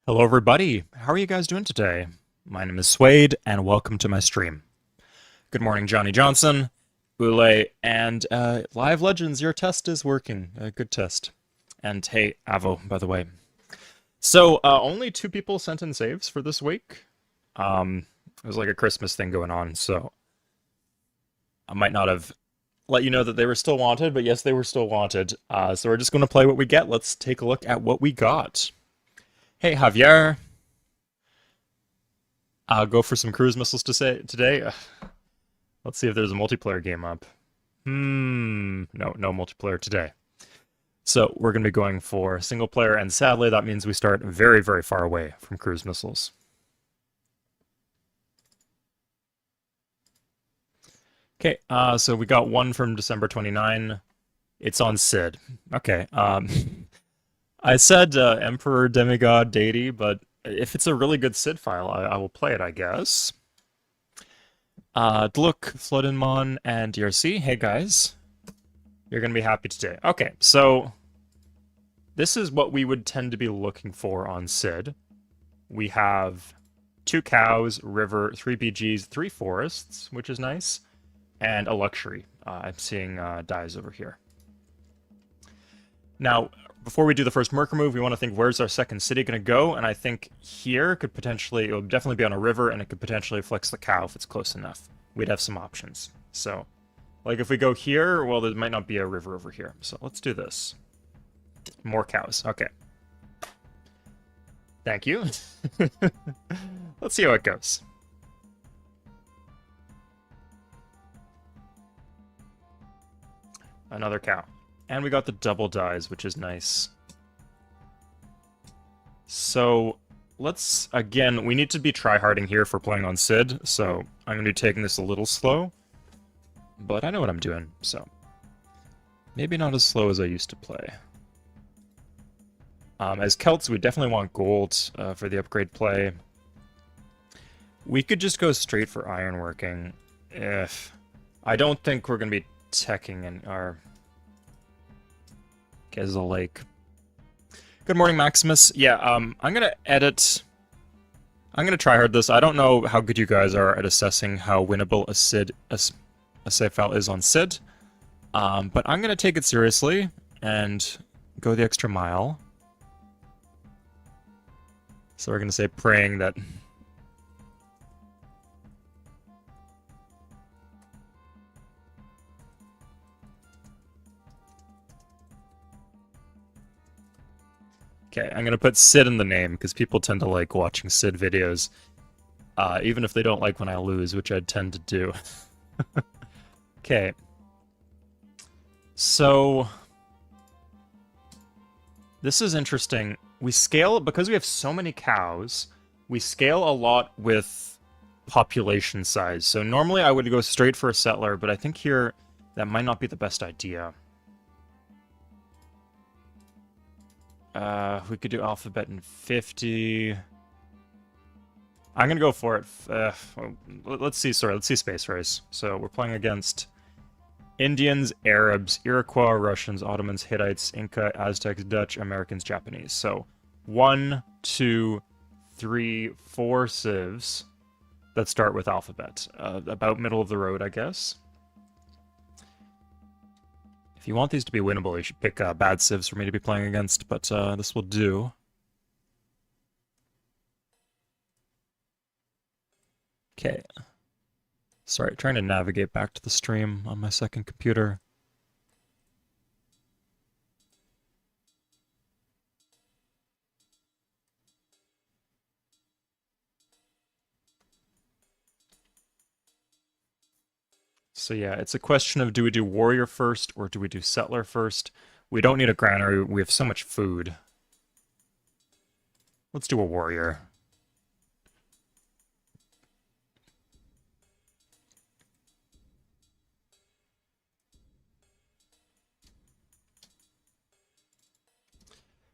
Hello, everybody. How are you guys doing today? My name is Suede, and welcome to my stream. Good morning, Johnny Johnson, Ule, and Live Legends. Your test is working. A good test. And hey, Avo, by the way. So, only two people sent in saves for this week. It was like a Christmas thing going on, so I might not have let you know that they were still wanted, but yes, they were still wanted. So we're just going to play what we get. Let's take a look at what we got. Hey, Javier. I'll go for some cruise missiles to say today. Let's see if there's a multiplayer game up. No multiplayer today. So we're going to be going for single player, and sadly, that means we start very, very far away from cruise missiles. Okay, so we got one from December 29. It's on Sid. Okay, I said Emperor, Demigod, Deity, but if it's a really good Sid file, I will play it, I guess. Dluk, Floodinmon, and DRC. Hey guys, you're gonna be happy today. Okay, so this is what we would tend to be looking for on Sid. We have two cows, river, three BGs, three forests, which is nice, and a luxury. I'm seeing dyes over here. Now, before we do the first Merker move, we want to think, where's our second city going to go? And I think here could potentially, it would definitely be on a river, and it could potentially flex the cow if it's close enough. We'd have some options. So, like if we go here, well, there might not be a river over here. So let's do this. More cows. Okay. Thank you. Let's see how it goes. Another cow. And we got the double dies, which is nice. So let's, again, we need to be tryharding here for playing on Sid, so I'm going to be taking this a little slow. But I know what I'm doing, so maybe not as slow as I used to play. As Celts, we definitely want gold for the upgrade play. We could just go straight for ironworking if... I don't think we're going to be teching in our Gezel Lake. Good morning, Maximus. Yeah, I'm going to edit... I'm going to try hard this. I don't know how good you guys are at assessing how winnable a save file is on Sid. But I'm going to take it seriously and go the extra mile. So we're going to say praying that... Okay, I'm going to put Sid in the name, because people tend to like watching Sid videos, even if they don't like when I lose, which I tend to do. Okay. So... this is interesting. We scale, because we have so many cows, we scale a lot with population size. So normally I would go straight for a settler, but I think here that might not be the best idea. We could do alphabet in 50. I'm gonna go for it. Let's see, sorry, let's see Space Race. So we're playing against Indians, Arabs, Iroquois, Russians, Ottomans, Hittites, Inca, Aztecs, Dutch, Americans, Japanese. So 1, 2, 3, 4 civs that start with alphabet. About middle of the road, I guess. If you want these to be winnable, you should pick bad civs for me to be playing against, but this will do. Okay. Sorry, trying to navigate back to the stream on my second computer. So yeah, it's a question of, do we do warrior first or do we do settler first? We don't need a granary, we have so much food. Let's do a warrior.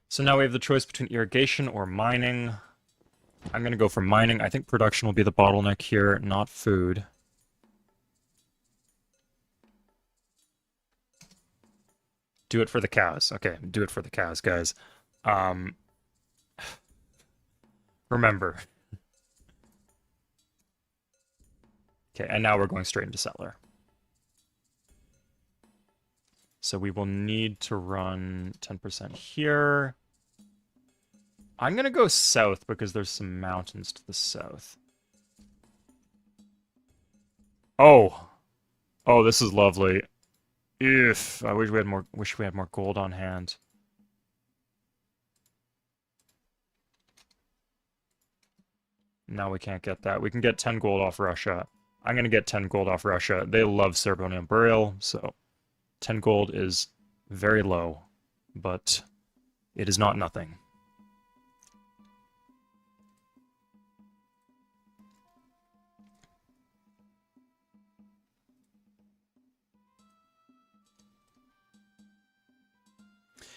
So now we have the choice between irrigation or mining. I'm going to go for mining. I think production will be the bottleneck here, not food. Do it for the cows. Okay, do it for the cows, guys. Remember. Okay, and now we're going straight into settler. So we will need to run 10% here. I'm gonna go south because there's some mountains to the south. Oh! Oh, this is lovely. If I wish we had more gold on hand. No, we can't get that. We can get 10 gold off Russia. I'm gonna get 10 gold off Russia. They love ceremonial burial, so 10 gold is very low, but it is not nothing.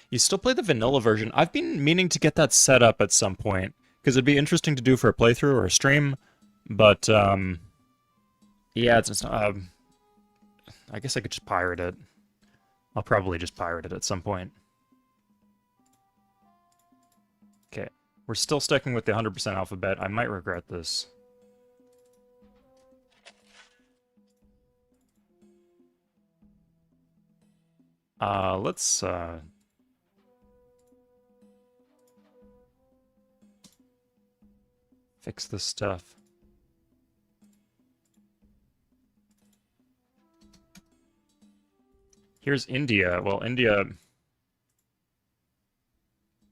You still play the vanilla version? I've been meaning to get that set up at some point, because it'd be interesting to do for a playthrough or a stream, but, yeah, it's I guess I could just pirate it. I'll probably just pirate it at some point. Okay, we're still sticking with the 100% alphabet. I might regret this. Let's, fix this stuff. Here's India. Well, India...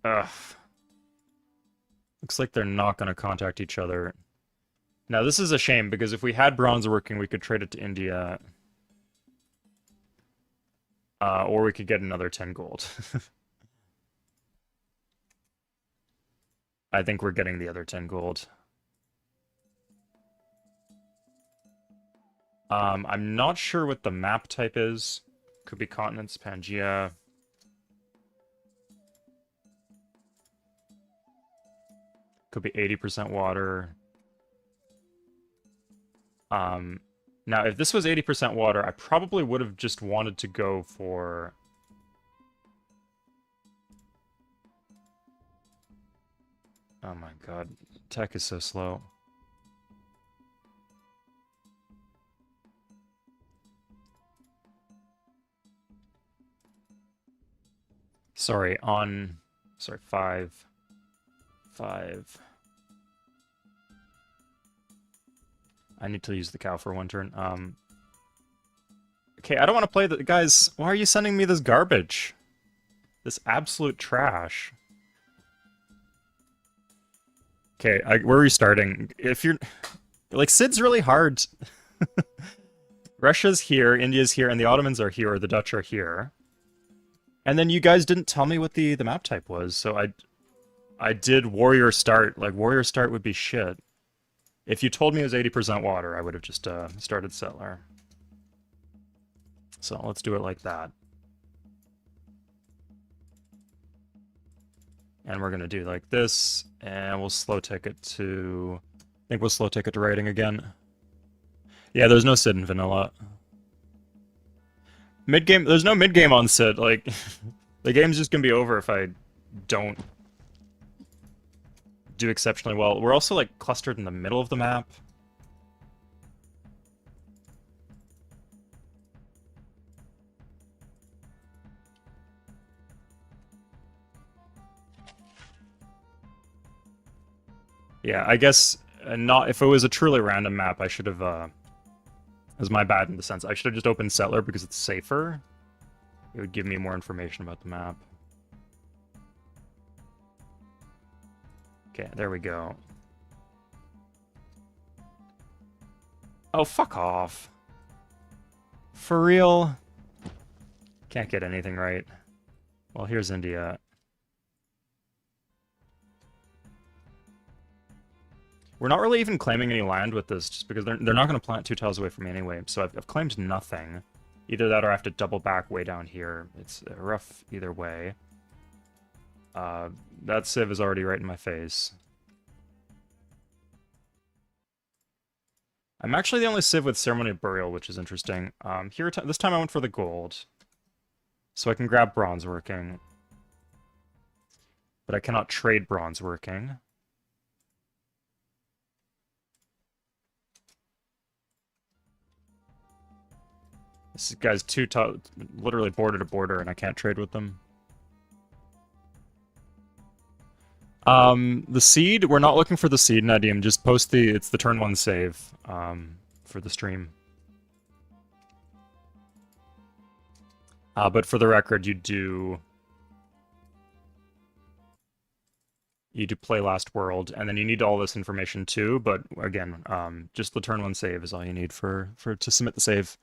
Ugh. Looks like they're not going to contact each other. Now, this is a shame, because if we had bronze working, we could trade it to India. Or we could get another 10 gold. I think we're getting the other 10 gold. I'm not sure what the map type is. Could be continents, Pangaea. Could be 80% water. Now, if this was 80% water, I probably would have just wanted to go for... Oh my god, tech is so slow. Sorry, sorry, 5. I need to use the cow for one turn. Okay, I don't want to play the... Guys, why are you sending me this garbage? This absolute trash. Okay, we're restarting. If you're... Like, Sid's really hard. Russia's here, India's here, and the Ottomans are here, or the Dutch are here. And then you guys didn't tell me what the map type was, so I did warrior start. Like, warrior start would be shit. If you told me it was 80% water, I would have just started settler. So let's do it like that. And we're gonna do like this, and we'll slow ticket to... I think we'll slow ticket to writing again. Yeah, there's no Sid in vanilla. Mid-game, there's no mid-game on Sid, like... The game's just gonna be over if I don't do exceptionally well. We're also, like, clustered in the middle of the map. Yeah, I guess not. If it was a truly random map, I should have. It was my bad in the sense I should have just opened Settler because it's safer. It would give me more information about the map. Okay, there we go. Oh, fuck off. For real? Can't get anything right. Well, here's India. We're not really even claiming any land with this, just because they're not going to plant 2 tiles away from me anyway, so I've claimed nothing. Either that or I have to double back way down here. It's rough either way. That civ is already right in my face. I'm actually the only civ with ceremony of burial, which is interesting. This time I went for the gold, so I can grab bronze working. But I cannot trade bronze working. This guy's literally border to border, and I can't trade with them. The seed, we're not looking for the seed, Nadim. Just post it's the turn 1 save, for the stream. But for the record, you do play Last World, and then you need all this information too, but again, just the turn 1 save is all you need to submit the save.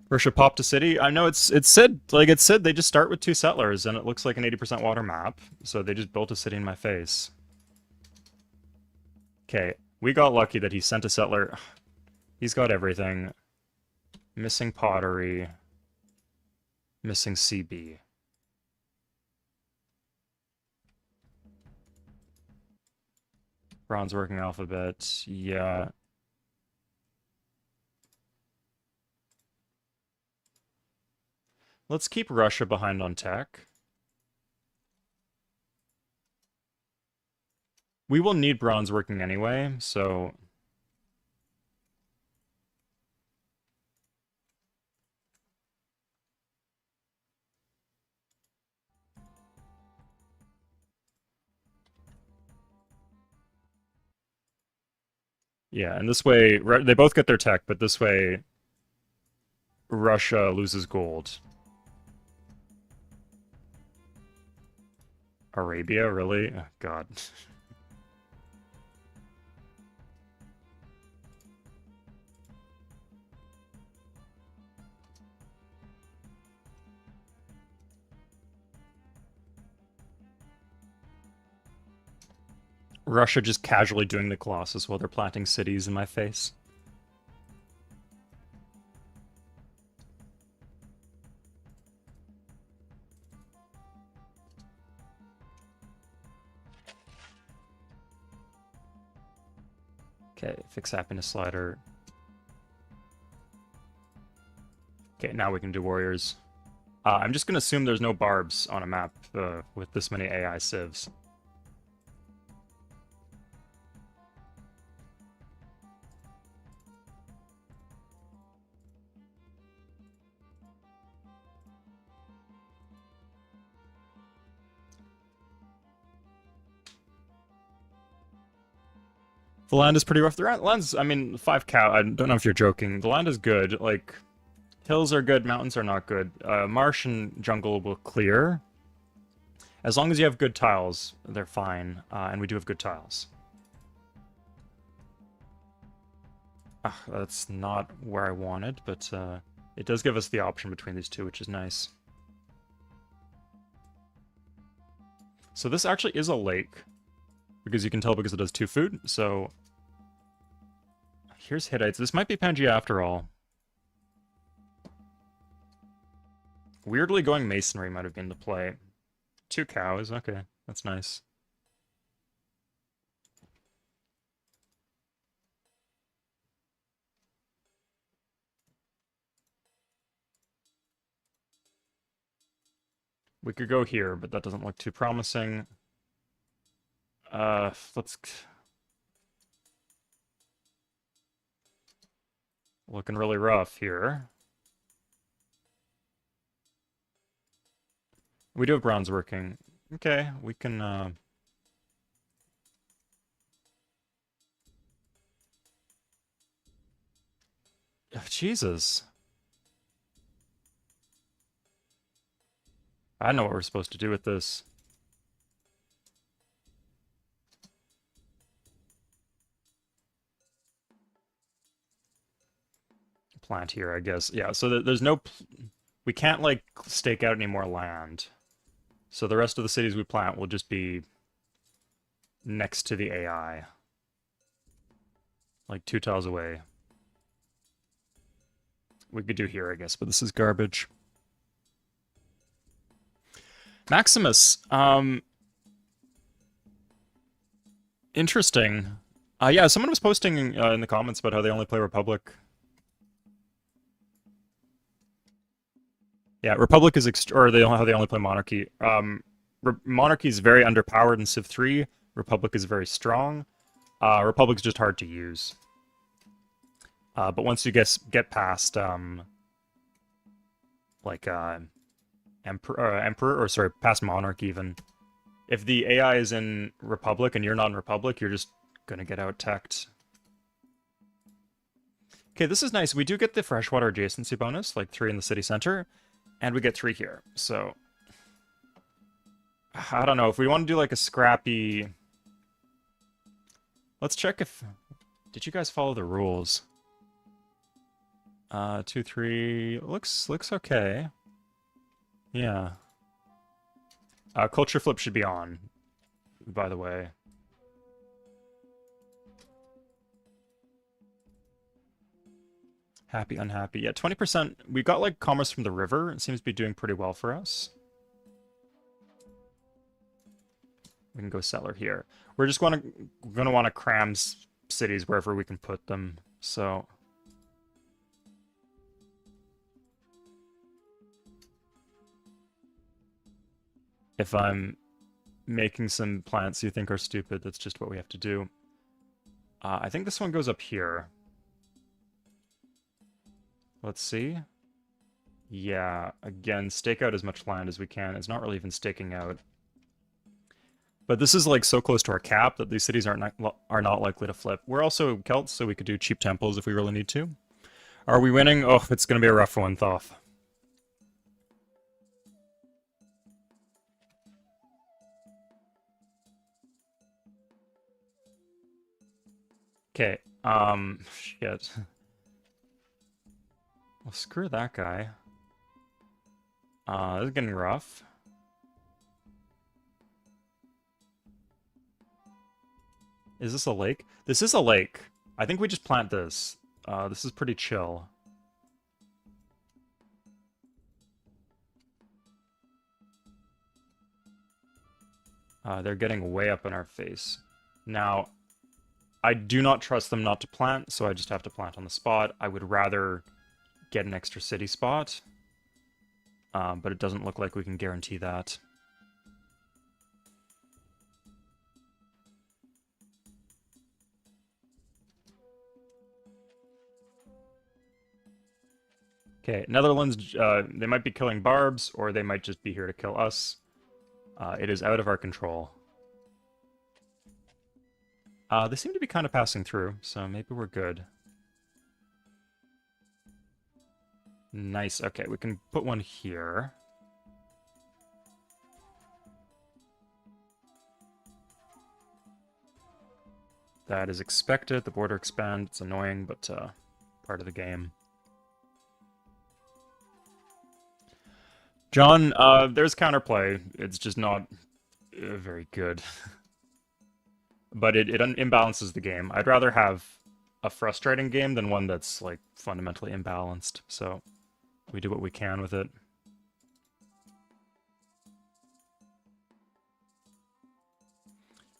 Russia popped a city. I know it said they just start with 2 settlers, and it looks like an 80% water map, so they just built a city in my face. Okay, we got lucky that he sent a settler. He's got everything. Missing pottery. Missing CB. Bronze working alphabet. Yeah. Let's keep Russia behind on tech. We will need bronze working anyway, so... Yeah, and this way, they both get their tech, but this way, Russia loses gold. Arabia, really? Oh, God. Russia just casually doing the Colossus while they're planting cities in my face. Okay, fix happiness slider. Okay, now we can do warriors. I'm just gonna assume there's no barbs on a map with this many AI civs. The land is pretty rough. The land's, I mean, 5 cow. I don't know if you're joking. The land is good. Like, hills are good, mountains are not good. Marsh and jungle will clear. As long as you have good tiles, they're fine. And we do have good tiles. That's not where I wanted, but it does give us the option between these two, which is nice. So this actually is a lake. Because you can tell because it does 2 food, so... Here's Hittites. This might be Pangaea after all. Weirdly, going masonry might have been the play. 2 cows, okay. That's nice. We could go here, but that doesn't look too promising. Let's... Looking really rough here. We do have bronze working. Okay, we can, Jesus. I know what we're supposed to do with this. Plant here, I guess. Yeah, so there's no... We can't, like, stake out any more land. So the rest of the cities we plant will just be next to the AI. Like 2 tiles away. We could do here, I guess, but this is garbage. Maximus. Interesting. Yeah, someone was posting in the comments about how they only play Republic. Yeah, Republic is how they only play Monarchy. Monarchy is very underpowered in Civ 3. Republic is very strong. Republic's just hard to use. But once you get past like emperor, or sorry, past monarch even, if the AI is in Republic and you're not in Republic, you're just gonna get out teched. Okay, this is nice. We do get the freshwater adjacency bonus, like 3 in the city center, and we get 3 here. So I don't know if we want to do like a scrappy. Let's check if. Did you guys follow the rules? 2, 3 looks okay. Yeah. Culture flip should be on, by the way. Happy, unhappy. Yeah, 20%. We got like commerce from the river. It seems to be doing pretty well for us. We can go settler here. We're just gonna want to cram cities wherever we can put them. So if I'm making some plants you think are stupid, that's just what we have to do. I think this one goes up here. Let's see. Yeah, again, stake out as much land as we can. It's not really even staking out. But this is like so close to our cap that these cities are not likely to flip. We're also Celts, so we could do cheap temples if we really need to. Are we winning? Oh, it's going to be a rough one, Thoth. Okay, shit. Well, screw that guy. This is getting rough. Is this a lake? This is a lake. I think we just plant this. This is pretty chill. They're getting way up in our face. Now, I do not trust them not to plant, so I just have to plant on the spot. I would rather get an extra city spot, but it doesn't look like we can guarantee that. Okay, Netherlands, they might be killing barbs, or they might just be here to kill us. It is out of our control. They seem to be kind of passing through, so maybe we're good. Nice, okay, we can put one here. That is expected, the border expand, it's annoying, but part of the game. John, there's counterplay. It's just not very good. But it imbalances the game. I'd rather have a frustrating game than one that's, like, fundamentally imbalanced. So we do what we can with it.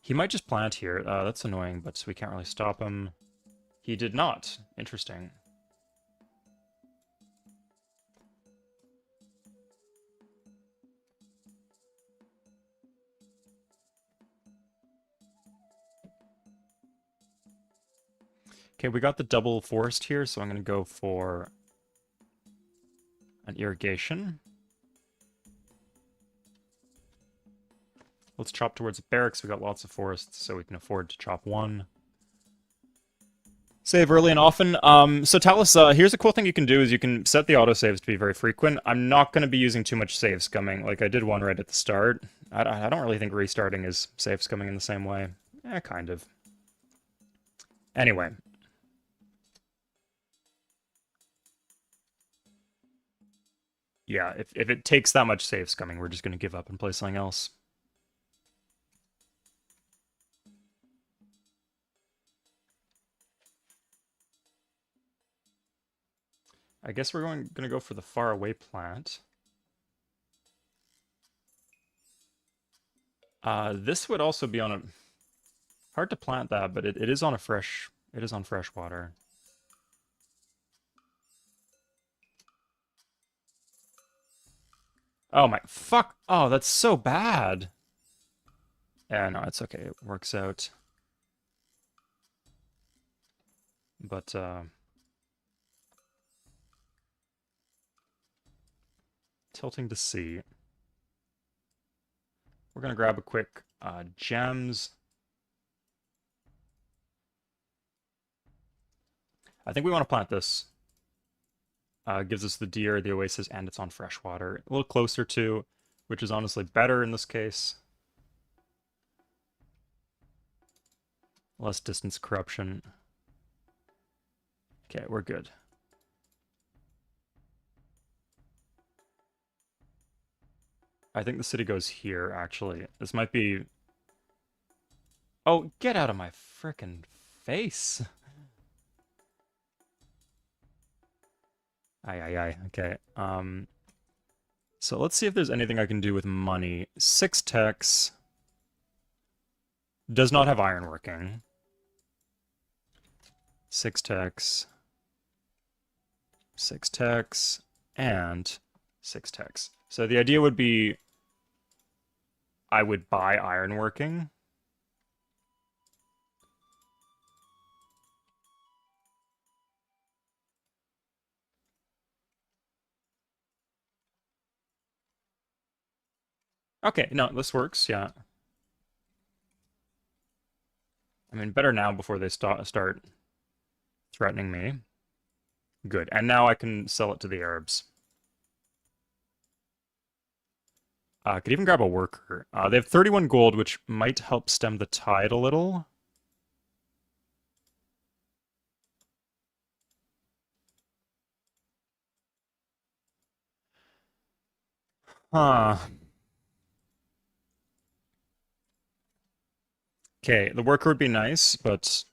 He might just plant here. That's annoying, but we can't really stop him. He did not. Interesting. Okay, we got the double forest here, so I'm going to go for an irrigation. Let's chop towards the barracks. We got lots of forests, so we can afford to chop one. Save early and often. So Talus, here's a cool thing you can do is you can set the autosaves to be very frequent. I'm not going to be using too much save scumming. Like, I did one right at the start. I don't really think restarting is save scumming in the same way. Kind of. Anyway. Yeah, if it takes that much save scumming, we're just going to give up and play something else. I guess we're going to go for the far away plant. This would also be on a... Hard to plant that, but it is on a fresh... It is on fresh water. Oh my... Fuck! Oh, that's so bad! Yeah, no, it's okay. It works out. But, tilting to C. We're gonna grab a quick gems. I think we want to plant this. Gives us the deer, the oasis, and it's on freshwater. A little closer to, which is honestly better in this case. Less distance corruption. Okay, we're good. I think the city goes here, actually. This might be... Oh, get out of my frickin' face. Aye, aye, aye. Okay. So let's see if there's anything I can do with money. 6 techs. Does not have ironworking. 6 techs. 6 techs. And 6 techs. So the idea would be I would buy ironworking. Okay, no, this works, yeah. I mean, better now before they start threatening me. Good, and now I can sell it to the Arabs. Could even grab a worker. They have 31 gold, which might help stem the tide a little. Huh. Okay, the worker would be nice, but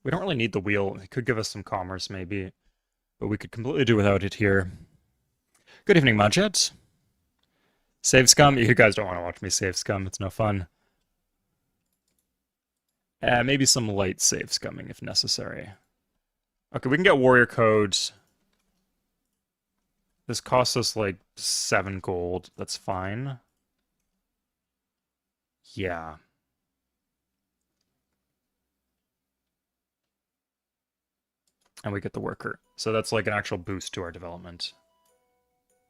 we don't really need the wheel. It could give us some commerce, maybe. But we could completely do without it here. Good evening, Mudjet. Save scum? You guys don't want to watch me save scum. It's no fun. Maybe some light save scumming if necessary. Okay, we can get warrior codes. This costs us like 7 gold. That's fine. Yeah. And we get the worker. So that's like an actual boost to our development,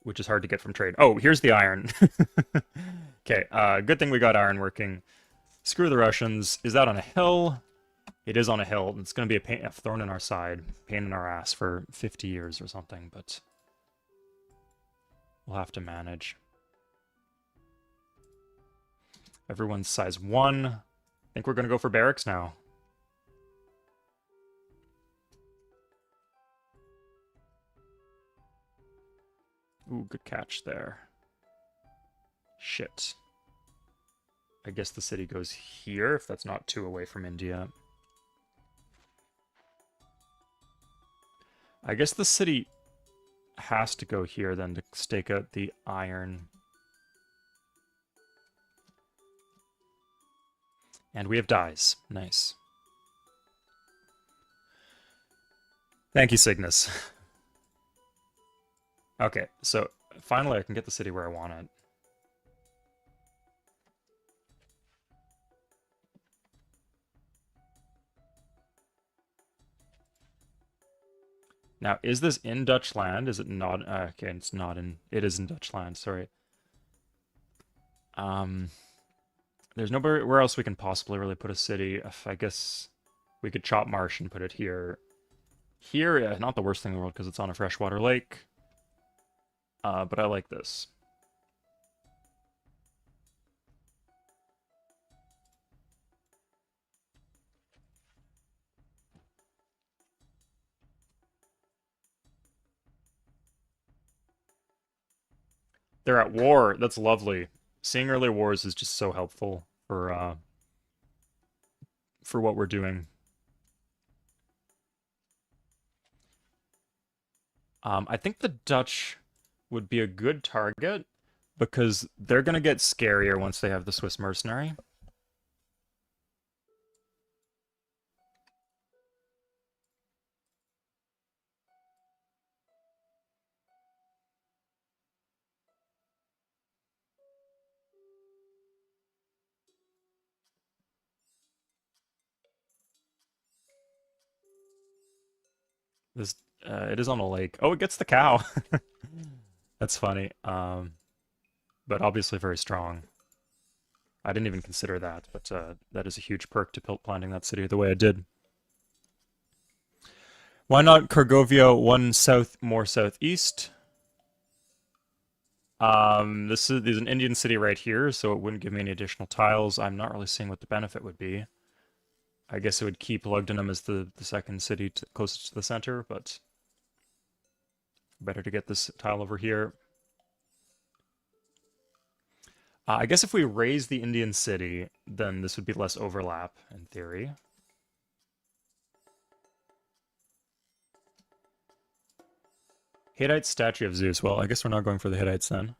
which is hard to get from trade. Oh, here's the iron. Okay, good thing we got iron working. Screw the Russians. Is that on a hill? It is on a hill. It's going to be a thorn in our side, pain in our ass for 50 years or something, but we'll have to manage. Everyone's size 1. I think we're going to go for barracks now. Ooh, good catch there. Shit. I guess the city goes here, if that's not too away from India. I guess the city has to go here then to stake out the iron. And we have dyes. Nice. Thank you, Cygnus. Okay, so finally I can get the city where I want it. Now, is this in Dutch land? Is it not? Okay, it's not in... It is in Dutch land, sorry. There's nowhere else we can possibly really put a city. I guess we could chop marsh and put it here. Here, yeah, not the worst thing in the world because it's on a freshwater lake. But I like this. They're at war. That's lovely. Seeing early wars is just so helpful for what we're doing. I think the Dutch would be a good target because they're gonna get scarier once they have the Swiss mercenary. This it is on a lake. Oh, it gets the cow. That's funny. But obviously very strong. I didn't even consider that, but that is a huge perk to planting that city the way I did. Why not Kargovia one south, more southeast? There's an Indian city right here, so it wouldn't give me any additional tiles. I'm not really seeing what the benefit would be. I guess it would keep Lugdunum as the second city closest to the center, but better to get this tile over here. I guess if we raise the Indian city, then this would be less overlap, in theory. Hittite statue of Zeus. Well, I guess we're not going for the Hittites then.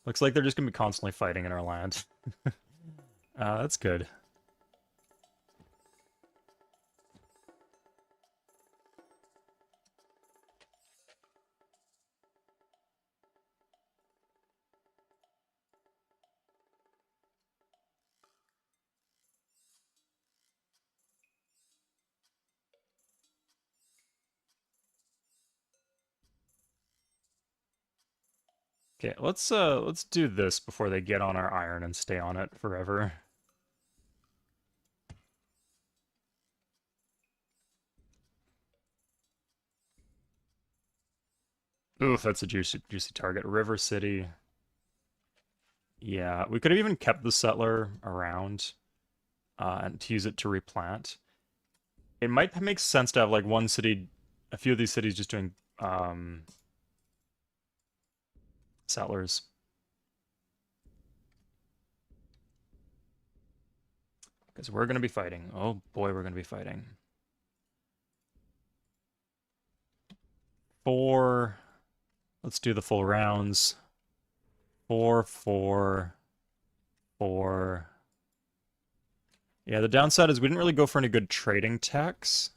Looks like they're just going to be constantly fighting in our land. That's good. Okay, let's do this before they get on our iron and stay on it forever. Oof, that's a juicy target. River City. Yeah, we could have even kept the settler around and to use it to replant. It might make sense to have like one city, a few of these cities just doing settlers. Because we're going to be fighting. Oh boy, we're going to be fighting. 4. Let's do the full rounds. 4, 4, 4. Yeah, the downside is we didn't really go for any good trading techs.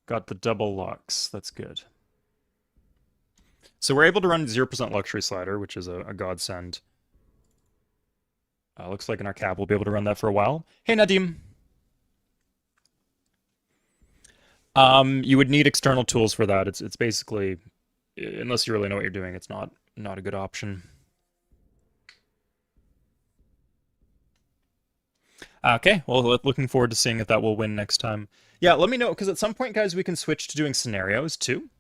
Got the double lux. That's good. So we're able to run 0% luxury slider, which is a godsend. Looks like in our cap we'll be able to run that for a while. Hey, Nadim. You would need external tools for that. It's basically, unless you really know what you're doing, it's not a good option. Okay, well, looking forward to seeing if that will win next time. Yeah, let me know, because at some point, guys, we can switch to doing scenarios, too.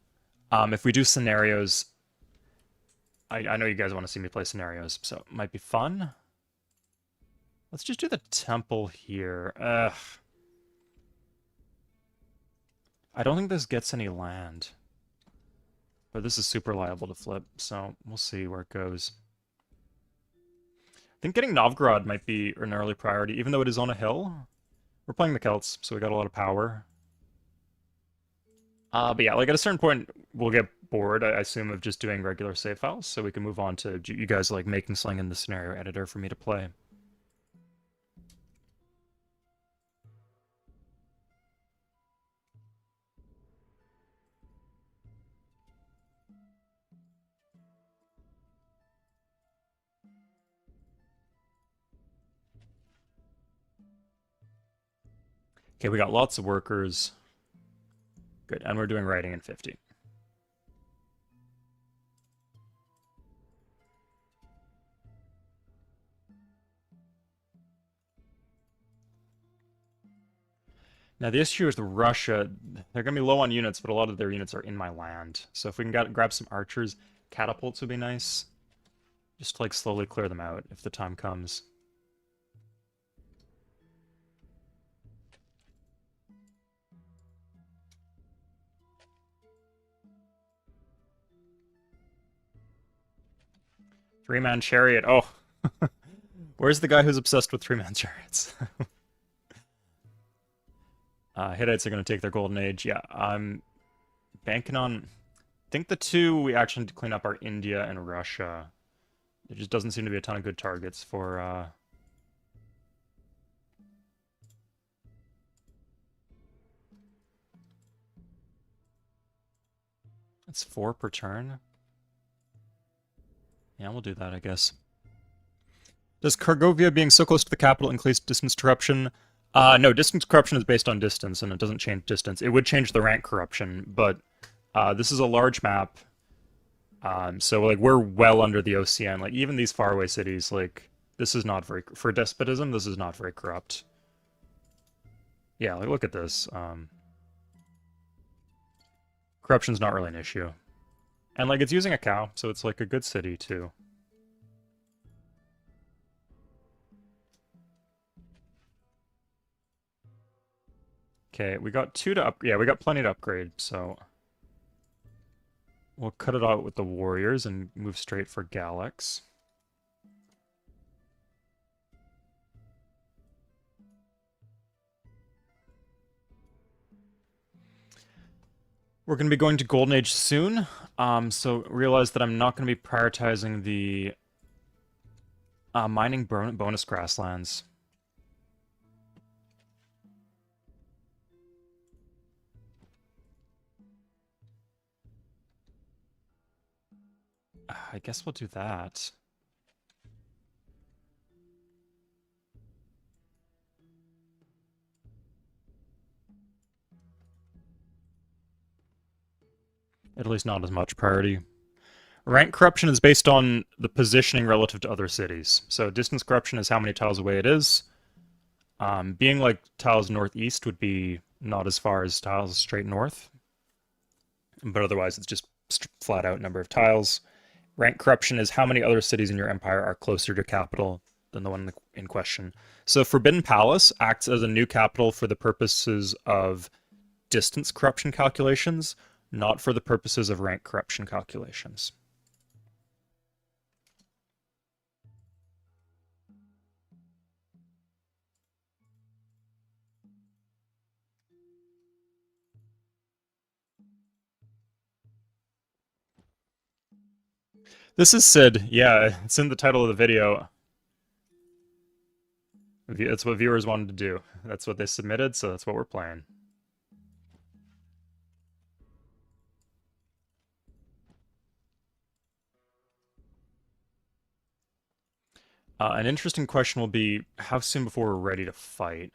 If we do scenarios, I know you guys want to see me play scenarios, so it might be fun. Let's just do the temple here. Ugh. I don't think this gets any land. But this is super liable to flip, so we'll see where it goes. I think getting Novgorod might be an early priority, even though it is on a hill. We're playing the Celts, so we got a lot of power. But yeah, like at a certain point, we'll get bored, I assume, of just doing regular save files, so we can move on to you guys like making Sling in the scenario editor for me to play. Okay, we got lots of workers. Good, and we're doing writing in 50. Now the issue is with Russia, they're going to be low on units, but a lot of their units are in my land. So if we can grab some archers, catapults would be nice. Just to like slowly clear them out if the time comes. Three-man chariot. Oh, where's the guy who's obsessed with three-man chariots? Hittites are going to take their golden age. Yeah, I'm banking on... I think the two we actually need to clean up are India and Russia. There just doesn't seem to be a ton of good targets for... It's 4 per turn. Yeah, we'll do that, I guess. Does Kargovia being so close to the capital increase distance disruption? No, distance corruption is based on distance, and it doesn't change distance. It would change the rank corruption, but this is a large map, so like we're well under the OCN. Like even these faraway cities, like this is not very for despotism. This is not very corrupt. Yeah, like look at this. Corruption's not really an issue, and like it's using a cow, so it's like a good city too. Okay, we got two to up. Yeah, we got plenty to upgrade, so we'll cut it out with the warriors and move straight for Galax. We're going to be going to Golden Age soon, so realize that I'm not going to be prioritizing the mining bonus grasslands. I guess we'll do that. At least not as much priority. Rank corruption is based on the positioning relative to other cities. So distance corruption is how many tiles away it is. Being like tiles northeast would be not as far as tiles straight north. But otherwise it's just flat out number of tiles. Rank corruption is how many other cities in your empire are closer to capital than the one in question. So Forbidden Palace acts as a new capital for the purposes of distance corruption calculations, not for the purposes of rank corruption calculations. This is Sid. Yeah, it's in the title of the video. That's what viewers wanted to do. That's what they submitted, so that's what we're playing. An interesting question will be, how soon before we're ready to fight?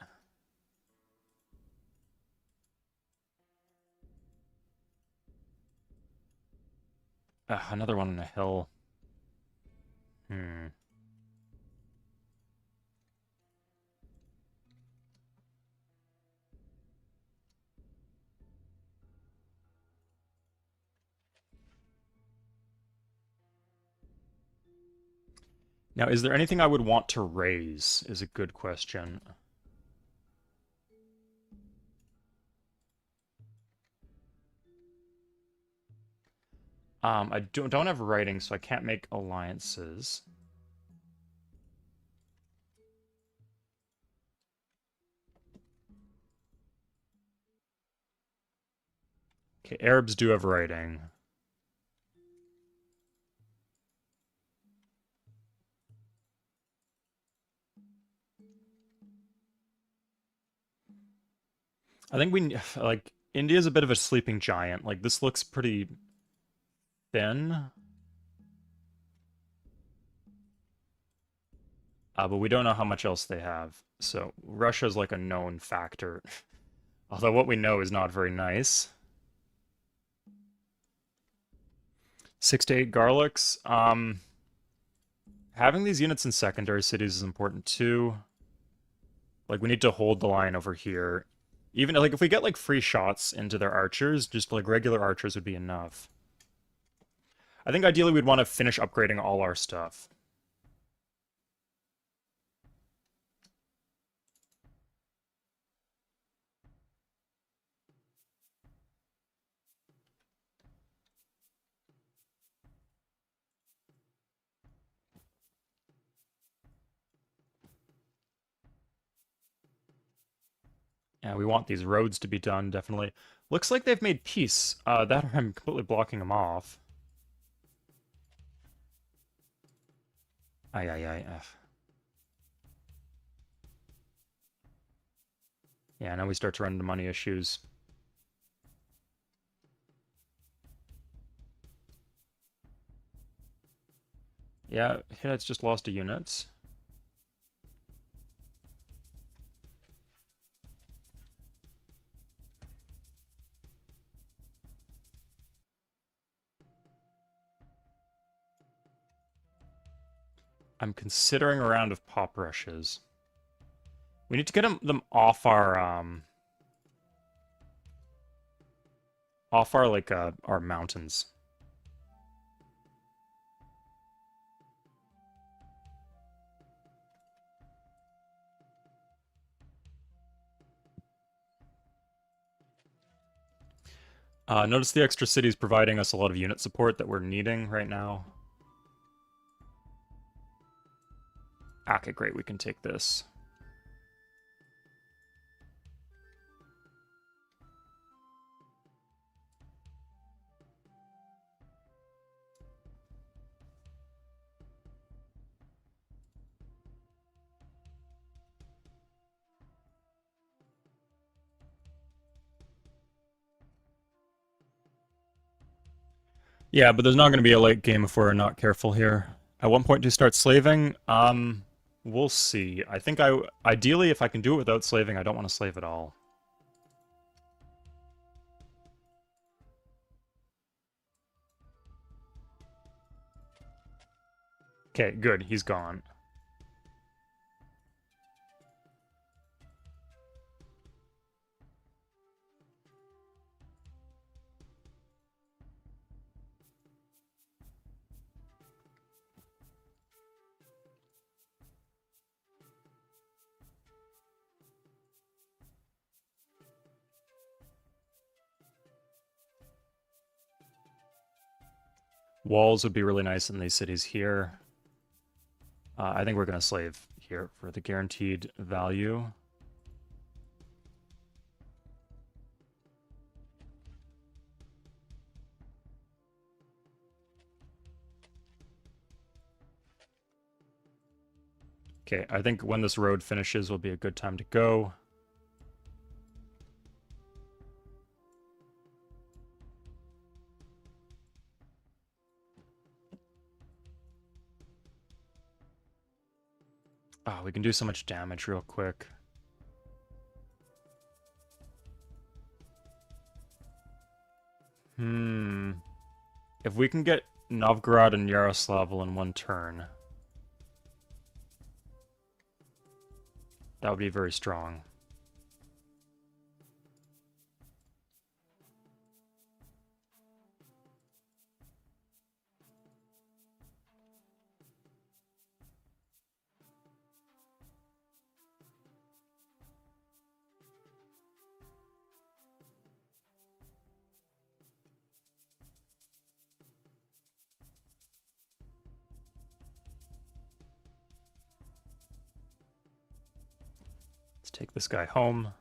Another one on a hill. Hmm. Now, is there anything I would want to raise, is a good question. I don't have writing, so I can't make alliances. Okay, Arabs do have writing. I think we, like, India's a bit of a sleeping giant. Like, this looks pretty thin. But we don't know how much else they have. So Russia's like a known factor. Although what we know is not very nice. 6 to 8 garlics. Having these units in secondary cities is important too. Like we need to hold the line over here. Even like if we get like free shots into their archers, just like regular archers would be enough. I think ideally we'd want to finish upgrading all our stuff. Yeah, we want these roads to be done, definitely. Looks like they've made peace. That I'm completely blocking them off. Ay, ay, ay. Ugh. Yeah, now we start to run into money issues. Yeah, Hittite's just lost a unit. I'm considering a round of pop rushes. We need to get them off our mountains. Notice the extra cities providing us a lot of unit support that we're needing right now. Okay, great, we can take this. Yeah, but there's not going to be a late game if we're not careful here. At one point, do you start slaving? We'll see. I think ideally, if I can do it without slaving, I don't want to slave at all. Okay, good. He's gone. Walls would be really nice in these cities here. I think we're going to slave here for the guaranteed value. Okay, I think when this road finishes will be a good time to go. Oh, we can do so much damage real quick. If we can get Novgorod and Yaroslavl in one turn, that would be very strong. Let's take this guy home.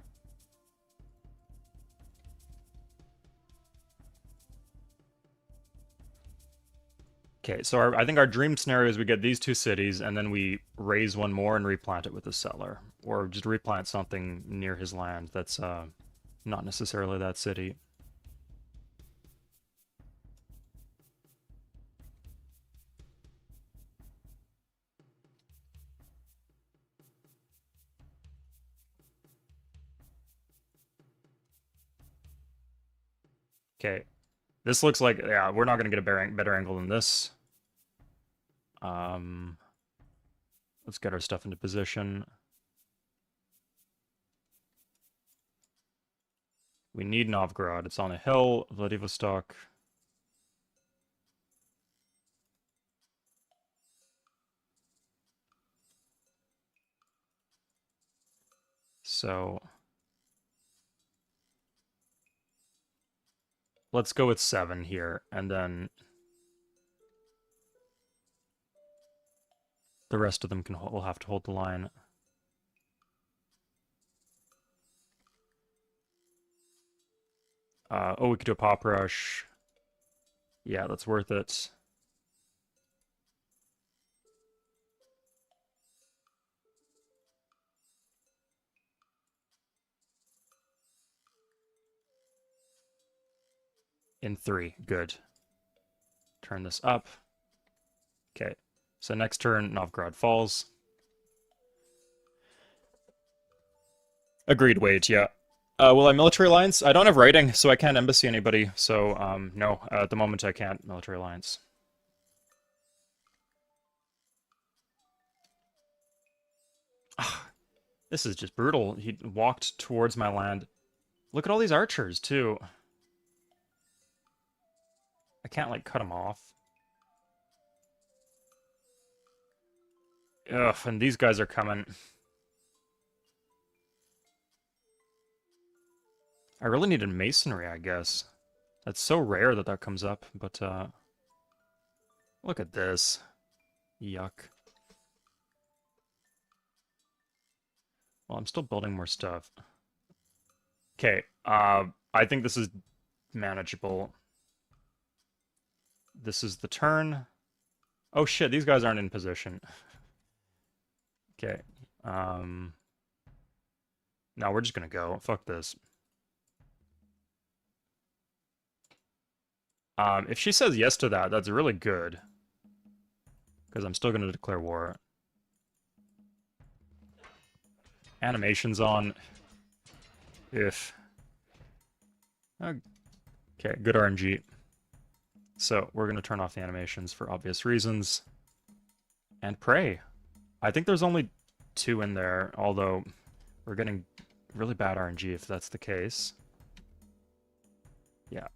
Okay, so I think our dream scenario is we get these two cities, and then we raise one more and replant it with a settler. Or just replant something near his land that's not necessarily that city. Okay, this looks like, yeah, we're not going to get a better angle than this. Let's get our stuff into position. We need Novgorod. It's on a hill. Vladivostok. So let's go with 7 here, and then the rest of them will have to hold the line. Oh, we could do a pop rush. Yeah, that's worth it. In 3, good. Turn this up. Okay, so next turn, Novgorod falls. Agreed, wait, yeah. Will I military alliance? I don't have writing, so I can't embassy anybody, so, no, at the moment I can't military alliance. This is just brutal. He walked towards my land. Look at all these archers, too. I can't, like, cut them off. Ugh, and these guys are coming. I really needed masonry, I guess. That's so rare that that comes up, but, look at this. Yuck. Well, I'm still building more stuff. Okay, I think this is manageable. This is the turn. Oh shit, these guys aren't in position. Okay. No, we're just gonna go. Fuck this. If she says yes to that, that's really good. Because I'm still gonna declare war. Animations on. If. Okay, good RNG. So, we're gonna turn off the animations for obvious reasons. And pray. I think there's only 2 in there, although we're getting really bad RNG if that's the case. Yeah.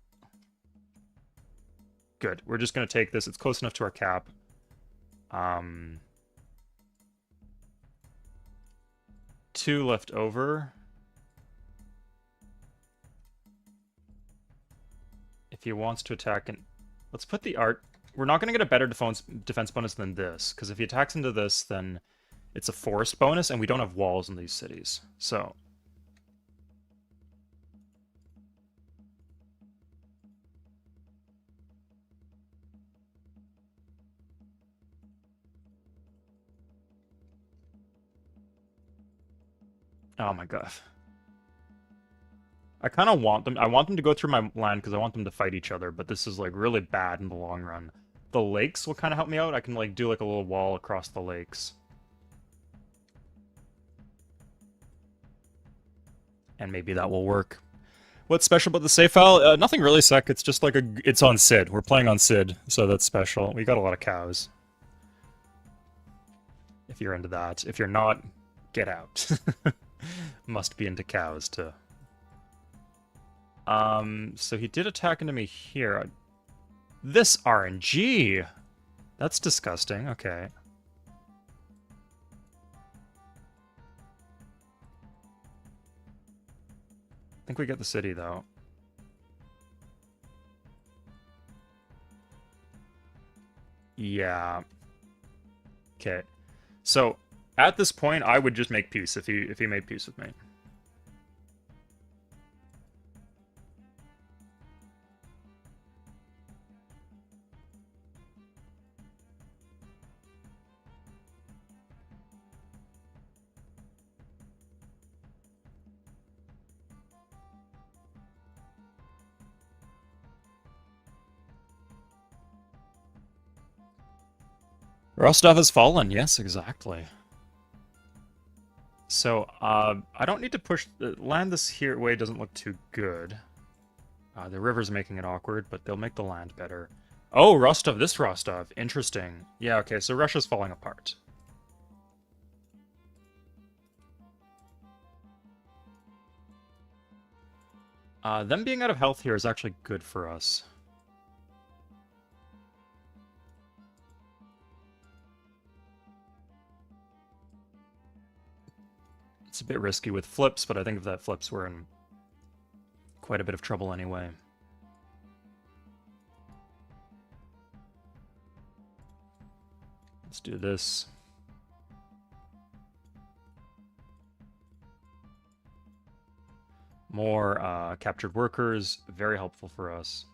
Good. We're just going to take this. It's close enough to our cap. 2 left over. If he wants to attack, and let's put the art. We're not going to get a better defense bonus than this, because if he attacks into this, then it's a forest bonus, and we don't have walls in these cities. So oh my god. I kind of want them. I want them to go through my land because I want them to fight each other, but this is like really bad in the long run. The lakes will kind of help me out. I can like do like a little wall across the lakes. And maybe that will work. What's special about the save file? Nothing really, Sec. It's just like it's on Sid. We're playing on Sid, so that's special. We got a lot of cows. If you're into that. If you're not, get out. Must be into cows to... So he did attack into me here. This RNG! That's disgusting. Okay. I think we get the city, though. Yeah. Okay. So, at this point, I would just make peace if he made peace with me. Rostov has fallen. Yes, exactly. So, I don't need to push... land this here way doesn't look too good. The river's making it awkward, but they'll make the land better. Oh, Rostov, this Rostov. Interesting. Yeah, okay, so Russia's falling apart. Them being out of health here is actually good for us. It's a bit risky with flips, but I think if that flips, we're in quite a bit of trouble anyway. Let's do this. More captured workers, very helpful for us.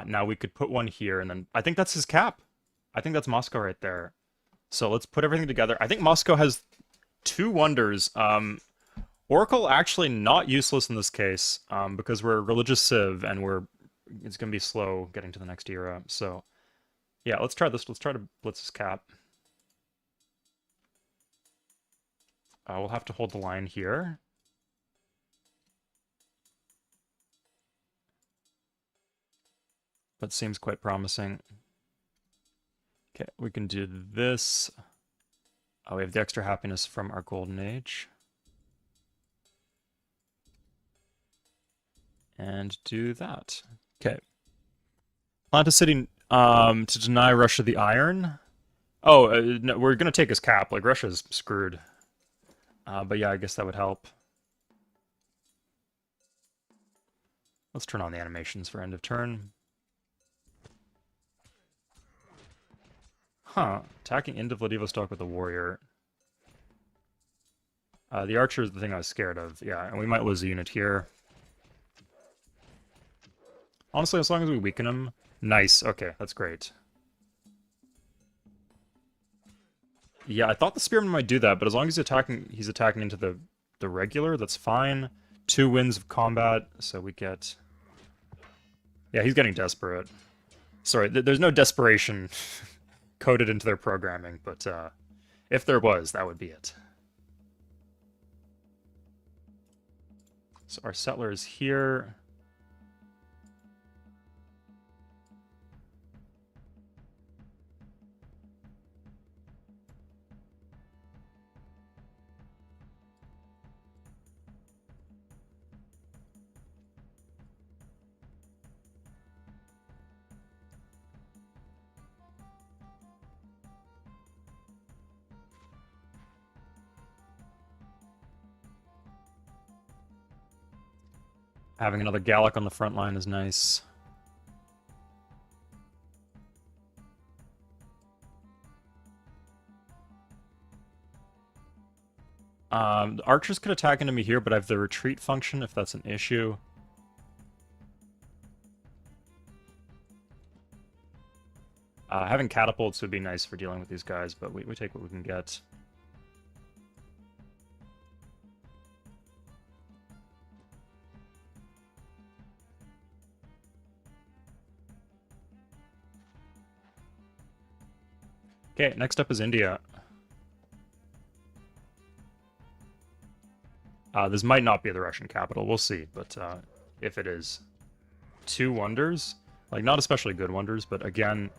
Now we could put one here, and then I think that's his cap. I think that's Moscow right there. So let's put everything together. I think Moscow has 2 wonders. Oracle actually not useless in this case, because we're a religious civ, and it's gonna be slow getting to the next era. So yeah, let's try this. Let's try to blitz his cap. We'll have to hold the line here. but seems quite promising. Okay, we can do this. Oh, we have the extra happiness from our golden age. And do that. Okay. Plant a city to deny Russia the iron. Oh, no, we're gonna take his cap. Like, Russia's screwed. But yeah, I guess that would help. Let's turn on the animations for end of turn. Huh. Attacking into Vladivostok with a warrior. The archer is the thing I was scared of. Yeah, and we might lose a unit here. Honestly, as long as we weaken him. Nice. Okay, that's great. Yeah, I thought the spearman might do that, but as long as he's attacking into the regular, that's fine. 2 wins of combat, so we get... Yeah, he's getting desperate. Sorry, there's no desperation coded into their programming, but if there was, that would be it. So our settler is here. Having another Gallic on the front line is nice. The archers could attack into me here, but I have the retreat function if that's an issue. Having catapults would be nice for dealing with these guys, but we take what we can get. Okay, next up is India. This might not be the Russian capital, we'll see, but if it is. 2 wonders? Like, not especially good wonders, but again,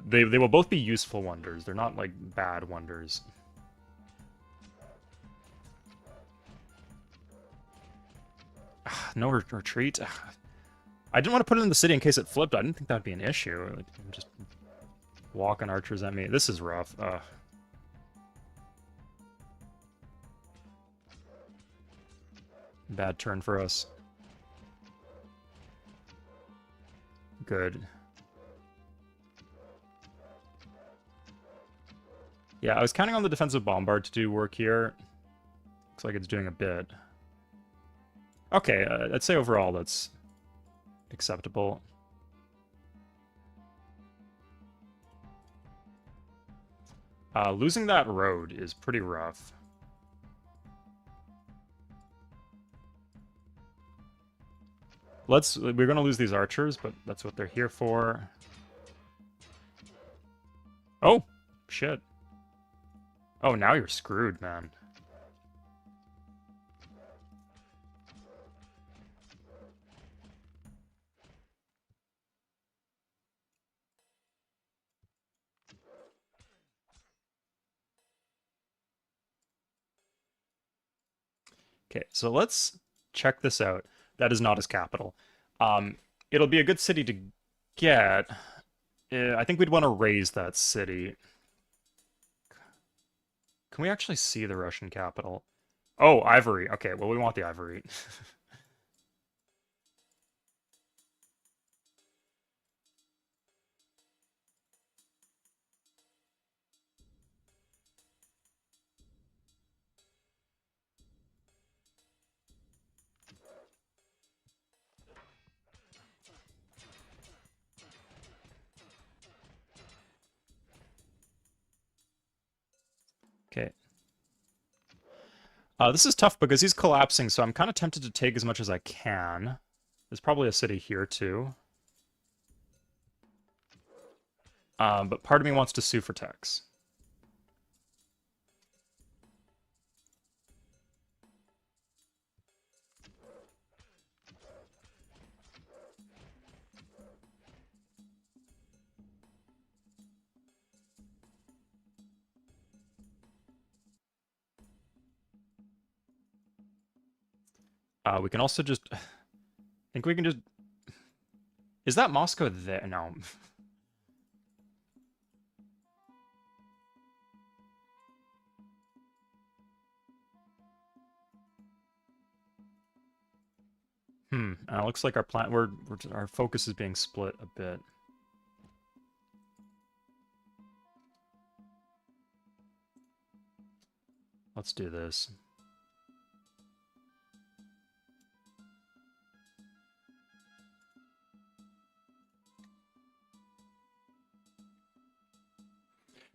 they will both be useful wonders. They're not, like, bad wonders. No retreat? I didn't want to put it in the city in case it flipped. I didn't think that would be an issue. Like, just walking archers at me. This is rough. Bad turn for us. Good. Yeah, I was counting on the defensive bombard to do work here. Looks like it's doing a bit. Okay, I'd say overall that's acceptable. Losing that road is pretty rough. We're gonna lose these archers, but that's what they're here for. Oh, shit. Oh, now you're screwed, man. Okay, so let's check this out. That is not his capital. It'll be a good city to get. I think we'd want to raise that city. Can we actually see the Russian capital? Oh, ivory. Okay, well, we want the ivory. Okay. This is tough because he's collapsing, so I'm kind of tempted to take as much as I can. There's probably a city here, too. But part of me wants to sue for tax. We can also just... I think we can just... Is that Moscow there? No. Looks like our plan... our focus is being split a bit. Let's do this.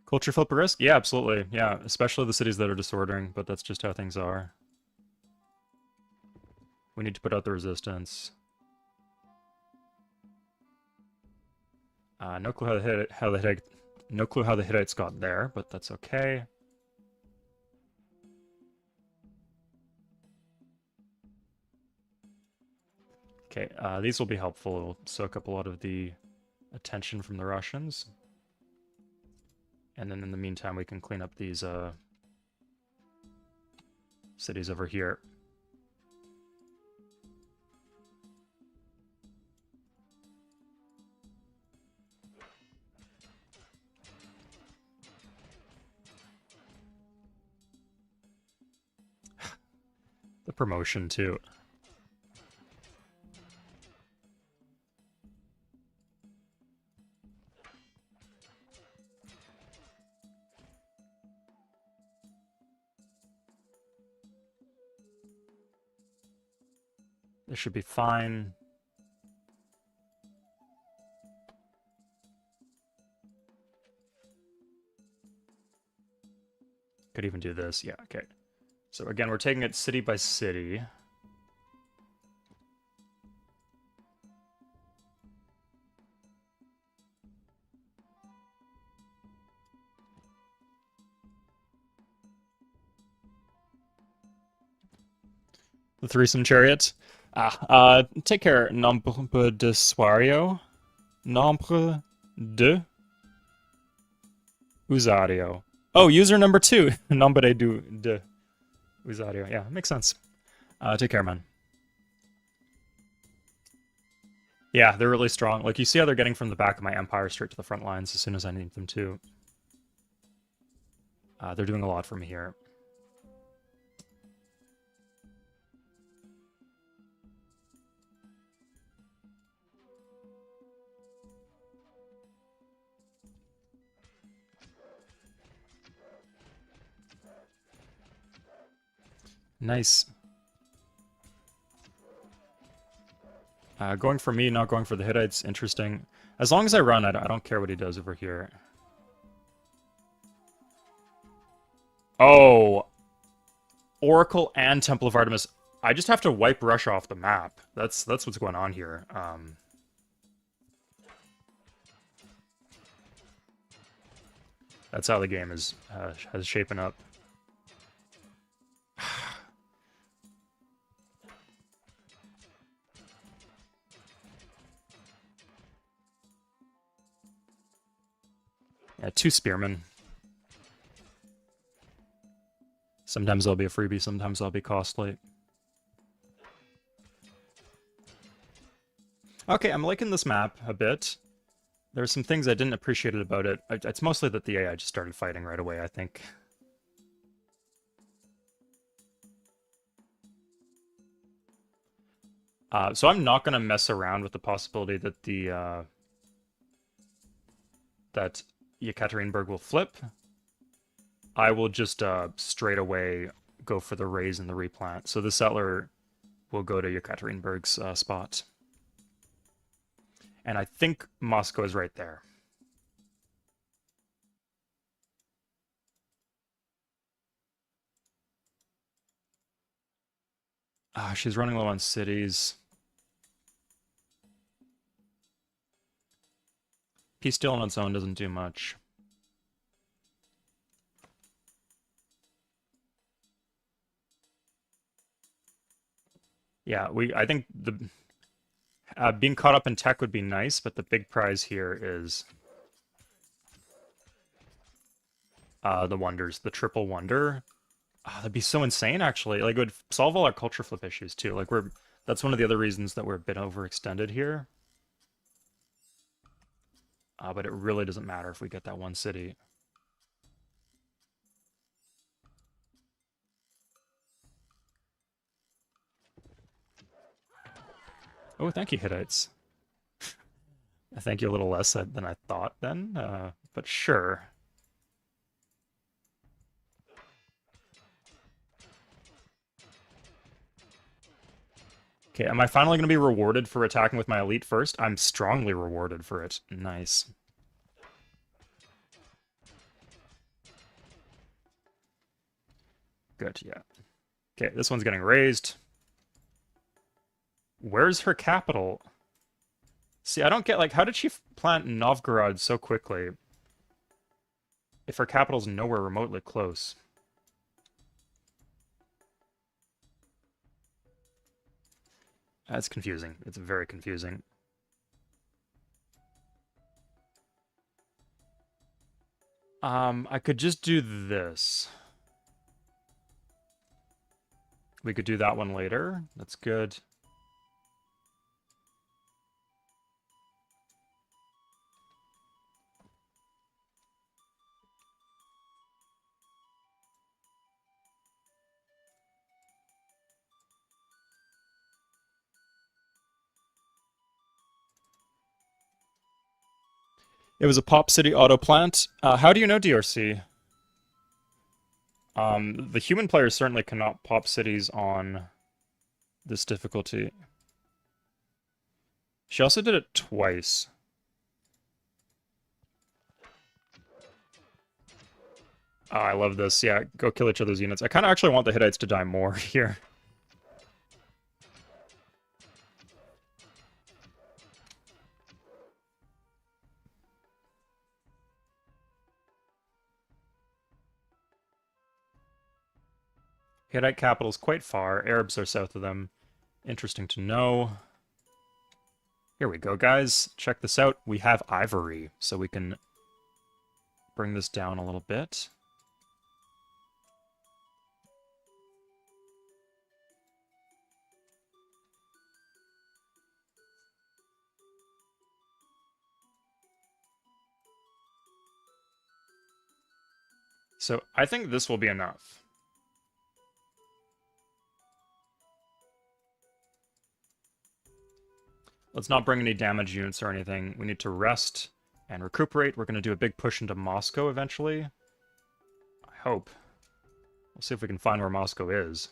Culture flip a risk? Yeah, absolutely. Yeah, especially the cities that are disordering, but that's just how things are. We need to put out the resistance. No clue no clue how the Hittites got there, but that's okay. Okay, these will be helpful. It'll soak up a lot of the attention from the Russians. And then in the meantime, we can clean up these cities over here. The promotion, too. This should be fine. Could even do this. Yeah, okay. So again, we're taking it city by city. The threesome chariot. Take care. Nombre de Suario. Nombre de Usuario. Oh, user number 2. Nombre de Usuario. Yeah, makes sense. Take care, man. Yeah, they're really strong. Like, you see how they're getting from the back of my empire straight to the front lines as soon as I need them to. They're doing a lot from here. Nice. Going for me, not going for the Hittites, interesting. As long as I run, I don't care what he does over here. Oh! Oracle and Temple of Artemis. I just have to wipe Russia off the map. That's what's going on here. That's how the game is has shapen up. Yeah, 2 spearmen. Sometimes they'll be a freebie, sometimes they'll be costly. Okay, I'm liking this map a bit. There's some things I didn't appreciate about it. It's mostly that the AI just started fighting right away, I think. So I'm not going to mess around with the possibility that that Yekaterinburg will flip. I will just straight away go for the raise and the replant. So the settler will go to Yekaterinburg's spot. And I think Moscow is right there. She's running low on cities. Peace deal on its own doesn't do much. Yeah, I think the being caught up in tech would be nice, but the big prize here is the wonders, the triple wonder. Ah, that'd be so insane, actually. Like, it would solve all our culture flip issues, too. Like, that's one of the other reasons that we're a bit overextended here. But it really doesn't matter if we get that one city. Oh, thank you, Hittites. I thank you a little less than I thought then, but sure. Okay, am I finally going to be rewarded for attacking with my elite first? I'm strongly rewarded for it. Nice. Good, yeah. Okay, this one's getting raised. Where's her capital? See, I don't get, like, how did she plant Novgorod so quickly if her capital's nowhere remotely close? That's confusing. It's very confusing. I could just do this. We could do that one later. That's good. It was a Pop City auto plant. How do you know DRC? The human players certainly cannot pop cities on this difficulty. She also did it twice. Oh, I love this. Yeah, go kill each other's units. I kind of actually want the Hittites to die more here. Hittite capital's quite far. Arabs are south of them. Interesting to know. Here we go, guys. Check this out. We have ivory, so we can bring this down a little bit. So I think this will be enough. Let's not bring any damage units or anything. We need to rest and recuperate. We're going to do a big push into Moscow eventually. I hope. We'll see if we can find where Moscow is.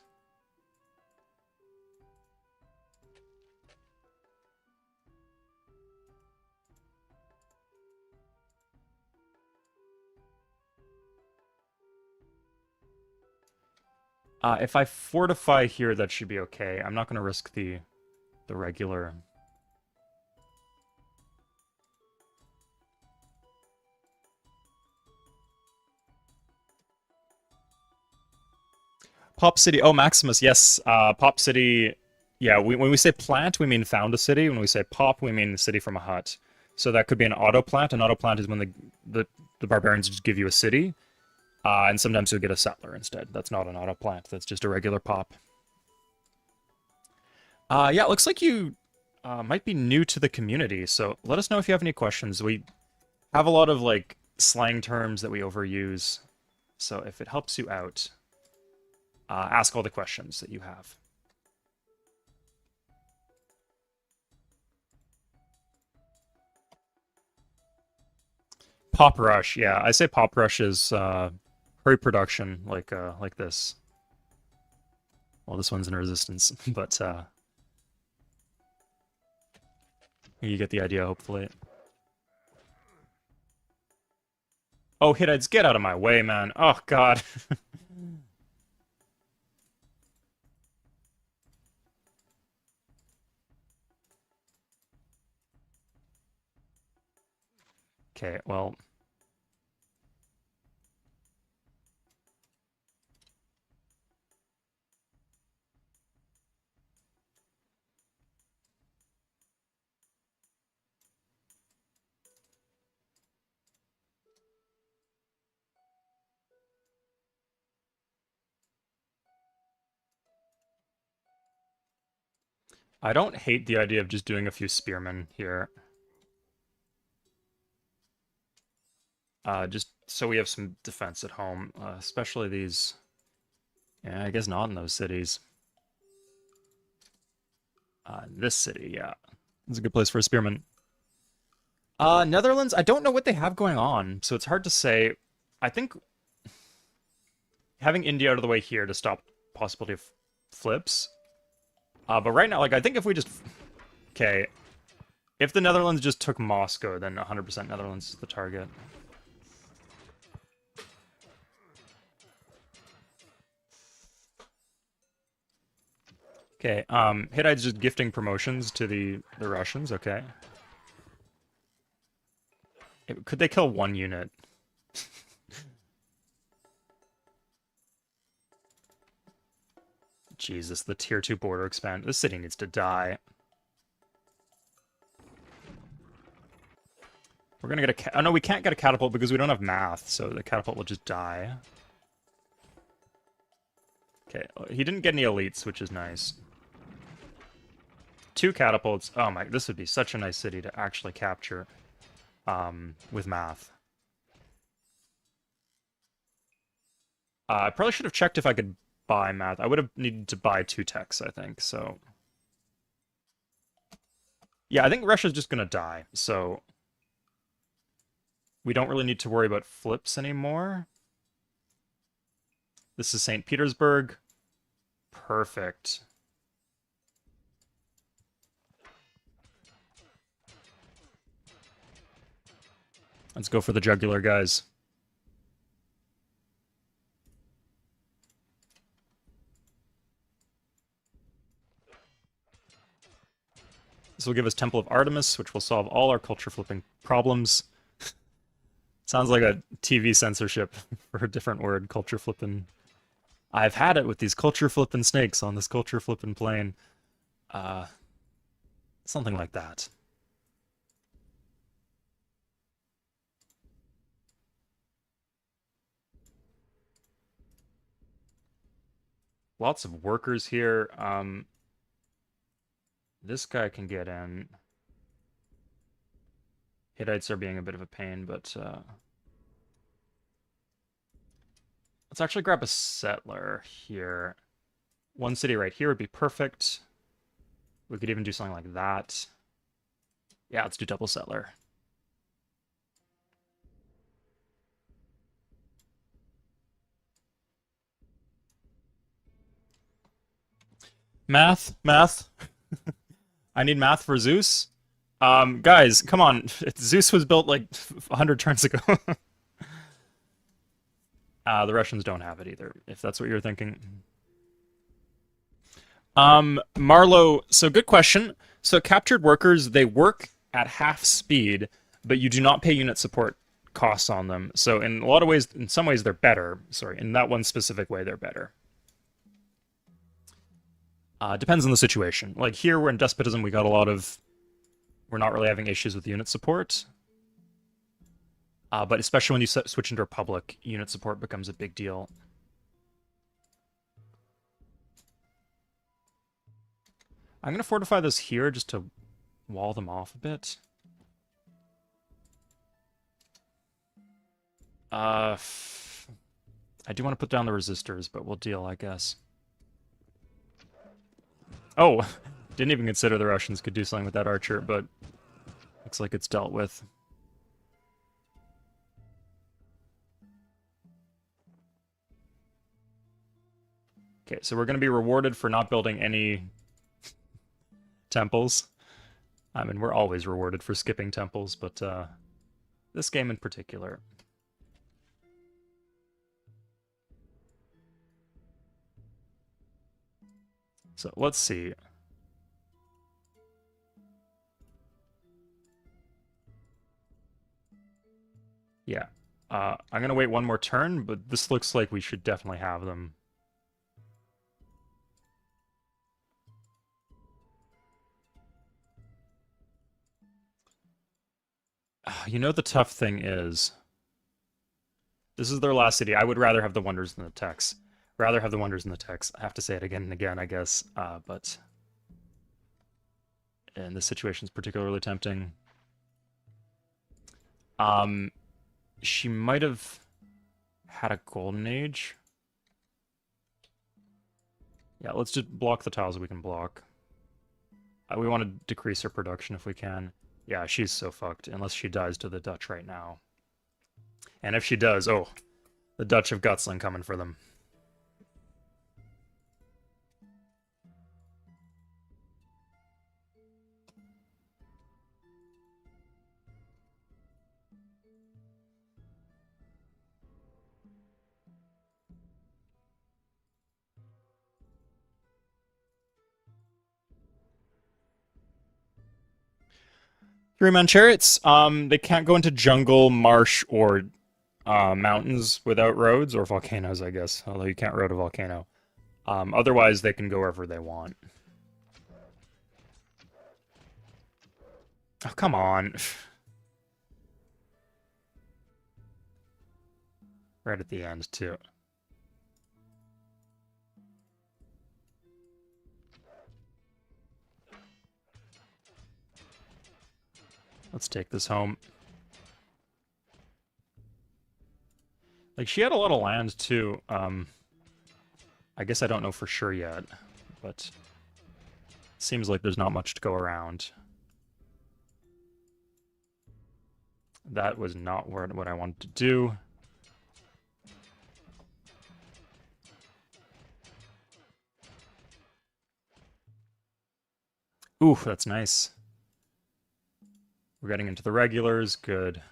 If I fortify here, that should be okay. I'm not going to risk the regular. Pop City. Oh, Maximus. Yes. Pop City. Yeah, when we say plant, we mean found a city. When we say pop, we mean the city from a hut. So that could be an auto plant. An auto plant is when the barbarians just give you a city. And sometimes you'll get a settler instead. That's not an auto plant. That's just a regular pop. Yeah, it looks like you might be new to the community. So let us know if you have any questions. We have a lot of like slang terms that we overuse. So if it helps you out, ask all the questions that you have. Pop rush, yeah, I say pop rush is pre-production, like this. Well, this one's in resistance, but you get the idea, hopefully. Oh, Hittites, get out of my way, man! Oh God. Okay, well. I don't hate the idea of just doing a few spearmen here. Just so we have some defense at home, especially these... Yeah, I guess not in those cities. This city, yeah. It's a good place for a spearman. Netherlands, I don't know what they have going on, so it's hard to say. I think having India out of the way here to stop possibility of flips. But right now, like, I think if we just... Okay. If the Netherlands just took Moscow, then 100% Netherlands is the target. Okay, Hittites just gifting promotions to the Russians, okay. Could they kill one unit? Jesus, the tier 2 border expand. This city needs to die. We're gonna get a... Oh no, we can't get a catapult because we don't have math, so the catapult will just die. Okay, he didn't get any elites, which is nice. 2 catapults. Oh my, this would be such a nice city to actually capture with math. I probably should have checked if I could buy math. I would have needed to buy 2 techs, I think, so... Yeah, I think Russia's just gonna die, so... We don't really need to worry about flips anymore. This is St. Petersburg. Perfect. Let's go for the jugular, guys. This will give us Temple of Artemis, which will solve all our culture flipping problems. Sounds like a TV censorship for a different word, culture flipping. I've had it with these culture flipping snakes on this culture flipping plane. Something like that. Lots of workers here. This guy can get in. Hittites are being a bit of a pain, but let's actually grab a settler here. One city right here would be perfect. We could even do something like that. Yeah, let's do double settler. Math. I need math for Zeus. Guys, come on. Zeus was built like 100 turns ago. The Russians don't have it either, if that's what you're thinking. Marlow, so good question. So captured workers, they work at half speed, but you do not pay unit support costs on them. So in a lot of ways, in some ways, they're better. Sorry, in that one specific way, they're better. Depends on the situation. Like here, we're in despotism, we got a lot of... We're not really having issues with unit support. But especially when you switch into Republic, unit support becomes a big deal. I'm going to fortify this here just to wall them off a bit. I do want to put down the resistors, but we'll deal, I guess. Oh, didn't even consider the Russians could do something with that archer, but looks like it's dealt with. Okay, so we're going to be rewarded for not building any temples. I mean, we're always rewarded for skipping temples, but this game in particular. So let's see. Yeah. I'm going to wait one more turn, but this looks like we should definitely have them. You know, the tough thing is, this is their last city. I would rather have the wonders than the techs. Rather have the wonders than the techs. I have to say it again and again, I guess. But and this situation's particularly tempting. Um, she might have had a golden age. Yeah, let's just block the tiles we can block. We want to decrease her production if we can. Yeah, she's so fucked, unless she dies to the Dutch right now. And if she does, oh, the Dutch have Gutsling coming for them. Three-man chariots. They can't go into jungle, marsh, or mountains without roads, or volcanoes, I guess. Although you can't road a volcano. Otherwise, they can go wherever they want. Oh, come on. Right at the end, too. Let's take this home. Like, she had a lot of land, too. I guess I don't know for sure yet, but seems like there's not much to go around. That was not what I wanted to do. Ooh, that's nice. We're getting into the regulars. Good.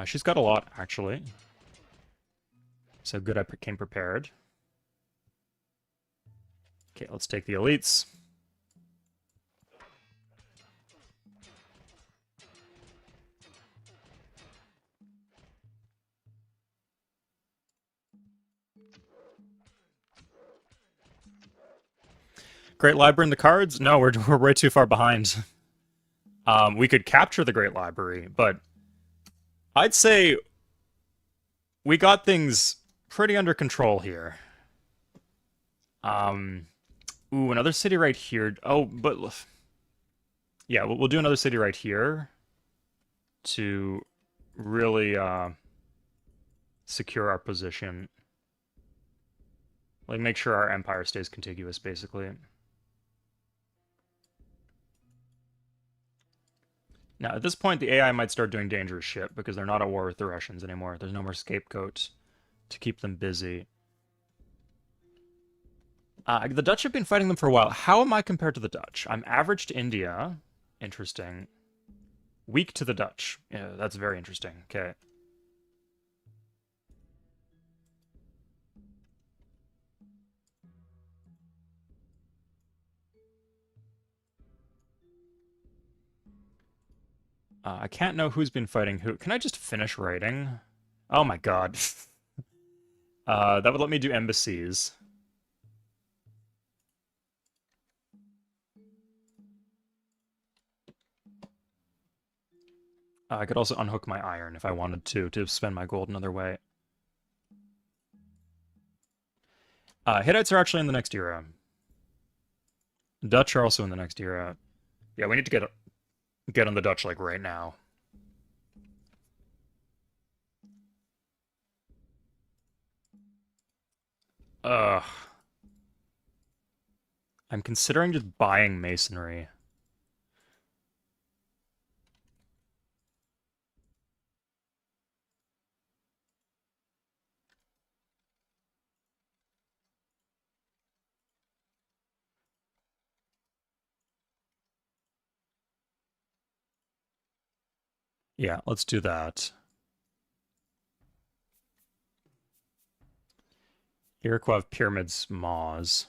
She's got a lot, actually. So good I came prepared. Okay, let's take the elites. Great Library in the cards? No, we're way too far behind. We could capture the Great Library, but I'd say we got things pretty under control here. Ooh, another city right here. Oh, but yeah, we'll do another city right here to really secure our position. Like, make sure our empire stays contiguous, basically. Now, at this point, the AI might start doing dangerous shit because they're not at war with the Russians anymore. There's no more scapegoats to keep them busy. The Dutch have been fighting them for a while. How am I compared to the Dutch? I'm average to India. Interesting. Weak to the Dutch. Yeah, that's very interesting. Okay. I can't know who's been fighting who. Can I just finish writing? Oh my god. That would let me do embassies. I could also unhook my iron if I wanted to spend my gold another way. Hittites are actually in the next era. Dutch are also in the next era. Yeah, we need to get on the Dutch, like, right now. Ugh. I'm considering just buying masonry. Yeah, let's do that. Iroquois have pyramids, Maws.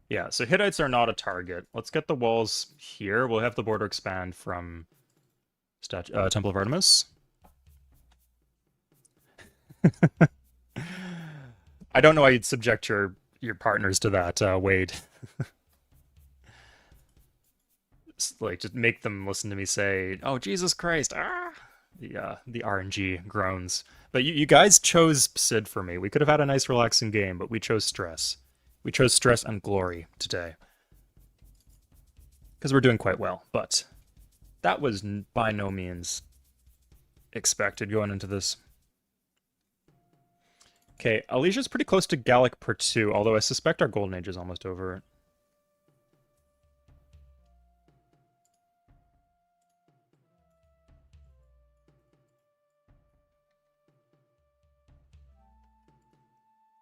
Yeah, so Hittites are not a target. Let's get the walls here. We'll have the border expand from Temple of Artemis. I don't know why you'd subject your partners to that, Wade. Like, just make them listen to me say, "Oh, Jesus Christ, ah!" The RNG groans. But you guys chose Sid for me. We could have had a nice relaxing game, but we chose stress. We chose stress and glory today. Because we're doing quite well. But that was by no means expected going into this. Okay, Alicia's pretty close to Gallic per 2, although I suspect our Golden Age is almost over.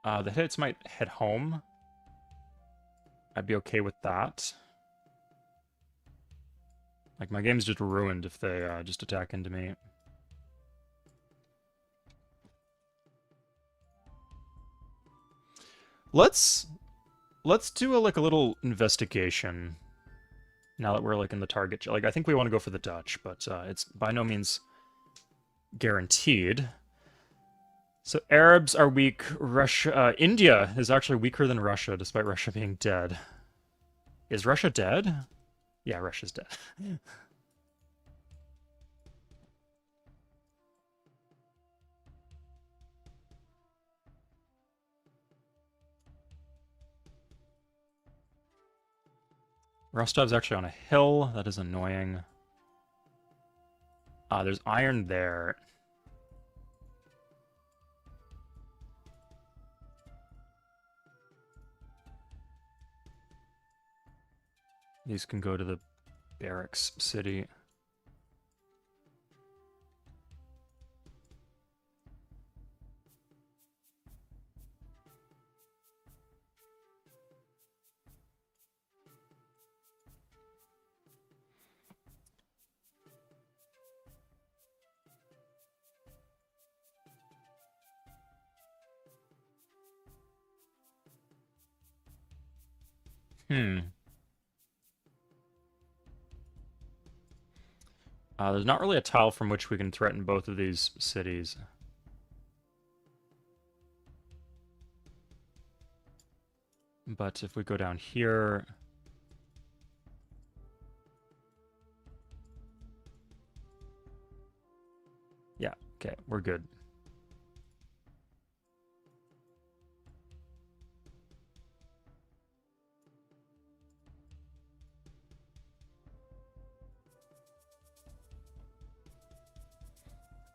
The Hittites might head home. I'd be okay with that. Like, my game's just ruined if they just attack into me. Let's do a little investigation now that we're like in the target. Like, I think we want to go for the Dutch, but it's by no means guaranteed. So Arabs are weak. India is actually weaker than Russia, despite Russia being dead. Is Russia dead? Yeah, Russia's dead. Rostov's actually on a hill. That is annoying. There's iron there. These can go to the barracks city. There's not really a tile from which we can threaten both of these cities. But if we go down here... Yeah, okay, we're good.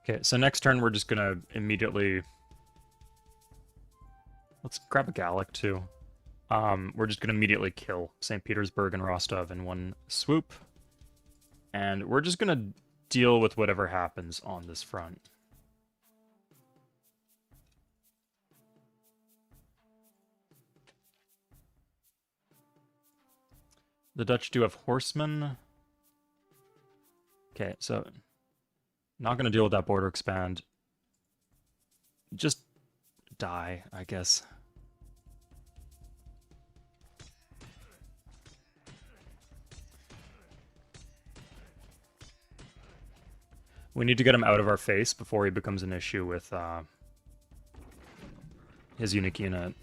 Okay, so next turn we're just gonna immediately... Let's grab a Gallic too. We're just gonna immediately kill St. Petersburg and Rostov in one swoop. And we're just gonna deal with whatever happens on this front. The Dutch do have horsemen. Okay, so not going to deal with that border expand. Just die, I guess. We need to get him out of our face before he becomes an issue with his unique unit.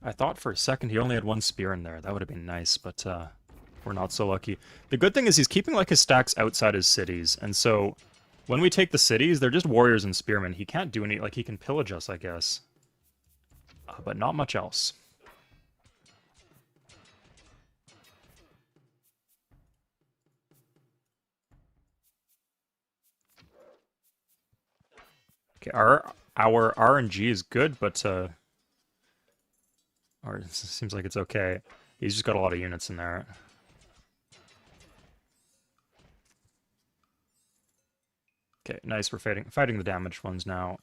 I thought for a second he only had one spear in there. That would have been nice, but we're not so lucky. The good thing is he's keeping like his stacks outside his cities, and so when we take the cities, they're just warriors and spearmen. He can't do any, like he can pillage us, I guess. But not much else. Okay, our RNG is good, but or it seems like it's okay. He's just got a lot of units in there. Okay, nice. We're fighting the damaged ones now.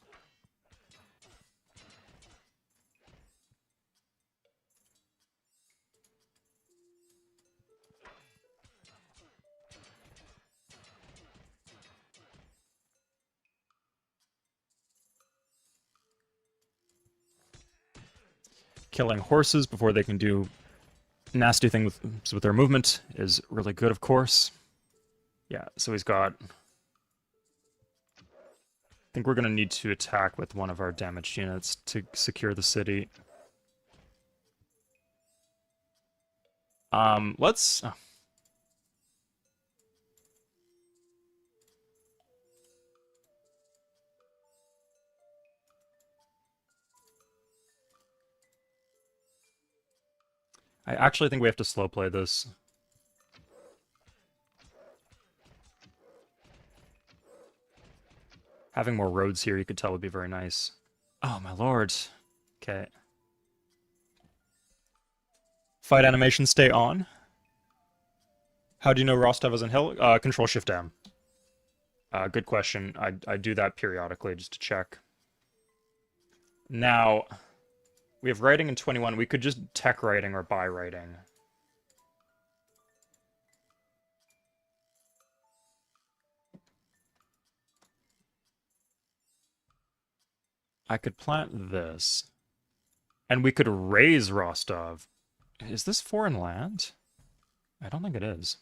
Killing horses before they can do nasty thing with their movement is really good, of course. Yeah, so he's got... I think we're going to need to attack with one of our damaged units to secure the city. Let's... I actually think we have to slow play this. Having more roads here, you could tell, would be very nice. Oh, my lord. Okay. Fight animation stay on. How do you know Rostov is on hill? Control-Shift-M. Good question. I do that periodically just to check. Now, we have writing in 21. We could just tech writing or buy writing. I could plant this. And we could raise Rostov. Is this foreign land? I don't think it is.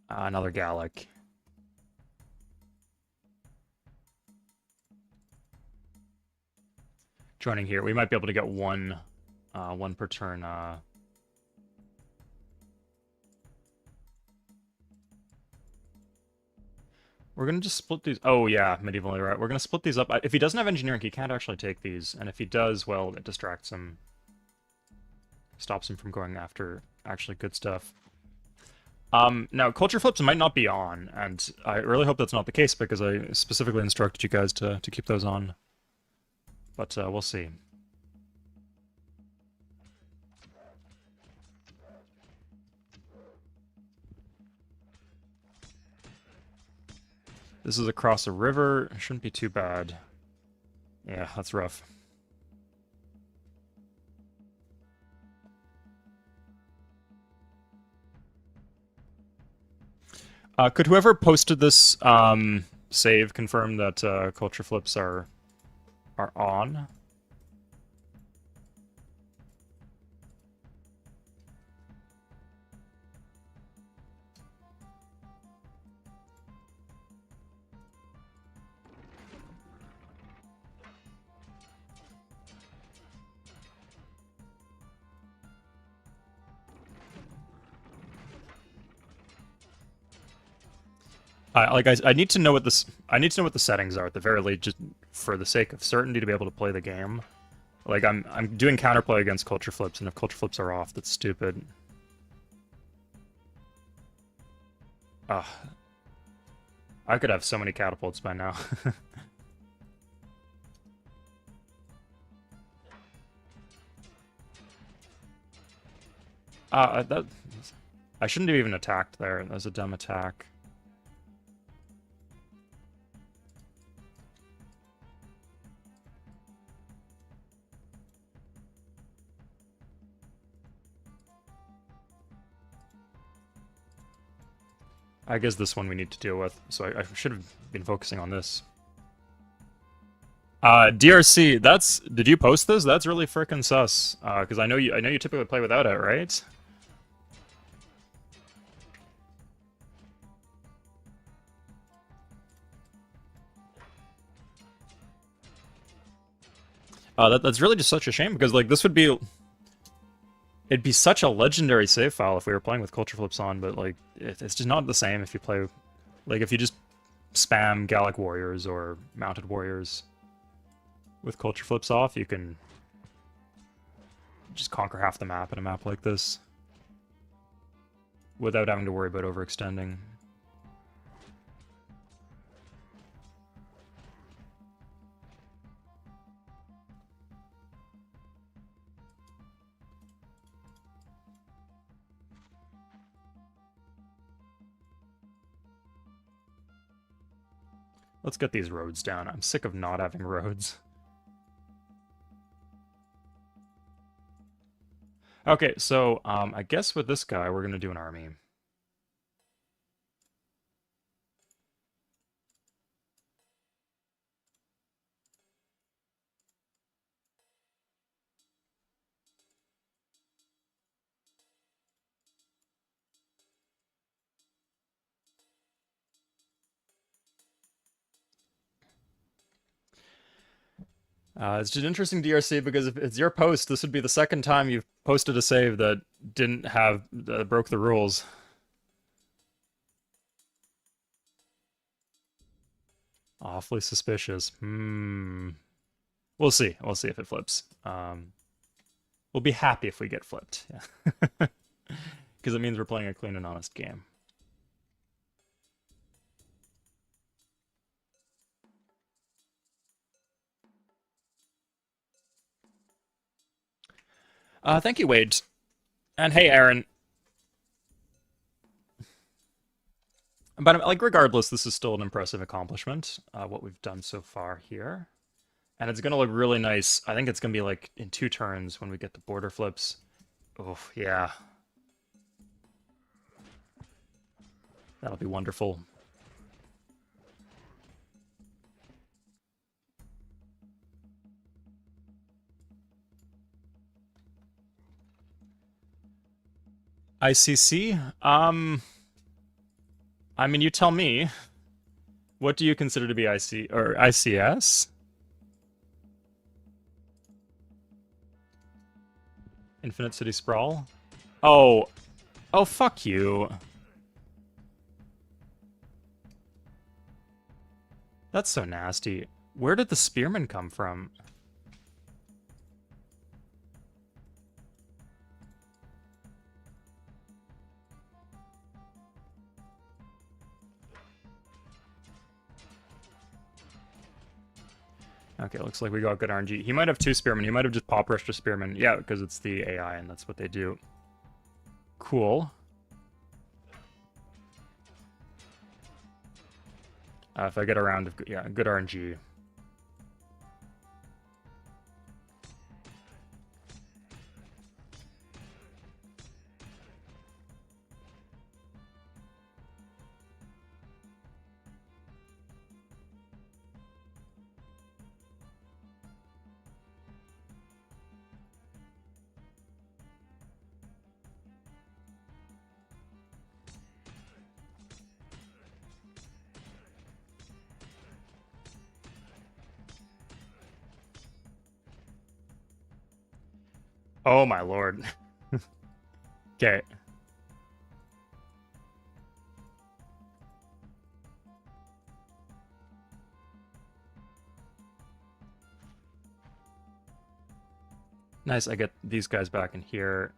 Another Gallic. Joining here. We might be able to get one per turn. We're gonna just split these. Oh yeah, medievally right. We're gonna split these up. If he doesn't have engineering, he can't actually take these. And if he does, well, it distracts him. Stops him from going after actually good stuff. Now, culture flips might not be on, and I really hope that's not the case because I specifically instructed you guys to keep those on. But we'll see. This is across a river. Shouldn't be too bad. Yeah, that's rough. Could whoever posted this save confirm that culture flips are on? I need to know what this. I need to know what the settings are at the very least, just for the sake of certainty to be able to play the game. Like I'm doing counterplay against culture flips, and if culture flips are off, that's stupid. Ugh. I could have so many catapults by now. That I shouldn't have even attacked there. That was a dumb attack. I guess this one we need to deal with, so I should have been focusing on this. DRC, that's... Did you post this? That's really frickin' sus. Because I know you typically play without it, right? That's really just such a shame, because, like, this would be... It'd be such a legendary save file if we were playing with culture flips on, but, like, it's just not the same if you play... Like, if you just spam Gallic warriors or mounted warriors with culture flips off, you can just conquer half the map in a map like this without having to worry about overextending. Let's get these roads down. I'm sick of not having roads. Okay, so I guess with this guy, we're going to do an army. It's just interesting, DRC, because if it's your post, this would be the second time you've posted a save that didn't have broke the rules. Awfully suspicious. We'll see. We'll see if it flips. We'll be happy if we get flipped. Yeah. Because it means we're playing a clean and honest game. Thank you, Wade. And hey, Aaron. But like, regardless, this is still an impressive accomplishment, what we've done so far here. And it's gonna look really nice. I think it's gonna be like in 2 turns when we get the border flips. Oh, yeah. That'll be wonderful. ICC? I mean, you tell me. What do you consider to be IC or ICS? Infinite City Sprawl? Oh, oh, fuck you. That's so nasty. Where did the spearmen come from? Okay, looks like we got good RNG. He might have 2 spearmen. He might have just pop rushed a spearman. Yeah, because it's the AI and that's what they do. Cool. If I get around, yeah, good RNG. Oh my lord. Okay. Nice, I get these guys back in here.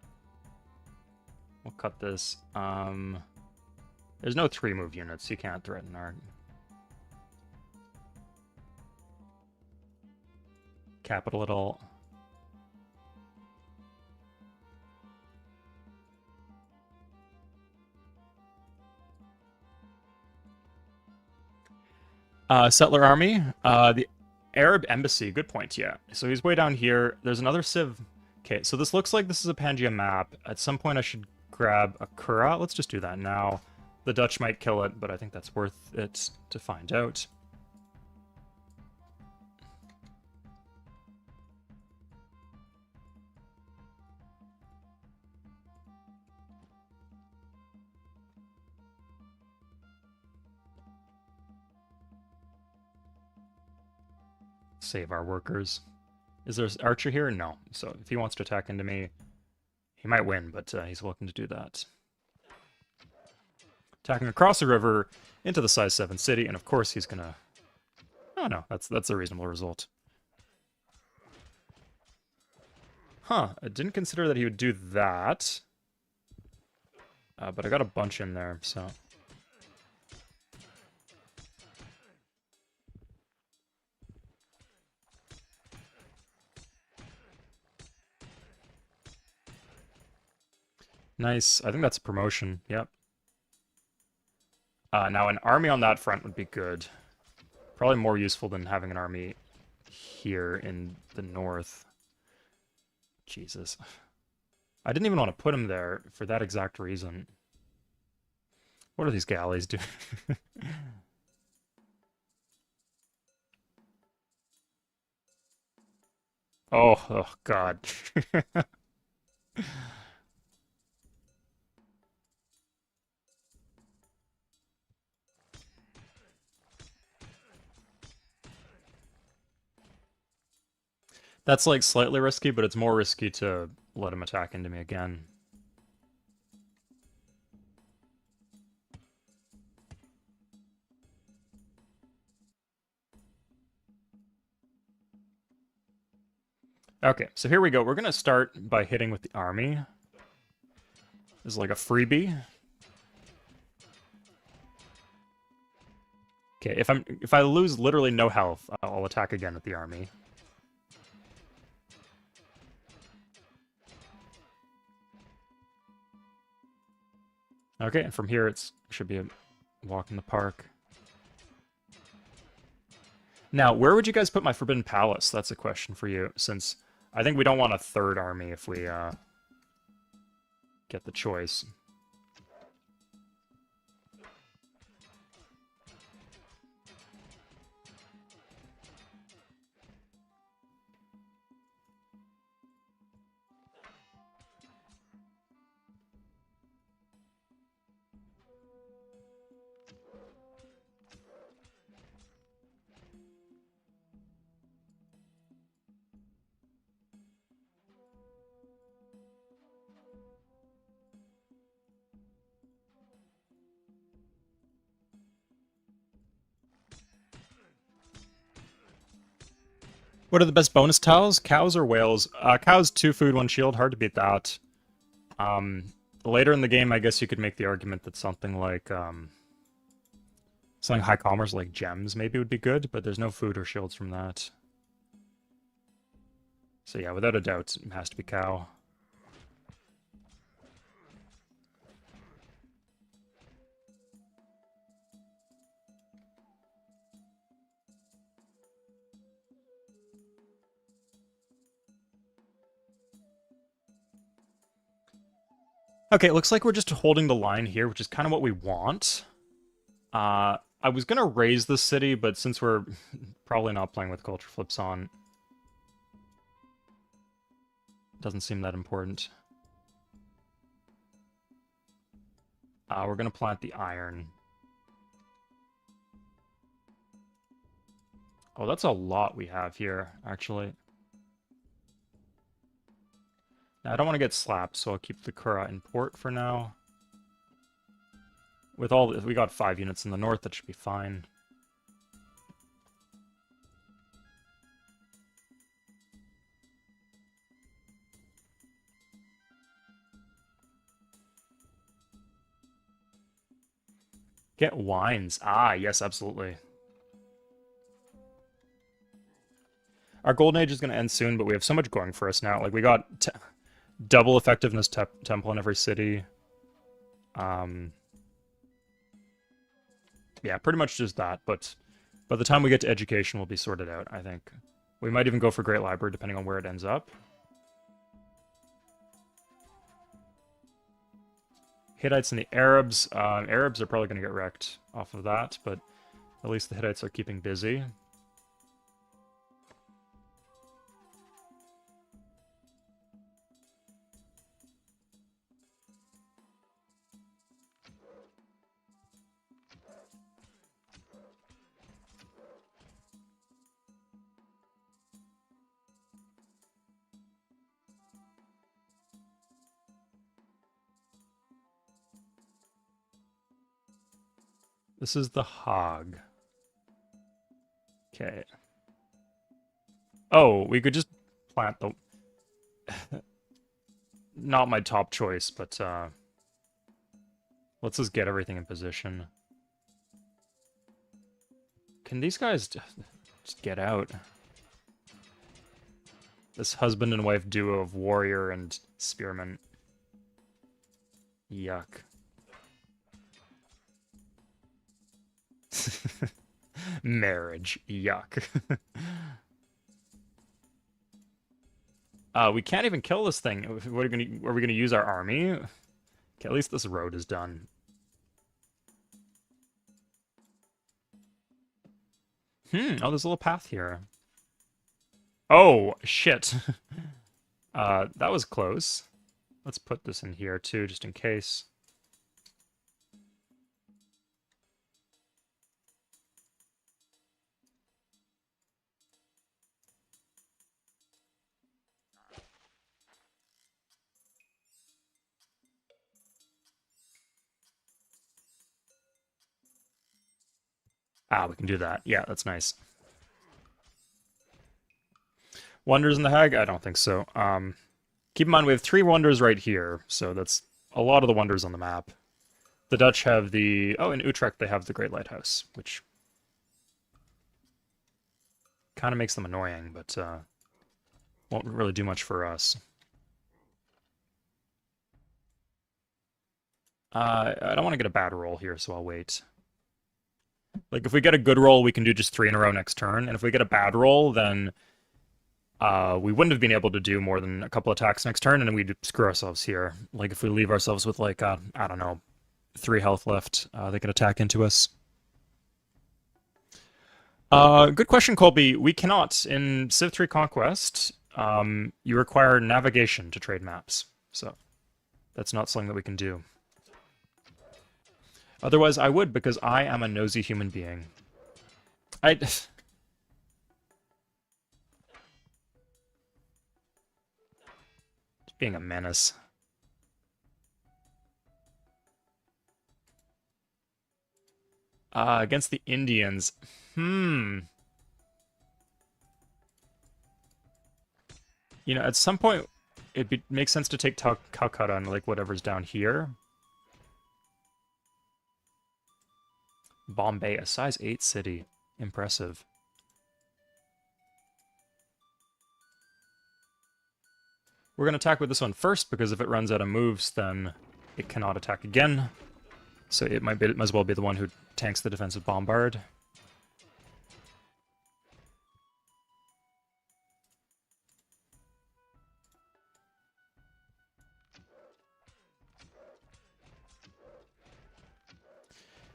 We'll cut this. There's no 3-move units. You can't threaten our capital at all. Settler army. The Arab embassy. Good point, yeah. So he's way down here. There's another civ. Okay, so this looks like this is a Pangaea map. At some point I should grab a Kura. Let's just do that now. The Dutch might kill it, but I think that's worth it to find out. Save our workers. Is there an archer here? No. So if he wants to attack into me, he might win, but he's welcome to do that. Attacking across the river into the size 7 city, and of course he's gonna... Oh no, that's a reasonable result. Huh, I didn't consider that he would do that. But I got a bunch in there, so... Nice. I think that's a promotion. Yep. Now, an army on that front would be good. Probably more useful than having an army here in the north. Jesus. I didn't even want to put him there for that exact reason. What are these galleys doing? Oh, God. That's like slightly risky, but it's more risky to let him attack into me again. Okay, so here we go. We're gonna start by hitting with the army. This is like a freebie. Okay, if I lose literally no health, I'll attack again with the army. Okay, and from here it should be a walk in the park. Now, where would you guys put my Forbidden Palace? That's a question for you, since I think we don't want a third army if we get the choice. What are the best bonus tiles? Cows or whales? Cows, 2 food, 1 shield. Hard to beat that. Later in the game, I guess you could make the argument that something like, something high commerce like gems maybe would be good, but there's no food or shields from that. So yeah, without a doubt, it has to be cow. Okay, it looks like we're just holding the line here, which is kind of what we want. I was gonna raise the city, but since we're probably not playing with culture flips on, it doesn't seem that important. We're gonna plant the iron. Oh, that's a lot we have here, actually. Now, I don't want to get slapped, so I'll keep the Kura in port for now. With all, we got 5 units in the north, that should be fine. Get wines. Ah, yes, absolutely. Our golden age is going to end soon, but we have so much going for us now. Like, we got double effectiveness temple in every city. Yeah, pretty much just that, but by the time we get to education, we'll be sorted out, I think. We might even go for Great Library, depending on where it ends up. Hittites and the Arabs. Arabs are probably going to get wrecked off of that, but at least the Hittites are keeping busy. This is the Hog. Okay. Oh, we could just plant the... Not my top choice, but let's just get everything in position. Can these guys just get out? This husband and wife duo of warrior and spearman. Yuck. Marriage. Yuck. We can't even kill this thing. What are we gonna use our army? Okay, at least this road is done. Oh, there's a little path here. Oh, shit. That was close. Let's put this in here too, just in case. Ah, we can do that. Yeah, that's nice. Wonders in the Hague? I don't think so. Keep in mind we have 3 wonders right here, so that's a lot of the wonders on the map. The Dutch have the... Oh, in Utrecht they have the Great Lighthouse, which kind of makes them annoying, but won't really do much for us. I don't want to get a bad roll here, so I'll wait. Like, if we get a good roll, we can do just 3 in a row next turn, and if we get a bad roll, then we wouldn't have been able to do more than a couple attacks next turn, and then we'd screw ourselves here. Like, if we leave ourselves with, like, I don't know, 3 health left, they could attack into us. Good question, Colby. We cannot. In Civ 3 Conquest, you require navigation to trade maps, so that's not something that we can do. Otherwise, I would, because I am a nosy human being. Just being a menace. Against the Indians. You know, at some point, it makes sense to take Calcutta and, like, whatever's down here. Bombay, a size 8 city. Impressive. We're going to attack with this one first, because if it runs out of moves, then it cannot attack again. So it might as well be the one who tanks the defensive bombard.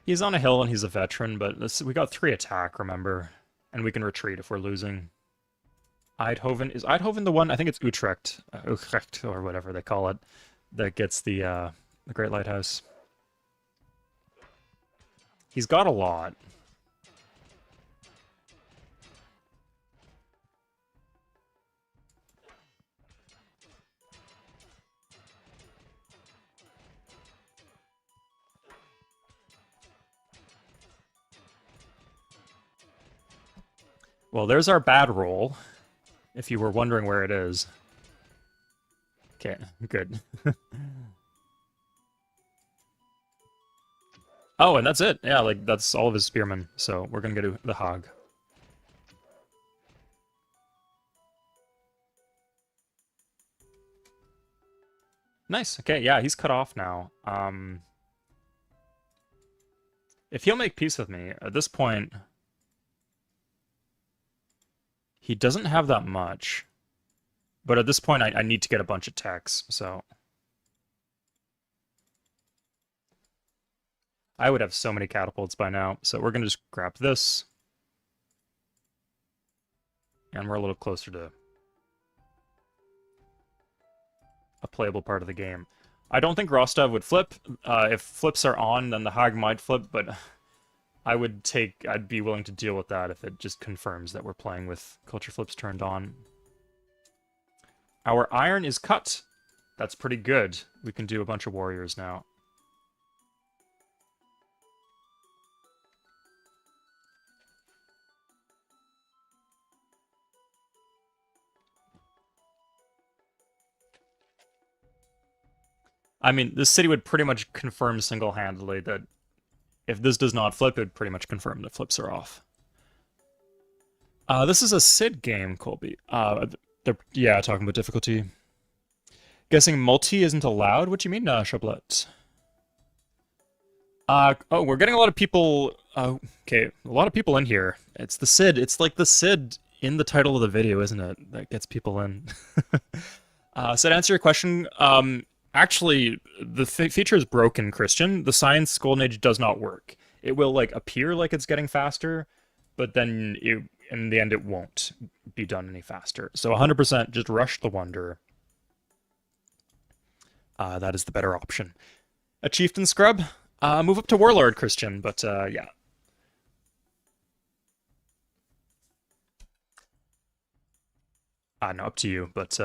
He's on a hill and he's a veteran, but we got 3 attack, remember? And we can retreat if we're losing. Eindhoven. Is Eindhoven the one? I think it's Utrecht. Utrecht, or whatever they call it, that gets the Great Lighthouse. He's got a lot. Well, there's our bad roll, if you were wondering where it is. Okay, good. Oh, and that's it. Yeah, like, that's all of his spearmen, so we're gonna go to the Hague. Nice. Okay, yeah, he's cut off now. If he'll make peace with me, at this point, he doesn't have that much. But at this point, I need to get a bunch of techs, so... I would have so many catapults by now, so we're gonna just grab this. And we're a little closer to a playable part of the game. I don't think Rostov would flip. If flips are on, then the Hague might flip, but I'd be willing to deal with that if it just confirms that we're playing with culture flips turned on. Our iron is cut. That's pretty good. We can do a bunch of warriors now. I mean, this city would pretty much confirm single-handedly that if this does not flip, it would pretty much confirm that flips are off. This is a Sid game, Colby. Yeah, talking about difficulty. Guessing multi isn't allowed? What do you mean, Chablet? Oh, we're getting a lot of people... okay, a lot of people in here. It's the Sid. It's like the Sid in the title of the video, isn't it? That gets people in. So to answer your question, actually, the feature is broken, Christian. The Science Golden Age does not work. It will, like, appear like it's getting faster, but then in the end it won't be done any faster. So 100% just rush the Wonder. That is the better option. A Chieftain Scrub? Move up to Warlord, Christian, but yeah. No, up to you, but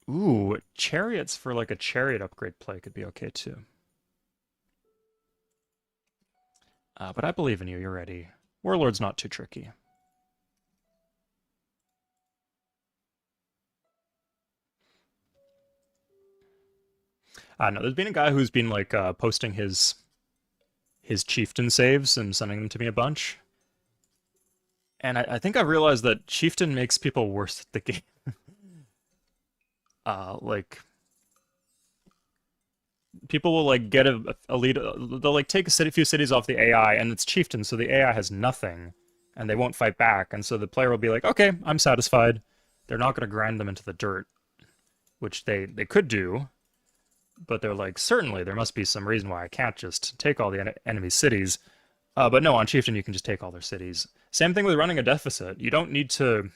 ooh, Chariots for like a chariot upgrade play could be okay too. But I believe in you. You're ready. Warlord's not too tricky. No, there's been a guy who's been like posting his chieftain saves and sending them to me a bunch. And I think I've realized that chieftain makes people worse at the game. Like people will like get a lead. They'll like take a few cities off the AI, and it's chieftain, so the AI has nothing, and they won't fight back. And so the player will be like, "Okay, I'm satisfied." They're not going to grind them into the dirt, which they could do, but they're like, certainly there must be some reason why I can't just take all the enemy cities. But no, on chieftain you can just take all their cities. Same thing with running a deficit. You don't need to.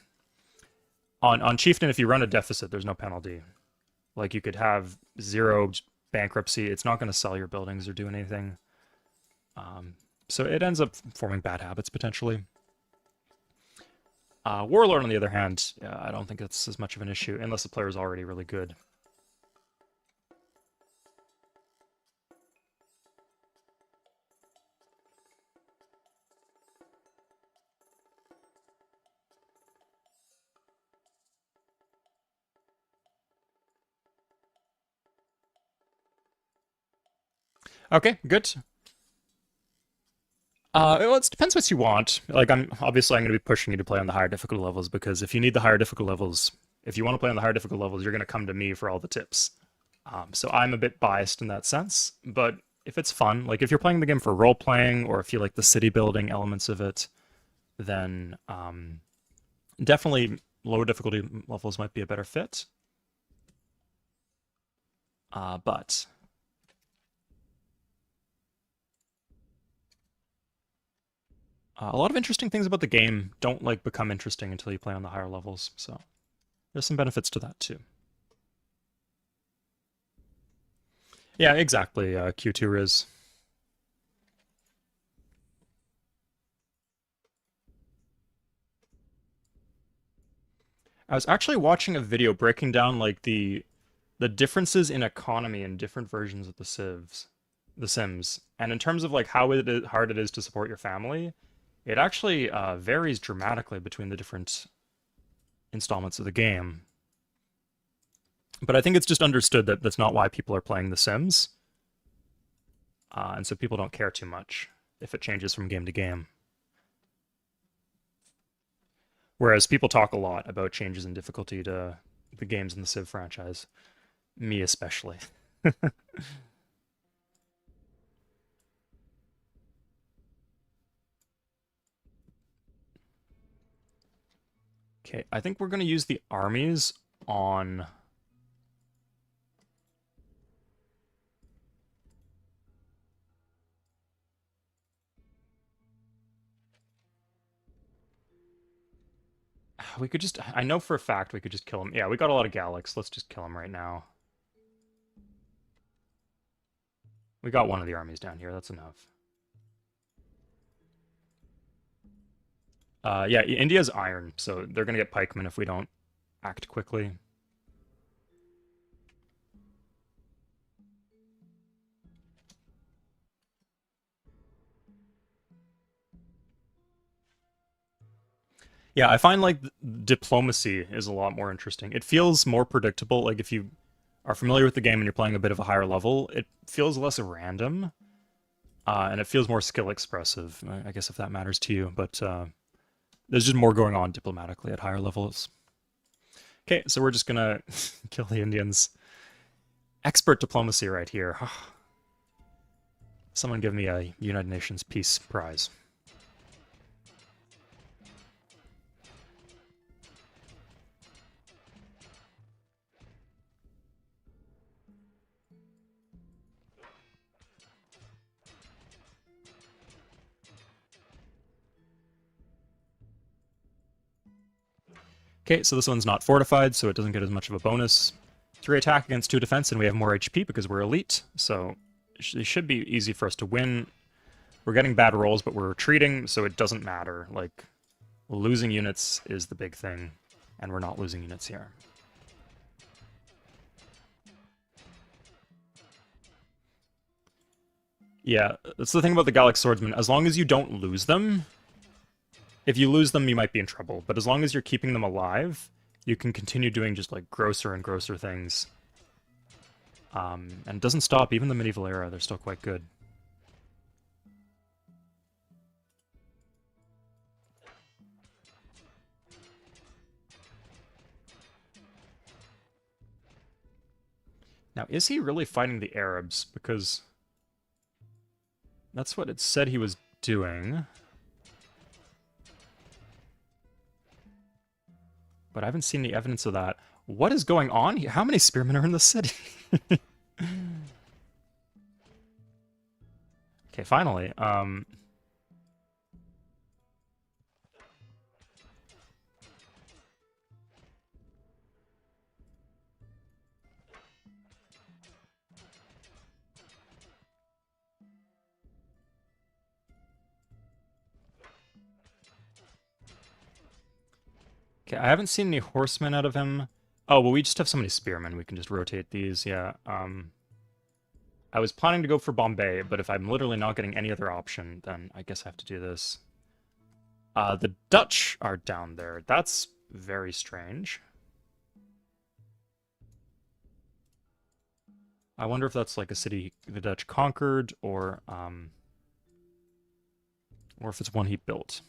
On chieftain, if you run a deficit, there's no penalty. Like you could have 0 bankruptcy. It's not going to sell your buildings or do anything. So it ends up forming bad habits potentially. Warlord, on the other hand, I don't think it's as much of an issue unless the player is already really good. Okay, good. Well, it depends what you want. Like, I'm going to be pushing you to play on the higher difficulty levels because if you need the higher difficulty levels, if you want to play on the higher difficulty levels, you're going to come to me for all the tips. So I'm a bit biased in that sense, but if it's fun, like if you're playing the game for role playing or if you like the city building elements of it, then definitely lower difficulty levels might be a better fit. But a lot of interesting things about the game don't like become interesting until you play on the higher levels. So there's some benefits to that too. Yeah, exactly. Q2 Riz. I was actually watching a video breaking down like the differences in economy in different versions of the Sims, and in terms of like how hard it is to support your family, it actually varies dramatically between the different installments of the game. But I think it's just understood that that's not why people are playing The Sims, and so people don't care too much if it changes from game to game. Whereas people talk a lot about changes in difficulty to the games in the Civ franchise, me especially. Okay, I think we're going to use the armies on... We could just... I know for a fact we could just kill him. Yeah, we got a lot of Gallics. Let's just kill him right now. We got one of the armies down here. That's enough. Yeah, India's iron, so they're going to get pikemen if we don't act quickly. Yeah, I find like diplomacy is a lot more interesting. It feels more predictable. Like if you are familiar with the game and you're playing a bit of a higher level, it feels less random, and it feels more skill expressive. I guess if that matters to you, but there's just more going on diplomatically at higher levels. Okay, so we're just gonna kill the Indians. Expert diplomacy right here. Someone give me a United Nations Peace Prize. Okay, so this one's not fortified, so it doesn't get as much of a bonus. 3 attack against 2 defense, and we have more HP because we're elite, so it should be easy for us to win. We're getting bad rolls, but we're retreating, so it doesn't matter. Like, losing units is the big thing, and we're not losing units here. Yeah, that's the thing about the Gallic Swordsman. As long as you don't lose them, if you lose them, you might be in trouble. But as long as you're keeping them alive, you can continue doing just like grosser and grosser things. And it doesn't stop. Even the medieval era, they're still quite good. Now, is he really fighting the Arabs? Because that's what it said he was doing. But I haven't seen any evidence of that. What is going on here? How many spearmen are in the city? Okay, finally. Okay, I haven't seen any horsemen out of him. Oh, well, we just have so many spearmen. We can just rotate these, yeah. I was planning to go for Bombay, but if I'm literally not getting any other option, then I guess I have to do this. The Dutch are down there. That's very strange. I wonder if that's like a city the Dutch conquered, or if it's one he built.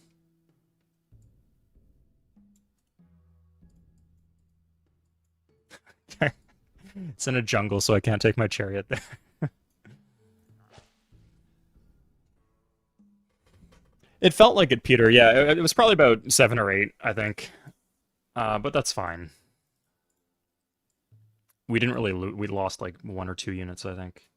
It's in a jungle, so I can't take my chariot there. It felt like it, Peter. Yeah, it was probably about 7 or 8, I think. But that's fine. We didn't really we lost like 1 or 2 units, I think.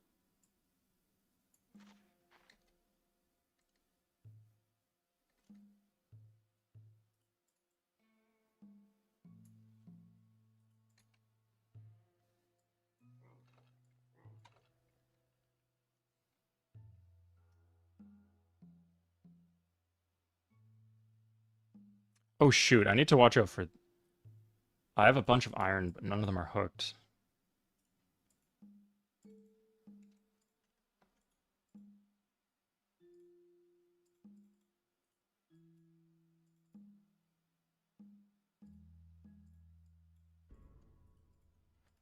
Oh shoot, I need to watch out for... I have a bunch of iron, but none of them are hooked.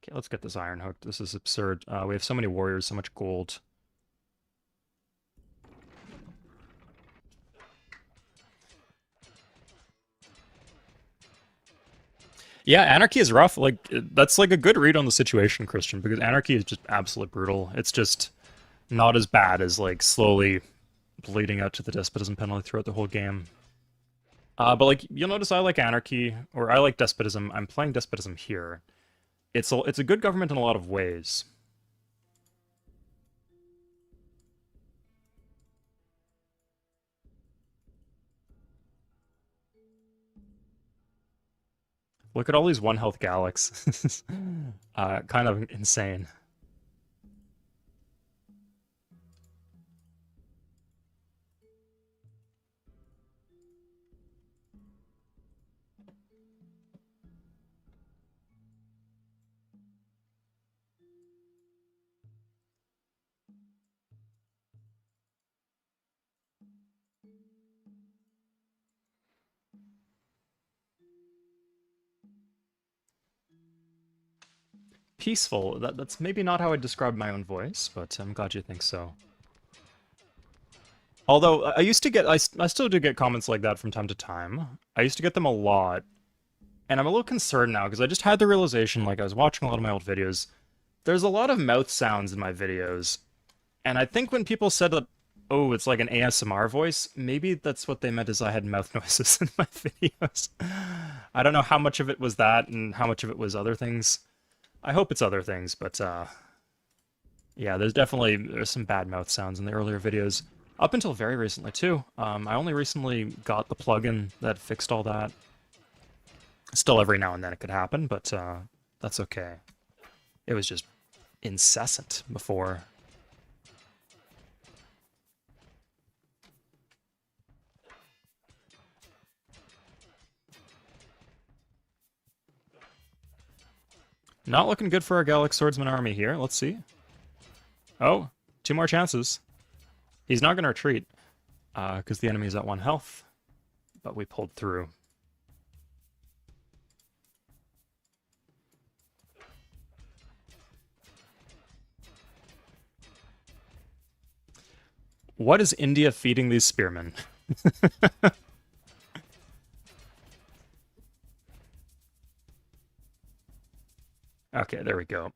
Okay, let's get this iron hooked. This is absurd. We have so many warriors, so much gold. Yeah, anarchy is rough. Like, that's like a good read on the situation, Christian, because anarchy is just absolutely brutal. It's just not as bad as like slowly bleeding out to the despotism penalty throughout the whole game. But like you'll notice I like anarchy or I like despotism. I'm playing despotism here. It's a good government in a lot of ways. Look at all these one health Gallics. Kind of insane. Peaceful. That's maybe not how I describe my own voice, but I'm glad you think so. Although I used to get, I still do get comments like that from time to time. I used to get them a lot, and I'm a little concerned now because I just had the realization, like I was watching a lot of my old videos, there's a lot of mouth sounds in my videos, and I think when people said that, oh, it's like an ASMR voice, maybe that's what they meant is I had mouth noises in my videos. I don't know how much of it was that and how much of it was other things. I hope it's other things, but yeah, there's some bad mouth sounds in the earlier videos. Up until very recently, too. I only recently got the plugin that fixed all that. Still, every now and then it could happen, but that's okay. It was just incessant before. Not looking good for our Gallic Swordsman army here. Let's see. Oh, 2 more chances. He's not going to retreat, because the enemy is at 1 health, but we pulled through. What is India feeding these spearmen? Okay, there we go.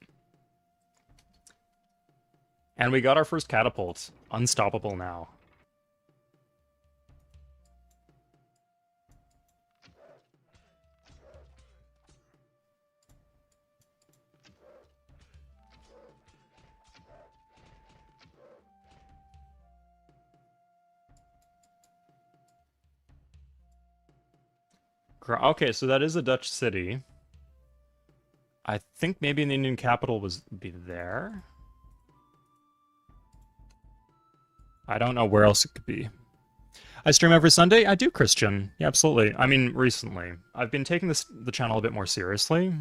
And we got our first catapult. Unstoppable now. Okay, so that is a Dutch city. I think maybe the Indian capital would be there. I don't know where else it could be. I stream every Sunday. I do, Christian. Yeah, absolutely. I mean, recently. I've been taking the channel a bit more seriously.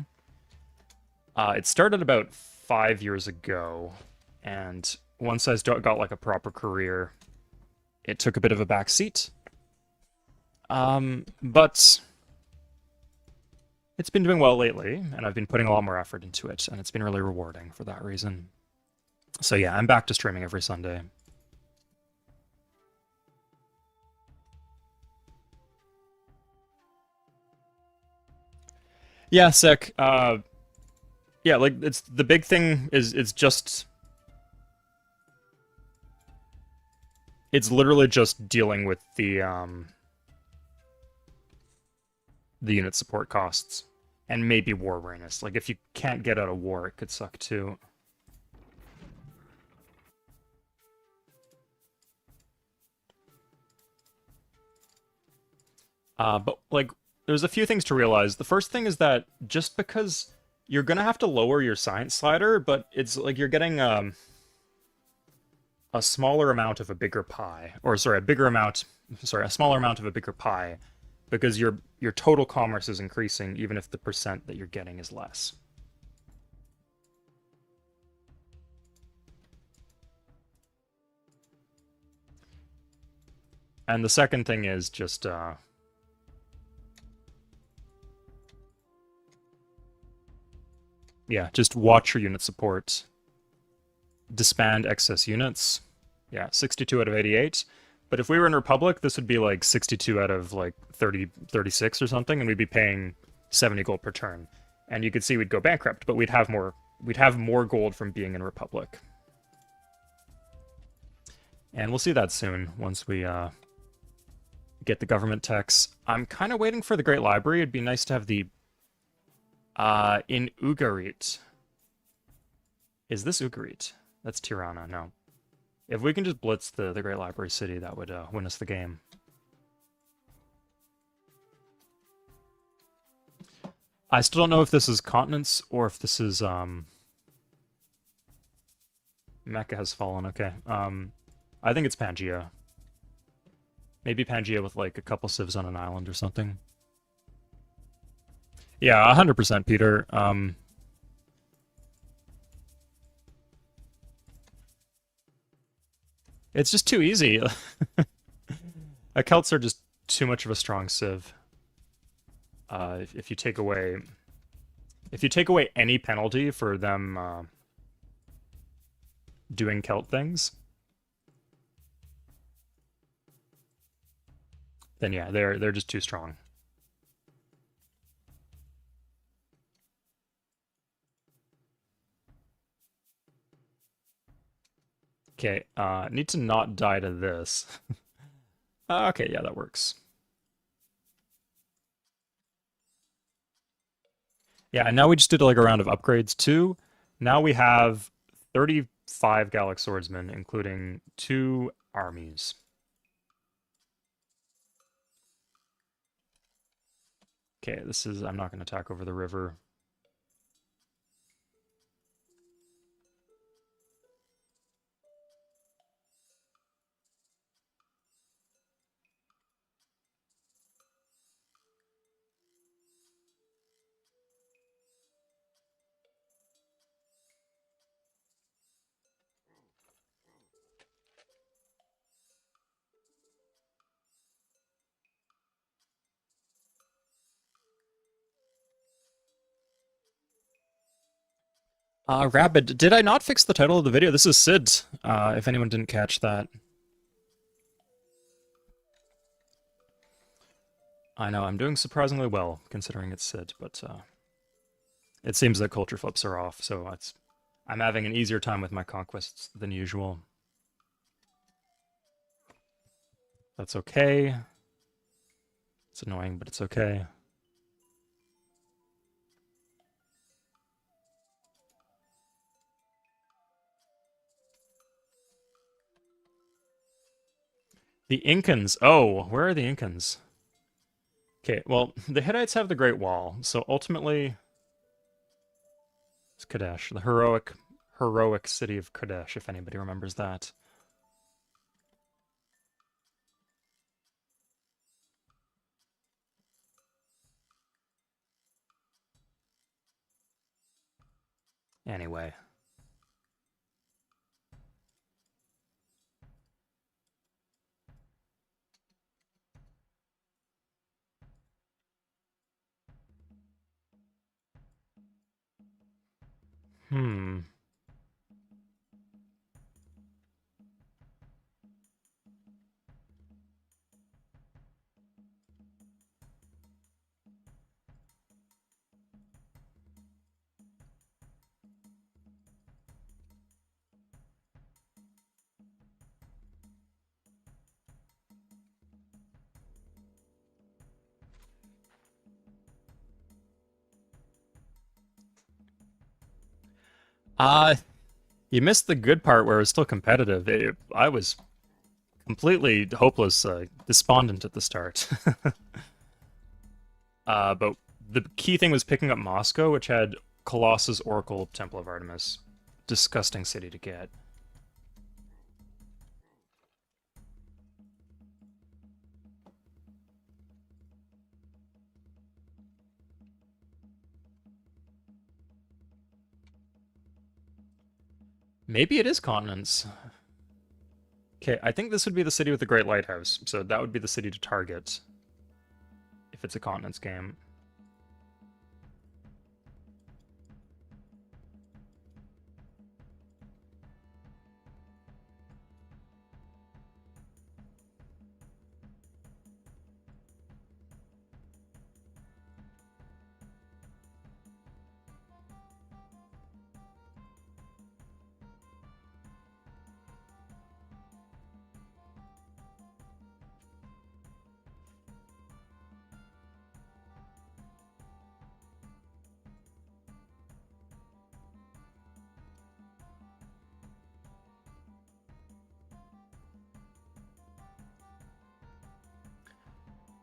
It started about 5 years ago, and once I got like a proper career, it took a bit of a backseat. But it's been doing well lately, and I've been putting a lot more effort into it, and it's been really rewarding for that reason. So yeah, I'm back to streaming every Sunday. Yeah, sick. Yeah, like it's the big thing is it's literally just dealing with the unit support costs and maybe war awareness. Like if you can't get out of war, it could suck too. But like there's a few things to realize. The first thing is that just because you're gonna have to lower your science slider, but it's like you're getting a smaller amount of a bigger pie, or sorry, a smaller amount of a bigger pie, because your total commerce is increasing even if the percent that you're getting is less. And the second thing is just yeah, just watch your unit support. Disband excess units. Yeah, 62 out of 88. But if we were in Republic, this would be like 62 out of like 30, 36 or something, and we'd be paying 70 gold per turn. And you could see we'd go bankrupt, but we'd have more gold from being in Republic. And we'll see that soon once we get the government tax. I'm kind of waiting for the Great Library. It'd be nice to have the in Ugarit. Is this Ugarit? That's Tirana, no. If we can just blitz the Great Library City, that would win us the game. I still don't know if this is continents or if this is Mecca has fallen, okay. I think it's Pangaea. Maybe Pangaea with like a couple civs on an island or something. Yeah, 100% Peter. It's just too easy. Celts are just too much of a strong civ. If you take away any penalty for them doing Celt things, then yeah, they're just too strong. Okay, need to not die to this. Okay, yeah, that works. Yeah, and now we just did like a round of upgrades too. Now we have 35 Gallic swordsmen, including 2 armies. Okay, I'm not going to attack over the river. Rabid, did I not fix the title of the video? This is Sid, if anyone didn't catch that. I know, I'm doing surprisingly well, considering it's Sid, but it seems that culture flips are off, so I'm having an easier time with my conquests than usual. That's okay. It's annoying, but it's okay. The Incans. Oh, where are the Incans? Okay, well, the Hittites have the Great Wall, so ultimately it's Kadesh, the heroic city of Kadesh, if anybody remembers that. Anyway. Hmm. Uh, you missed the good part where it was still competitive. I was completely hopeless, despondent at the start. But the key thing was picking up Moscow, which had Colossus, Oracle, Temple of Artemis. Disgusting city to get. Maybe it is continents. Okay, I think this would be the city with the Great Lighthouse, so that would be the city to target if it's a continents game.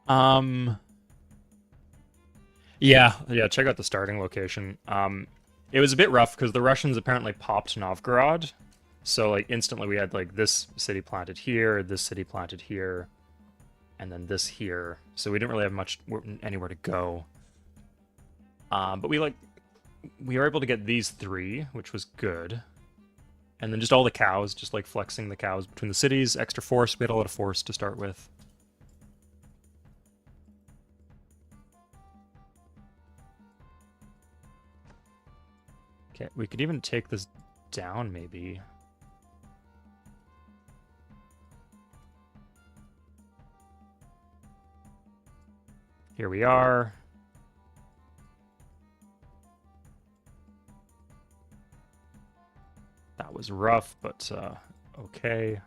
Um, yeah, check out the starting location. It was a bit rough because the Russians apparently popped Novgorod, so like instantly we had like this city planted here, this city planted here, and then this here. So we didn't really have much anywhere to go. But we were able to get these three, which was good. And then just all the cows, just like flexing the cows between the cities, extra force. We had a lot of force to start with. Okay, we could even take this down, maybe. Here we are. That was rough, but okay.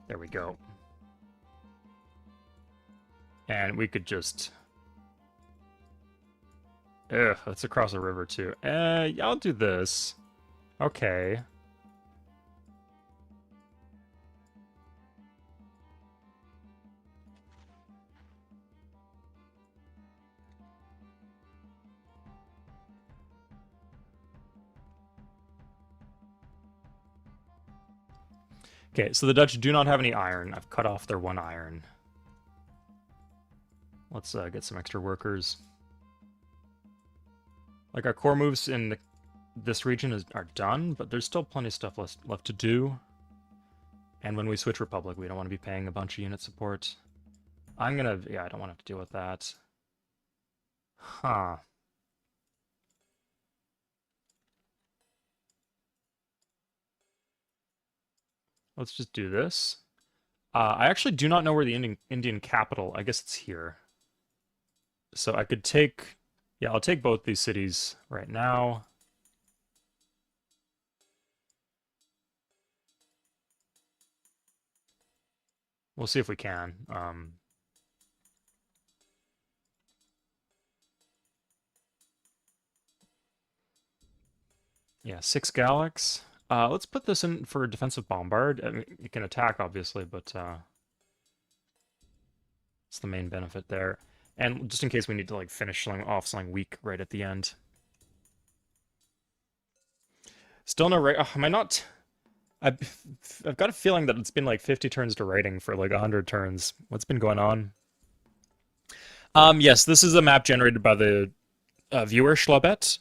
There we go. And we could just... Ugh, let's across a river too. Yeah, I'll do this. Okay. Okay, so the Dutch do not have any iron. I've cut off their one iron. Let's get some extra workers. Like, our core moves in this region are done, but there's still plenty of stuff left to do. And when we switch Republic, we don't want to be paying a bunch of unit support. Yeah, I don't want to have to deal with that. Huh. let's just do this. I actually do not know where the Indian capital. I guess it's here. So I could take, yeah, I'll take both these cities right now. We'll see if we can. Yeah, 6 Galax. Let's put this in for defensive bombard. I mean, you can attack, obviously, but it's the main benefit there. And just in case we need to like finish off something weak right at the end. Still no right. Am I not? I've got a feeling that it's been like 50 turns to writing for like 100 turns. What's been going on? Yes, this is a map generated by the viewer Schlobet.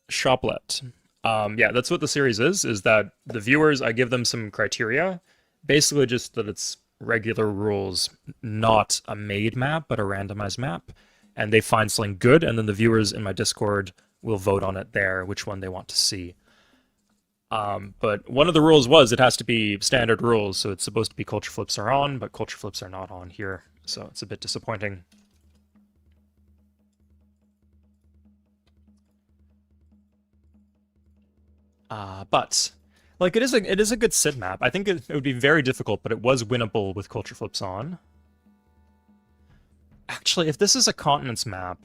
Shoplet. Yeah, that's what the series is that the viewers, I give them some criteria, basically just that it's regular rules, not a made map, but a randomized map, and they find something good, and then the viewers in my Discord will vote on it there, which one they want to see. But one of the rules was it has to be standard rules, so it's supposed to be culture flips are on, but culture flips are not on here, so it's a bit disappointing. But like it is a good Sid map. I think it would be very difficult, but it was winnable with culture flips on. Actually, if this is a continents map,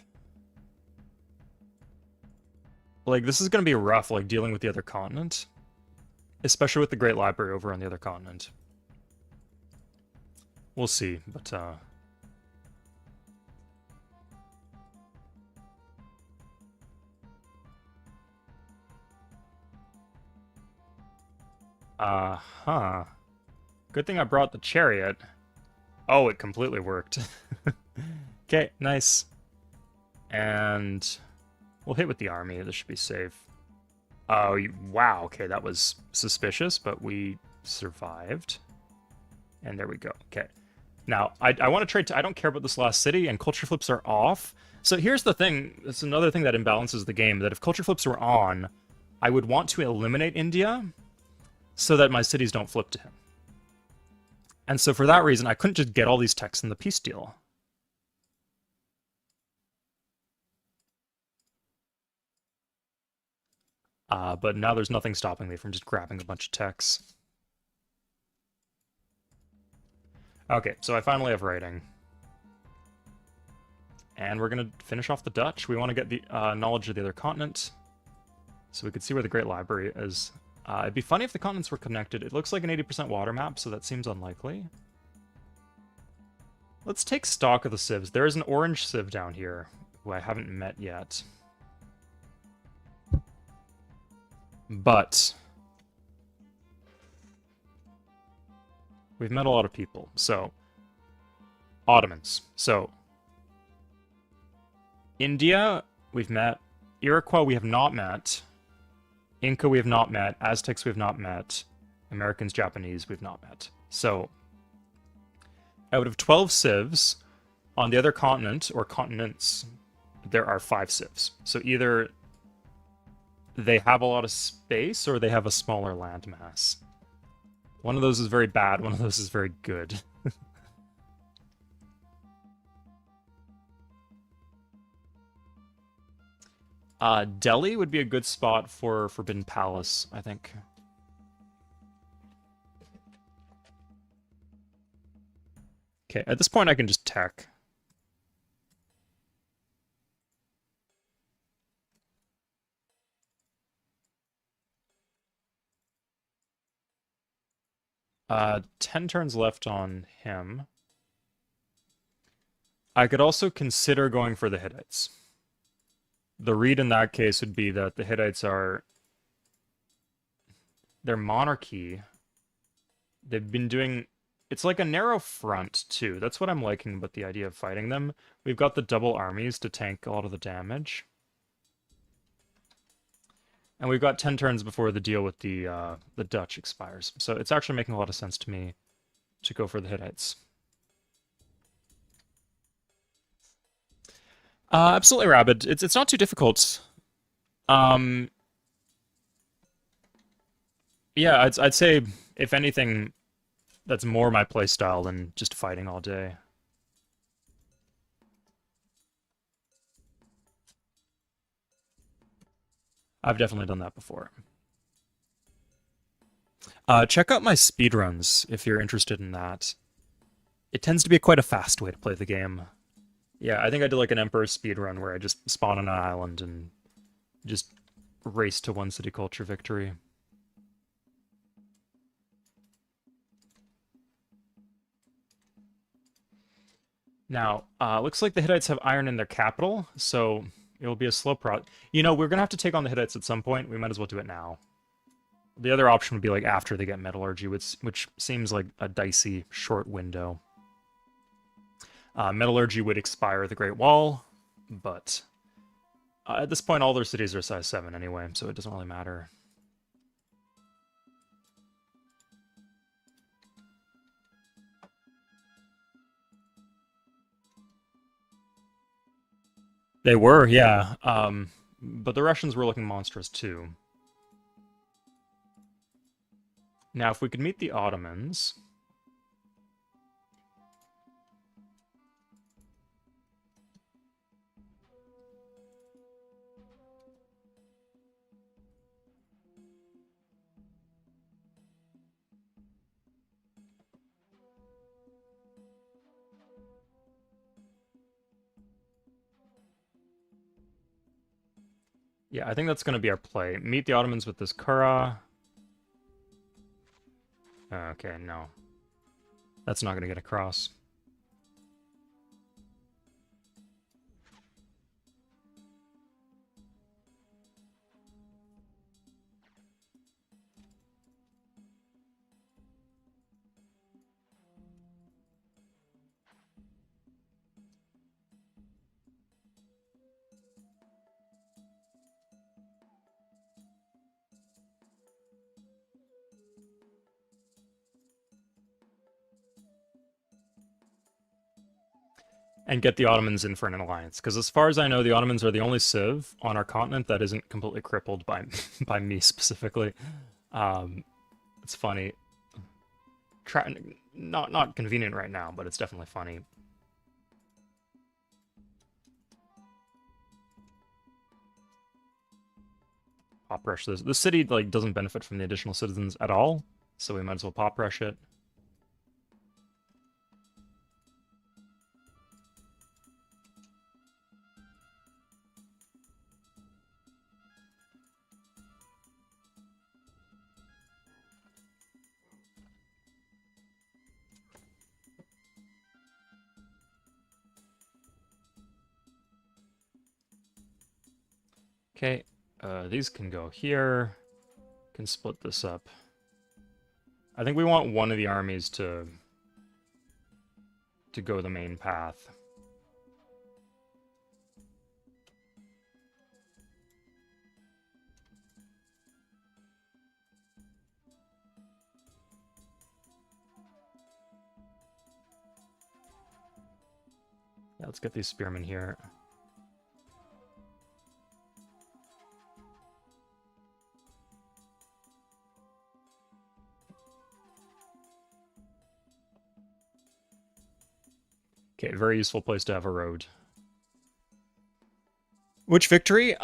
like this is gonna be rough, like dealing with the other continent, especially with the Great Library over on the other continent. We'll see, but huh. Good thing I brought the chariot. Oh, it completely worked. Okay, nice. And we'll hit with the army. This should be safe. Oh, wow. Okay, that was suspicious, but we survived. And there we go. Okay. Now, I want to trade to... I don't care about this last city, and culture flips are off. So here's the thing. It's another thing that imbalances the game, that if culture flips were on, I would want to eliminate India so that my cities don't flip to him. And so for that reason, I couldn't just get all these techs in the peace deal. But now there's nothing stopping me from just grabbing a bunch of techs. Okay, so I finally have writing. And we're going to finish off the Dutch. We want to get the knowledge of the other continent, so we could see where the Great Library is. It'd be funny if the continents were connected. It looks like an 80% water map, so that seems unlikely. Let's take stock of the civs. There is an orange civ down here, who I haven't met yet. But we've met a lot of people. So, Ottomans. So, India, we've met. Iroquois, we have not met. Inca, we have not met. Aztecs, we have not met. Americans, Japanese, we've not met. So, out of 12 civs, on the other continent, or continents, there are 5 civs. So either they have a lot of space, or they have a smaller landmass. One of those is very bad, one of those is very good. Delhi would be a good spot for Forbidden Palace, I think. Okay, at this point I can just tech. Uh, 10 turns left on him. I could also consider going for the Hittites. The read in that case would be that the Hittites are... Their monarchy. They've been doing... It's like a narrow front, too. That's what I'm liking about the idea of fighting them. We've got the double armies to tank a lot of the damage. And we've got 10 turns before the deal with the Dutch expires. So it's actually making a lot of sense to me to go for the Hittites. Absolutely rabid. It's not too difficult. Yeah, I'd say If anything, that's more my playstyle than just fighting all day. I've definitely done that before. Check out my speedruns if you're interested in that. It tends to be quite a fast way to play the game. Yeah, I think I did like an Emperor speedrun where I just spawn on an island and just race to one city culture victory. Now, looks like the Hittites have iron in their capital, so it'll be a slow pro. You know, we're gonna have to take on the Hittites at some point. We might as well do it now. The other option would be like after they get metallurgy, which seems like a dicey short window. Metallurgy would expire the Great Wall, but at this point all their cities are size 7 anyway, so it doesn't really matter. They were, yeah. But the Russians were looking monstrous too. Now, if we could meet the Ottomans... Yeah, I think that's going to be our play. Meet the Ottomans with this Kura. Okay, no. That's not going to get across. And get the Ottomans in for an alliance. Because as far as I know, the Ottomans are the only civ on our continent that isn't completely crippled by by me specifically. It's funny. Not convenient right now, but it's definitely funny. Pop rush this. The city like doesn't benefit from the additional citizens at all, so we might as well pop rush it. Okay, these can go here. Can split this up. I think we want one of the armies to go the main path. Yeah, let's get these spearmen here. Okay, very useful place to have a road. Which victory?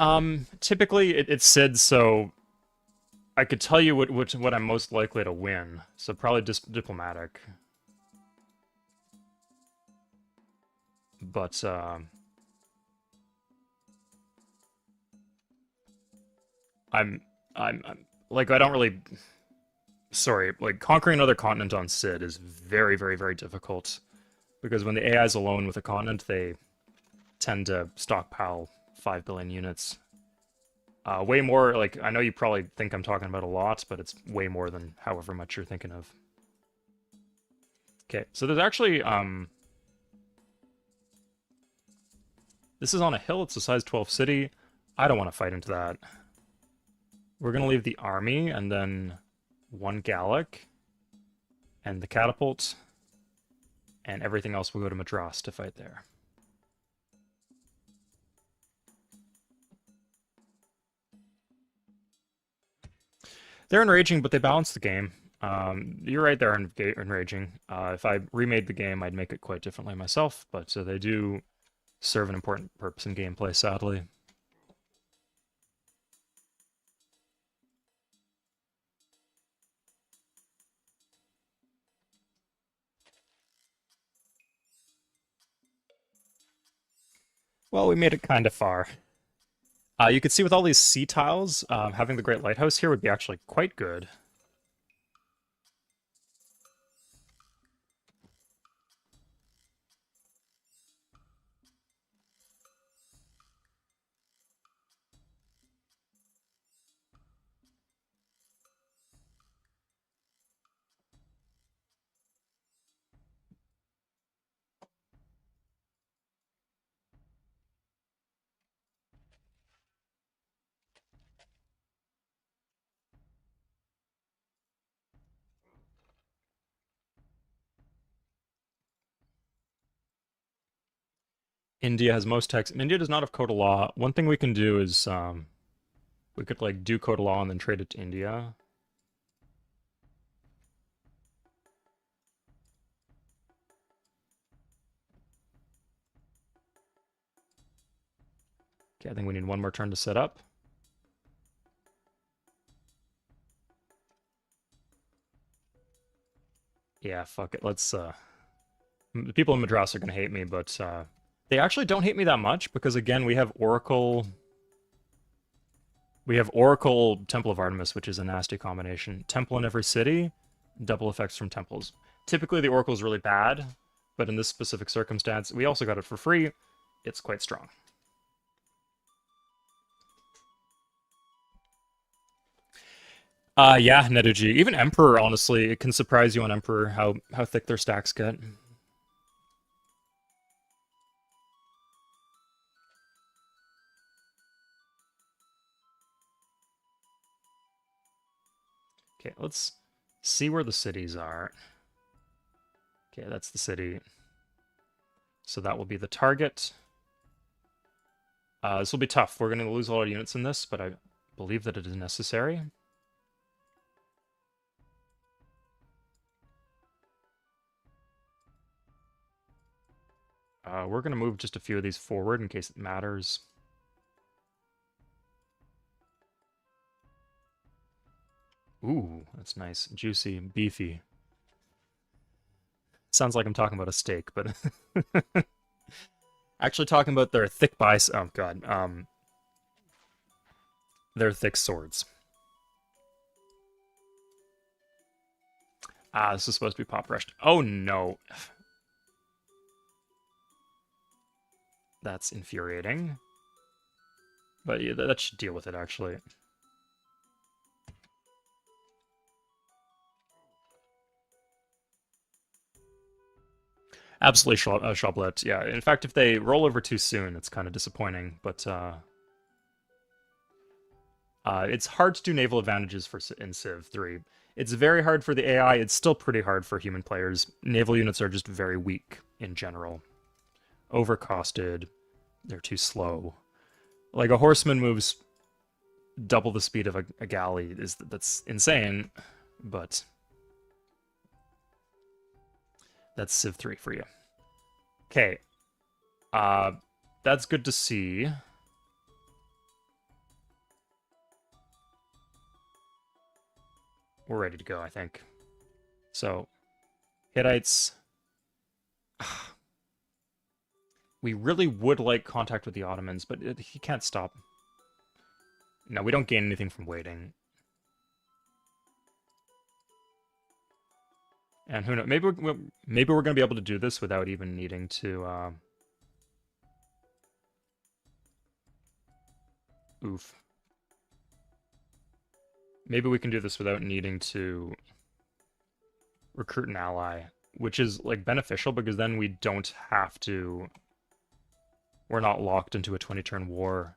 Typically it's Cid, so I could tell you what I'm most likely to win. So probably diplomatic. But I'm like I don't really sorry, like conquering another continent on Cid is very, very, very difficult. Because when the AI is alone with a continent, they tend to stockpile 5 billion units. Way more, like, I know you probably think I'm talking about a lot, but it's way more than however much you're thinking of. Okay, so there's actually, this is on a hill, it's a size 12 city. I don't want to fight into that. We're going to leave the army, and then one Gallic, and the catapult, and everything else will go to Madras to fight there. They're enraging, but they balance the game. You're right there in Enraging. If I remade the game, I'd make it quite differently myself, but they do serve an important purpose in gameplay, sadly. Well, we made it kind of far. You can see with all these sea tiles, having the Great Lighthouse here would be actually quite good. India has most text. India does not have code of law. One thing we can do is we could like do code of law and then trade it to India. Okay, I think we need one more turn to set up. Yeah, fuck it. Let's the people in Madras are gonna hate me, but they actually don't hate me that much because again we have Oracle. We have Oracle Temple of Artemis, which is a nasty combination. Temple in every city, double effects from temples. Typically the Oracle is really bad, but in this specific circumstance, we also got it for free. It's quite strong. Yeah, Neduji. Even Emperor, honestly, it can surprise you on Emperor how thick their stacks get. Okay, let's see where the cities are. Okay, that's the city. So that will be the target. This will be tough. We're going to lose a lot of units in this, but I believe that it is necessary. We're going to move just a few of these forward in case it matters. Ooh, that's nice. Juicy, beefy. Sounds like I'm talking about a steak, but actually talking about their thick biceps. Oh god, their thick swords. This is supposed to be pop rushed. Oh no, that's infuriating. But yeah, that should deal with it actually. Absolutely, Chablet. Yeah. In fact, if they roll over too soon, it's kind of disappointing. But it's hard to do naval advantages for in Civ 3. It's very hard for the AI. It's still pretty hard for human players. Naval units are just very weak in general. Overcosted. They're too slow. Like a horseman moves double the speed of a galley. That's insane, but that's Civ 3 for you. Okay. That's good to see. We're ready to go, I think. So, Hittites. We really would like contact with the Ottomans, but he can't stop. No, we don't gain anything from waiting. And who knows? Maybe we're gonna be able to do this without even needing to. Oof. Maybe we can do this without needing to recruit an ally, which is like beneficial because then we don't have to. We're not locked into a 20-turn war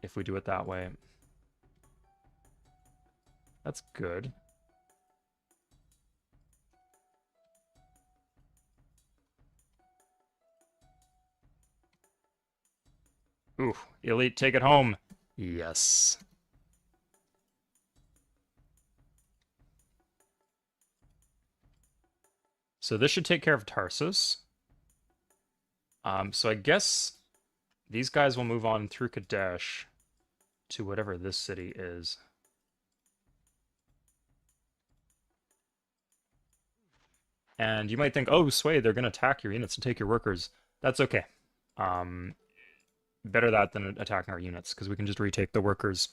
if we do it that way. That's good. Ooh, Elite, take it home. Yes. So this should take care of Tarsus. So I guess these guys will move on through Kadesh to whatever this city is. And you might think, oh, Sway, they're going to attack your units and take your workers. That's okay. Better that than attacking our units, because we can just retake the workers.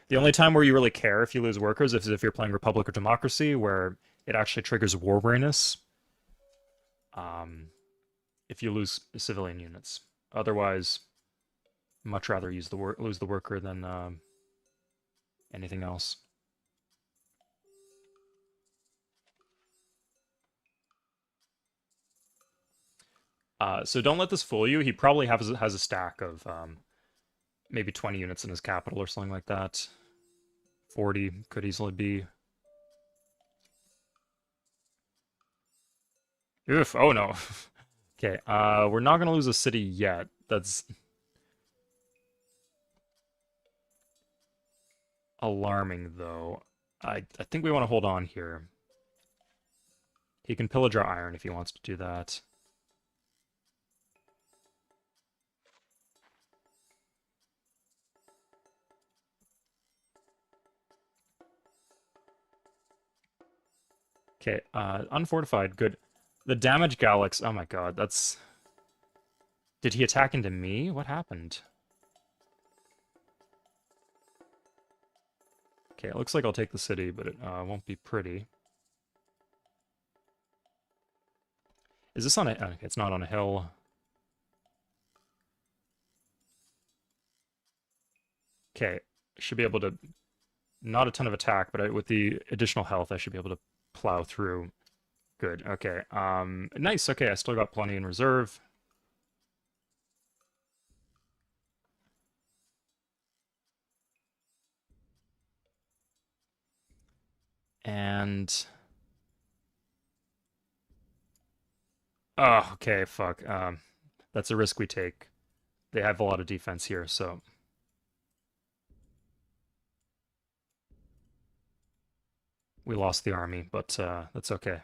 The only time where you really care if you lose workers is if you're playing Republic or Democracy, where it actually triggers war weariness. If you lose civilian units. Otherwise, much rather lose the worker than anything else. So don't let this fool you. He probably has a stack of maybe 20 units in his capital or something like that. 40 could easily be. Oof, oh no. Okay, we're not gonna lose a city yet. That's alarming, though. I think we want to hold on here. He can pillage our iron if he wants to do that. Okay, unfortified, good. The damage Galax, oh my god, that's... Did he attack into me? What happened? Okay, it looks like I'll take the city, but it won't be pretty. Is this on a... Okay, it's not on a hill. Okay, should be able to... Not a ton of attack, but with the additional health, I should be able to plow through. Good, okay. Nice, okay, I still got plenty in reserve. And... Oh, okay, fuck. That's a risk we take. They have a lot of defense here, so... We lost the army, but that's okay.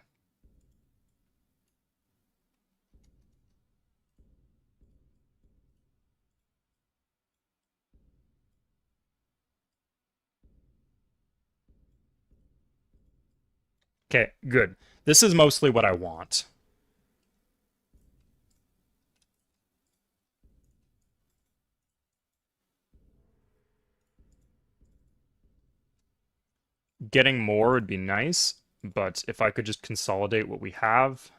Okay, good. This is mostly what I want. Getting more would be nice, but if I could just consolidate what we have,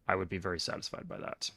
I would be very satisfied by that.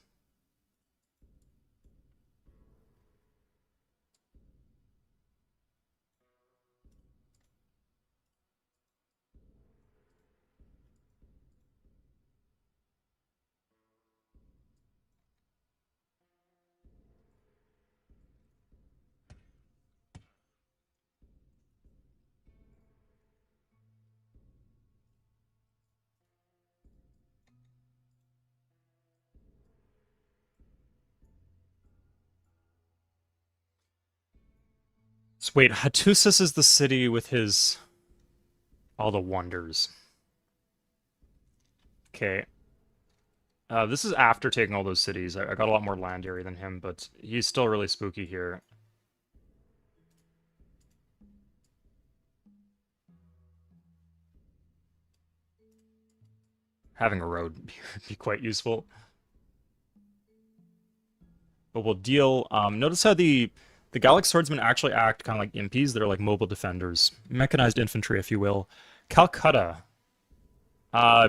So wait, Hattusis is the city with his... all the wonders. Okay. This is after taking all those cities. I got a lot more land area than him, but he's still really spooky here. Having a road would be quite useful. But we'll deal... notice how the Gallic swordsmen actually act kind of like impies. They're like mobile defenders. Mechanized infantry, if you will. Calcutta.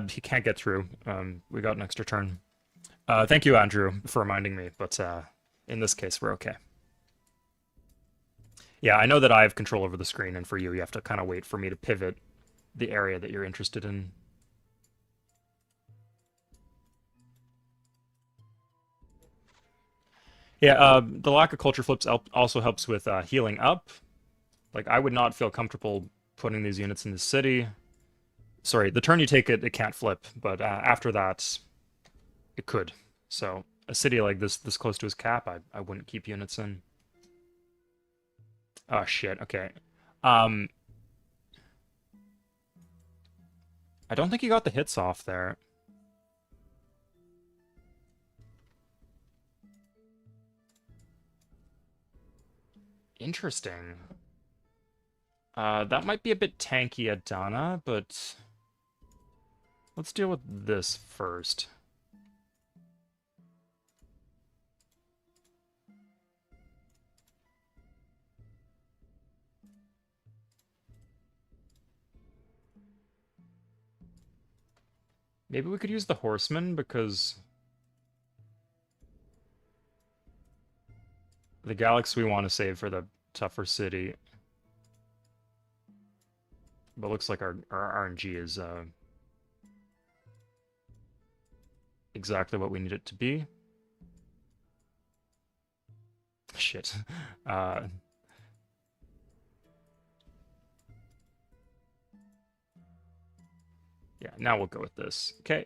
He can't get through. We got an extra turn. Thank you, Andrew, for reminding me, but in this case, we're okay. Yeah, I know that I have control over the screen, and for you, you have to kind of wait for me to pivot the area that you're interested in. Yeah, the lack of culture flips also helps with healing up. Like, I would not feel comfortable putting these units in the city. Sorry, the turn you take it can't flip, but after that, it could. So, a city like this close to his cap, I wouldn't keep units in. Oh, shit, okay. I don't think he got the hits off there. Interesting. That might be a bit tanky at Dana, but let's deal with this first. Maybe we could use the horseman because the Galax we want to save for the tougher city. But looks like our RNG is exactly what we need it to be. Shit. Uh, yeah, now we'll go with this. Okay,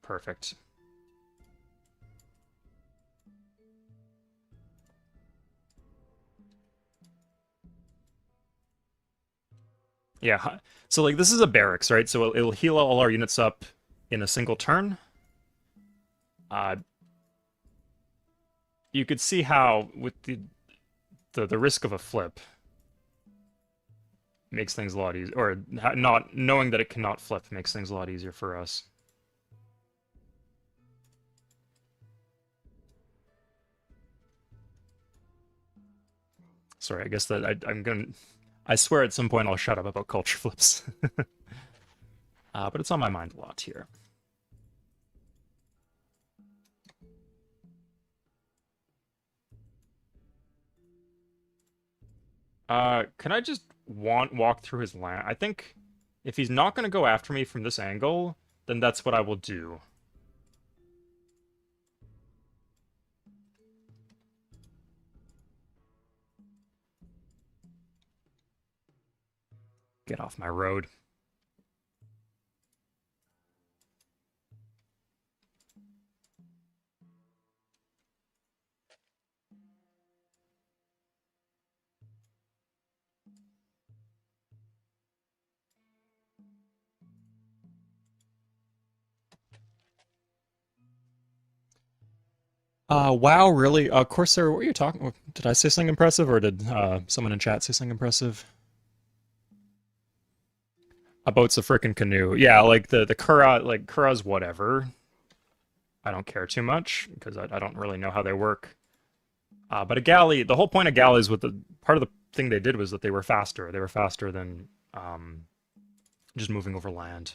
perfect. Yeah, so like this is a barracks, right? So it'll heal all our units up in a single turn. Uh, you could see how with the risk of a flip makes things a lot easier, or not knowing that it cannot flip makes things a lot easier for us. Sorry, I guess that I'm gonna. I swear at some point I'll shut up about culture flips. But it's on my mind a lot here. Can I just walk through his land? I think if he's not going to go after me from this angle, then that's what I will do. Get off my road. Wow, really? Corsair, what were you talking? Did I say something impressive, or did someone in chat say something impressive? A boat's a frickin' canoe. Yeah, like the Kura, like Kura's whatever. I don't care too much because I don't really know how they work. But a galley, the whole point of galleys, with the part of the thing they did was that they were faster. They were faster than just moving over land.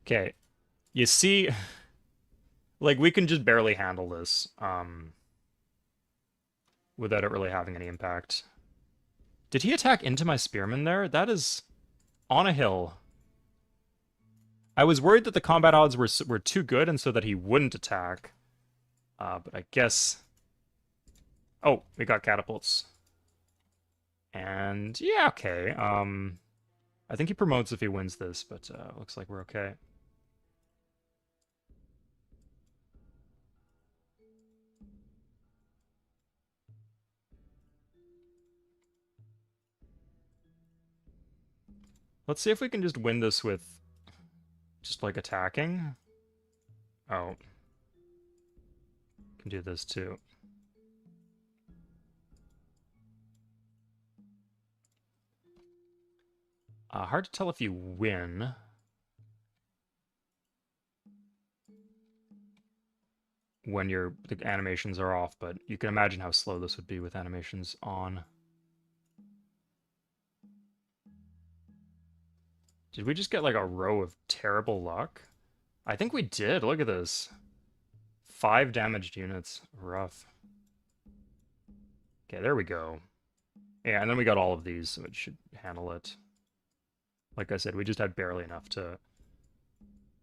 Okay, you see, like we can just barely handle this without it really having any impact. Did he attack into my spearman there? That is on a hill. I was worried that the combat odds were too good and so that he wouldn't attack. But I guess... Oh, we got catapults. And yeah, okay. I think he promotes if he wins this, but looks like we're okay. Let's see if we can just win this with just like attacking. Oh. Can do this too. Hard to tell if you win. When the animations are off, but you can imagine how slow this would be with animations on. Did we just get like a row of terrible luck? I think we did. Look at this. 5 damaged units. Rough. Okay, there we go. Yeah, and then we got all of these, so it should handle it. Like I said, we just had barely enough to...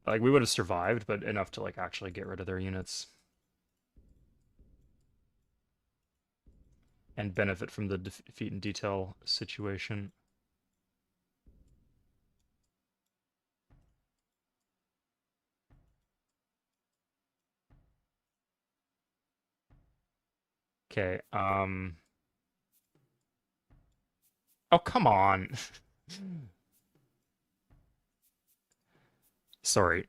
Like, we would have survived, but enough to, like, actually get rid of their units. And benefit from the defeat in detail situation. Okay, Oh, come on. Sorry.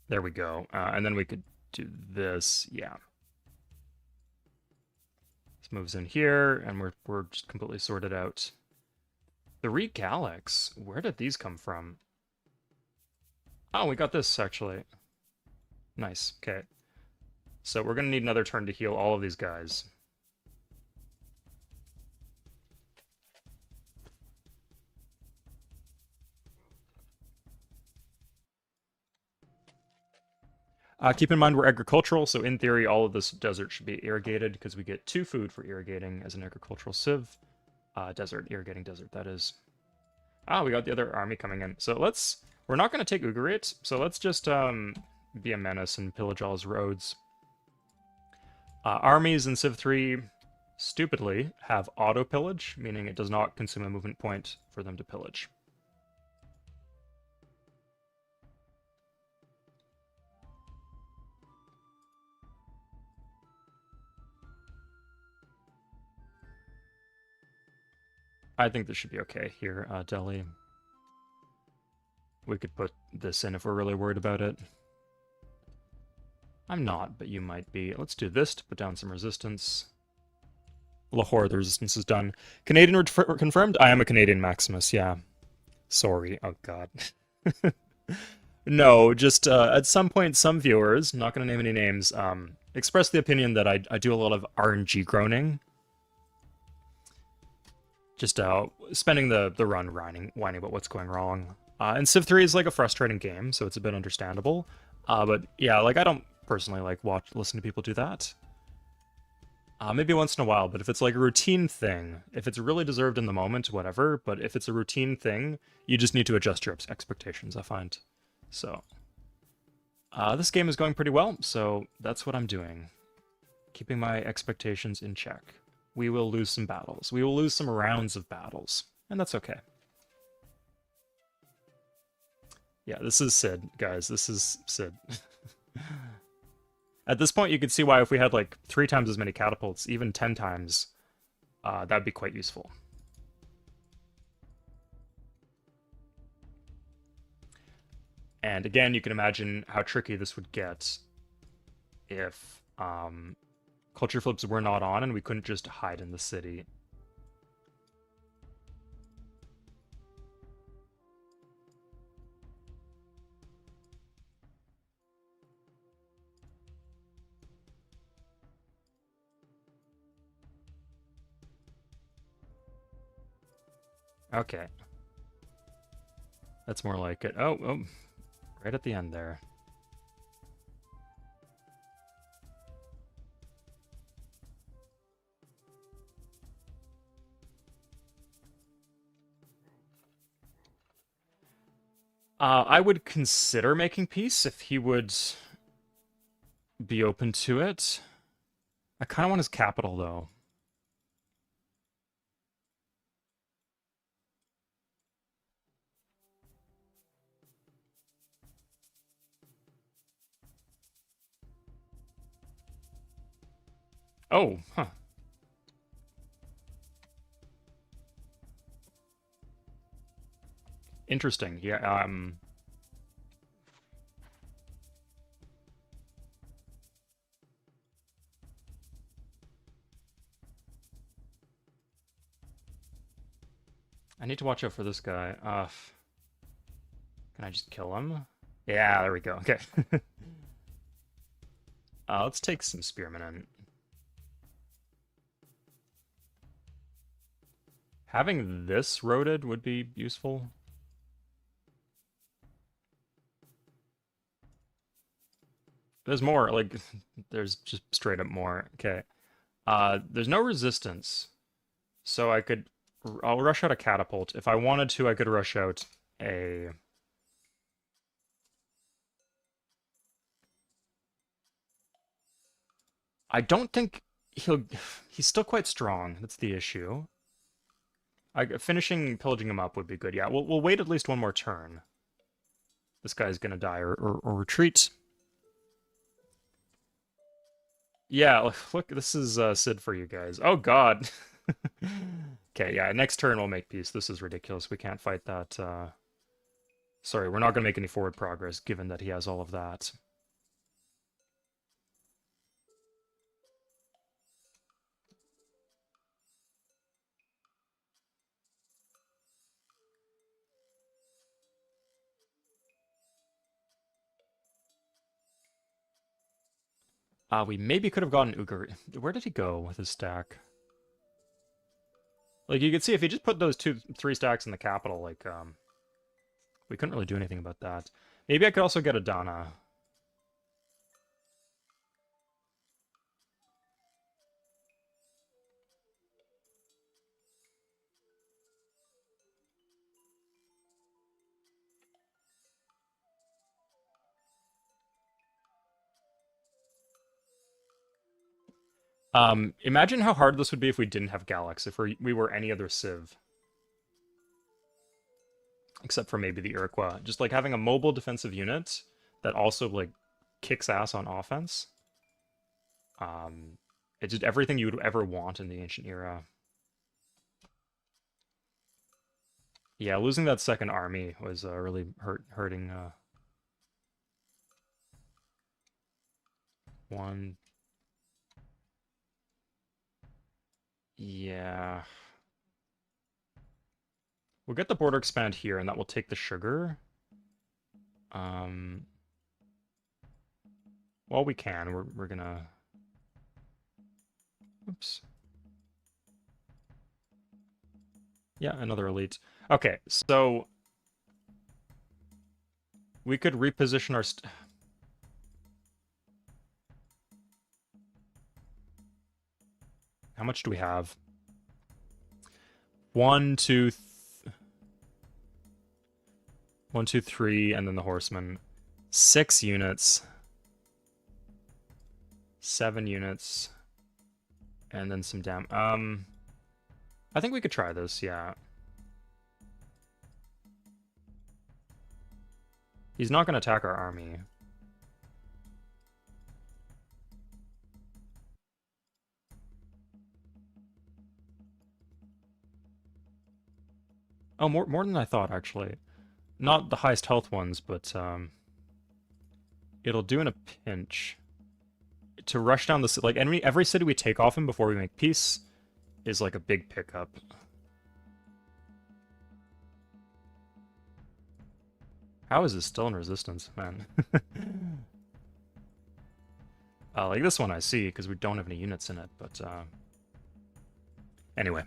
There we go. And then we could do this. Yeah. This moves in here, and we're just completely sorted out. The Regalics, where did these come from? Oh, we got this, actually. Nice. Okay. So we're going to need another turn to heal all of these guys. Keep in mind we're agricultural, so in theory all of this desert should be irrigated because we get 2 food for irrigating as an agricultural civ. Irrigating desert, that is. Ah, we got the other army coming in. So we're not going to take Ugarit, so let's just be a menace and pillage all his roads. Armies in Civ 3, stupidly, have auto-pillage, meaning it does not consume a movement point for them to pillage. I think this should be okay here, Delhi. We could put this in if we're really worried about it. I'm not, but you might be. Let's do this to put down some resistance. Lahore, the resistance is done. Canadian confirmed? I am a Canadian Maximus, yeah. Sorry. Oh, God. No, just at some point, some viewers, not going to name any names, expressed the opinion that I do a lot of RNG groaning. Just spending the run whining about what's going wrong. And Civ 3 is like a frustrating game, so it's a bit understandable. But yeah, like I don't personally like listen to people do that. Maybe once in a while, but if it's like a routine thing, if it's really deserved in the moment, whatever, but if it's a routine thing, you just need to adjust your expectations, I find. So, this game is going pretty well, so that's what I'm doing. Keeping my expectations in check. We will lose some battles. We will lose some rounds of battles, and that's okay. Yeah, this is Sid, guys. This is Sid. At this point, you could see why if we had like 3 times as many catapults, even 10 times, that'd be quite useful. And again, you can imagine how tricky this would get if culture flips were not on and we couldn't just hide in the city. Okay. That's more like it. Oh, right at the end there. I would consider making peace if he would be open to it. I kind of want his capital, though. Oh, huh. Interesting. Yeah, I need to watch out for this guy. Can I just kill him? Yeah, there we go. Okay. Let's take some spearmen in. Having this roaded would be useful. There's more, like, there's just straight up more. Okay. There's no resistance. So I'll rush out a catapult. If I wanted to, I could rush out a... I don't think he's still quite strong. That's the issue. Finishing pillaging him up would be good. Yeah, we'll wait at least one more turn. This guy's gonna die or retreat. Yeah, look, this is Sid for you guys. Oh God. Okay, yeah, next turn we'll make peace. This is ridiculous. We can't fight that. Sorry, we're not going to make any forward progress given that he has all of that. We maybe could have gotten Ugar. Where did he go with his stack? Like, you could see if he just put those 3 stacks in the capital, like, we couldn't really do anything about that. Maybe I could also get Adana. Imagine how hard this would be if we didn't have Galax, if we were any other Civ. Except for maybe the Iroquois. Just like having a mobile defensive unit that also like kicks ass on offense. It's just everything you would ever want in the ancient era. Yeah, losing that second army was really hurting. One. Yeah. We'll get the border expand here, and that will take the sugar. Um, well, we can. We're gonna. Oops. Yeah, another elite. Okay, so we could reposition our. How much do we have? One, two, 1, 2, 3, and then the horseman. 6 units. 7 units. And then some I think we could try this, yeah. He's not gonna attack our army. Oh, more than I thought, actually. Not the highest health ones, but it'll do in a pinch. To rush down the like every city we take off him before we make peace is like a big pickup. How is this still in resistance, man? Like this one I see because we don't have any units in it, but anyway.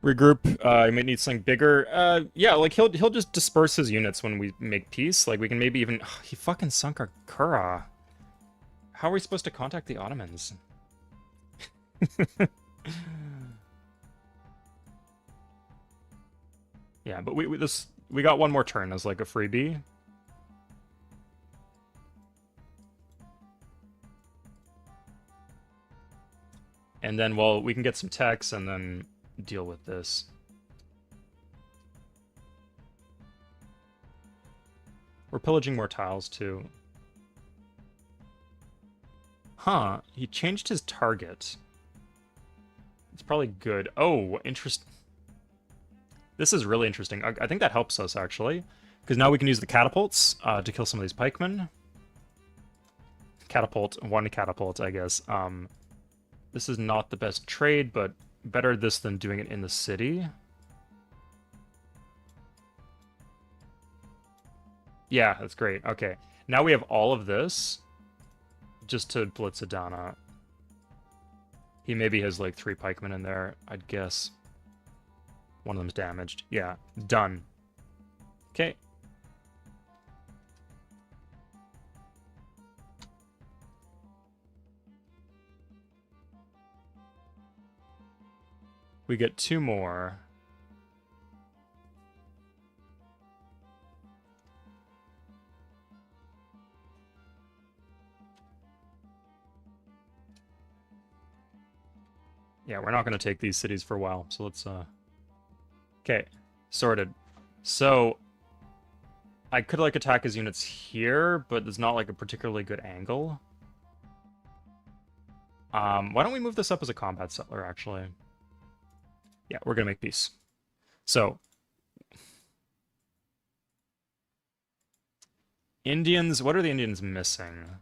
Regroup. You might need something bigger. Yeah, like he'll just disperse his units when we make peace. Like we can maybe even. He fucking sunk our Kura. How are we supposed to contact the Ottomans? Yeah, but we got one more turn as like a freebie. And then, well, we can get some techs and then deal with this. We're pillaging more tiles, too. Huh, he changed his target. It's probably good. Oh, interest. This is really interesting. I think that helps us, actually. Because now we can use the catapults to kill some of these pikemen. One catapult, I guess. This is not the best trade, but better this than doing it in the city. Yeah, that's great. Okay. Now we have all of this just to blitz Adana. He maybe has like 3 pikemen in there, I'd guess. One of them's damaged. Yeah, done. Okay. We get 2 more. Yeah, we're not going to take these cities for a while, so let's, Okay, sorted. So, I could like attack his units here, but there's not like a particularly good angle. Why don't we move this up as a combat settler, actually? Yeah, we're gonna make peace. So, Indians, what are the Indians missing?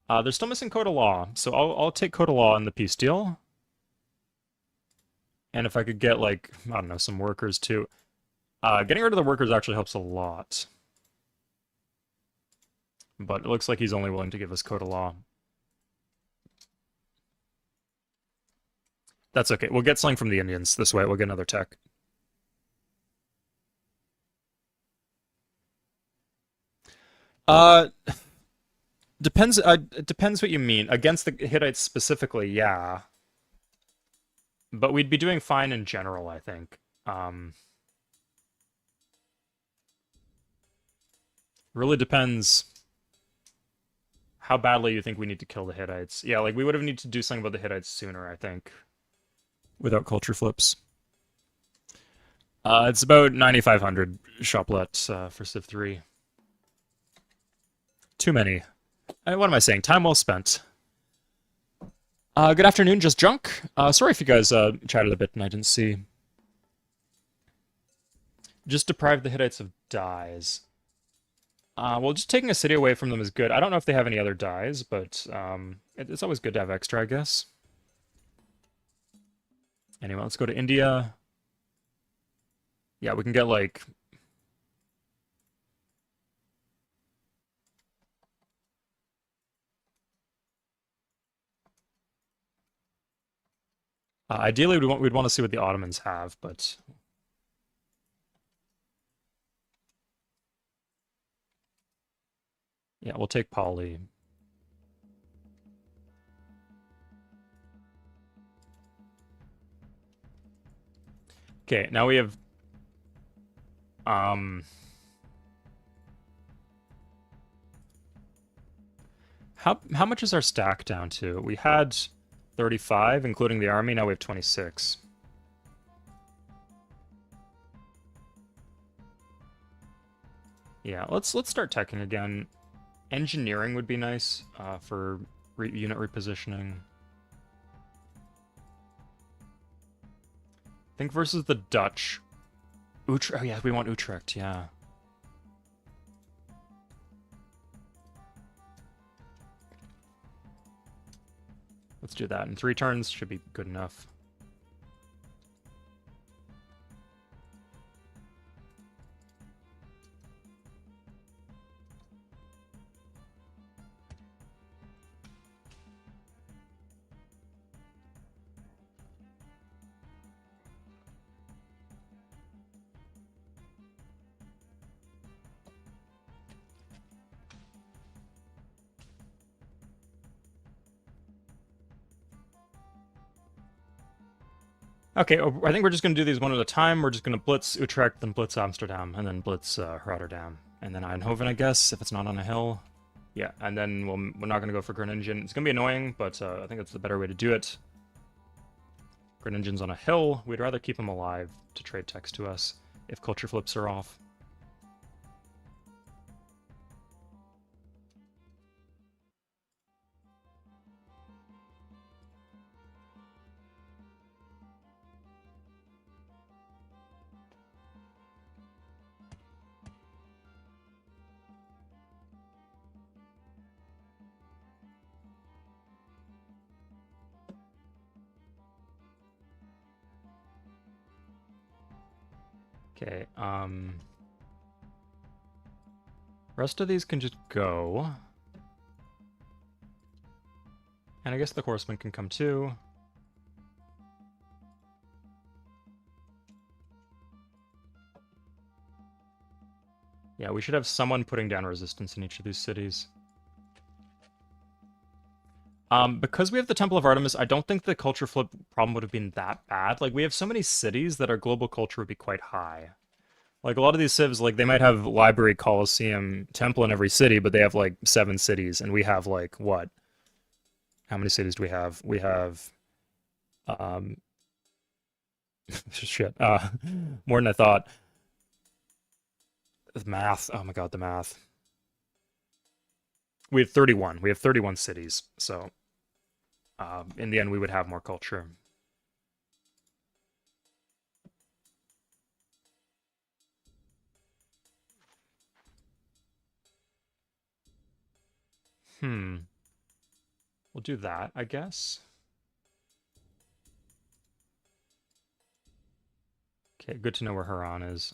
They're still missing Code of Law, so I'll take Code of Law in the peace deal. And if I could get, like, I don't know, some workers too. Getting rid of the workers actually helps a lot. But it looks like he's only willing to give us Code of Law. That's okay. We'll get something from the Indians. This way, we'll get another tech. Uh, depends. It depends what you mean. Against the Hittites specifically, yeah. But we'd be doing fine in general, I think. Really depends how badly you think we need to kill the Hittites. Yeah, like we would have needed to do something about the Hittites sooner, I think. Without culture flips. It's about 9,500 shoplet for Civ 3. Too many. What am I saying? Time well spent. Good afternoon, Just Junk. Sorry if you guys chatted a bit and I didn't see. Just deprive the Hittites of dyes. Well, just taking a city away from them is good. I don't know if they have any other dyes, but it's always good to have extra, I guess. Anyway, let's go to India. Yeah, we can get, like... ideally, we'd want to see what the Ottomans have, but... Yeah, we'll take Pali. Okay, now we have... How much is our stack down to? We had 35, including the army, now we have 26. Yeah, let's start teching again. Engineering would be nice for unit repositioning. I think versus the Dutch. Utrecht, oh yeah, we want Utrecht, yeah. Let's do that. In 3 turns should be good enough. Okay, I think we're just going to do these one at a time. We're just going to blitz Utrecht, then blitz Amsterdam, and then blitz Rotterdam. And then Eindhoven, I guess, if it's not on a hill. Yeah, and then we're not going to go for Groningen. It's going to be annoying, but I think that's the better way to do it. Groningen's on a hill. We'd rather keep them alive to trade text to us if culture flips are off. Okay, rest of these can just go. And I guess the horsemen can come too. Yeah, we should have someone putting down resistance in each of these cities. Because we have the Temple of Artemis, I don't think the culture flip problem would have been that bad. Like, we have so many cities that our global culture would be quite high. Like, a lot of these civs, like, they might have library, coliseum, temple in every city, but they have, like, 7 cities, and we have, like, what? How many cities do we have? We have, shit, more than I thought. The math. Oh my god, the math. We have 31. We have 31 cities, so in the end, we would have more culture. Hmm. We'll do that, I guess. Okay, good to know where Huron is.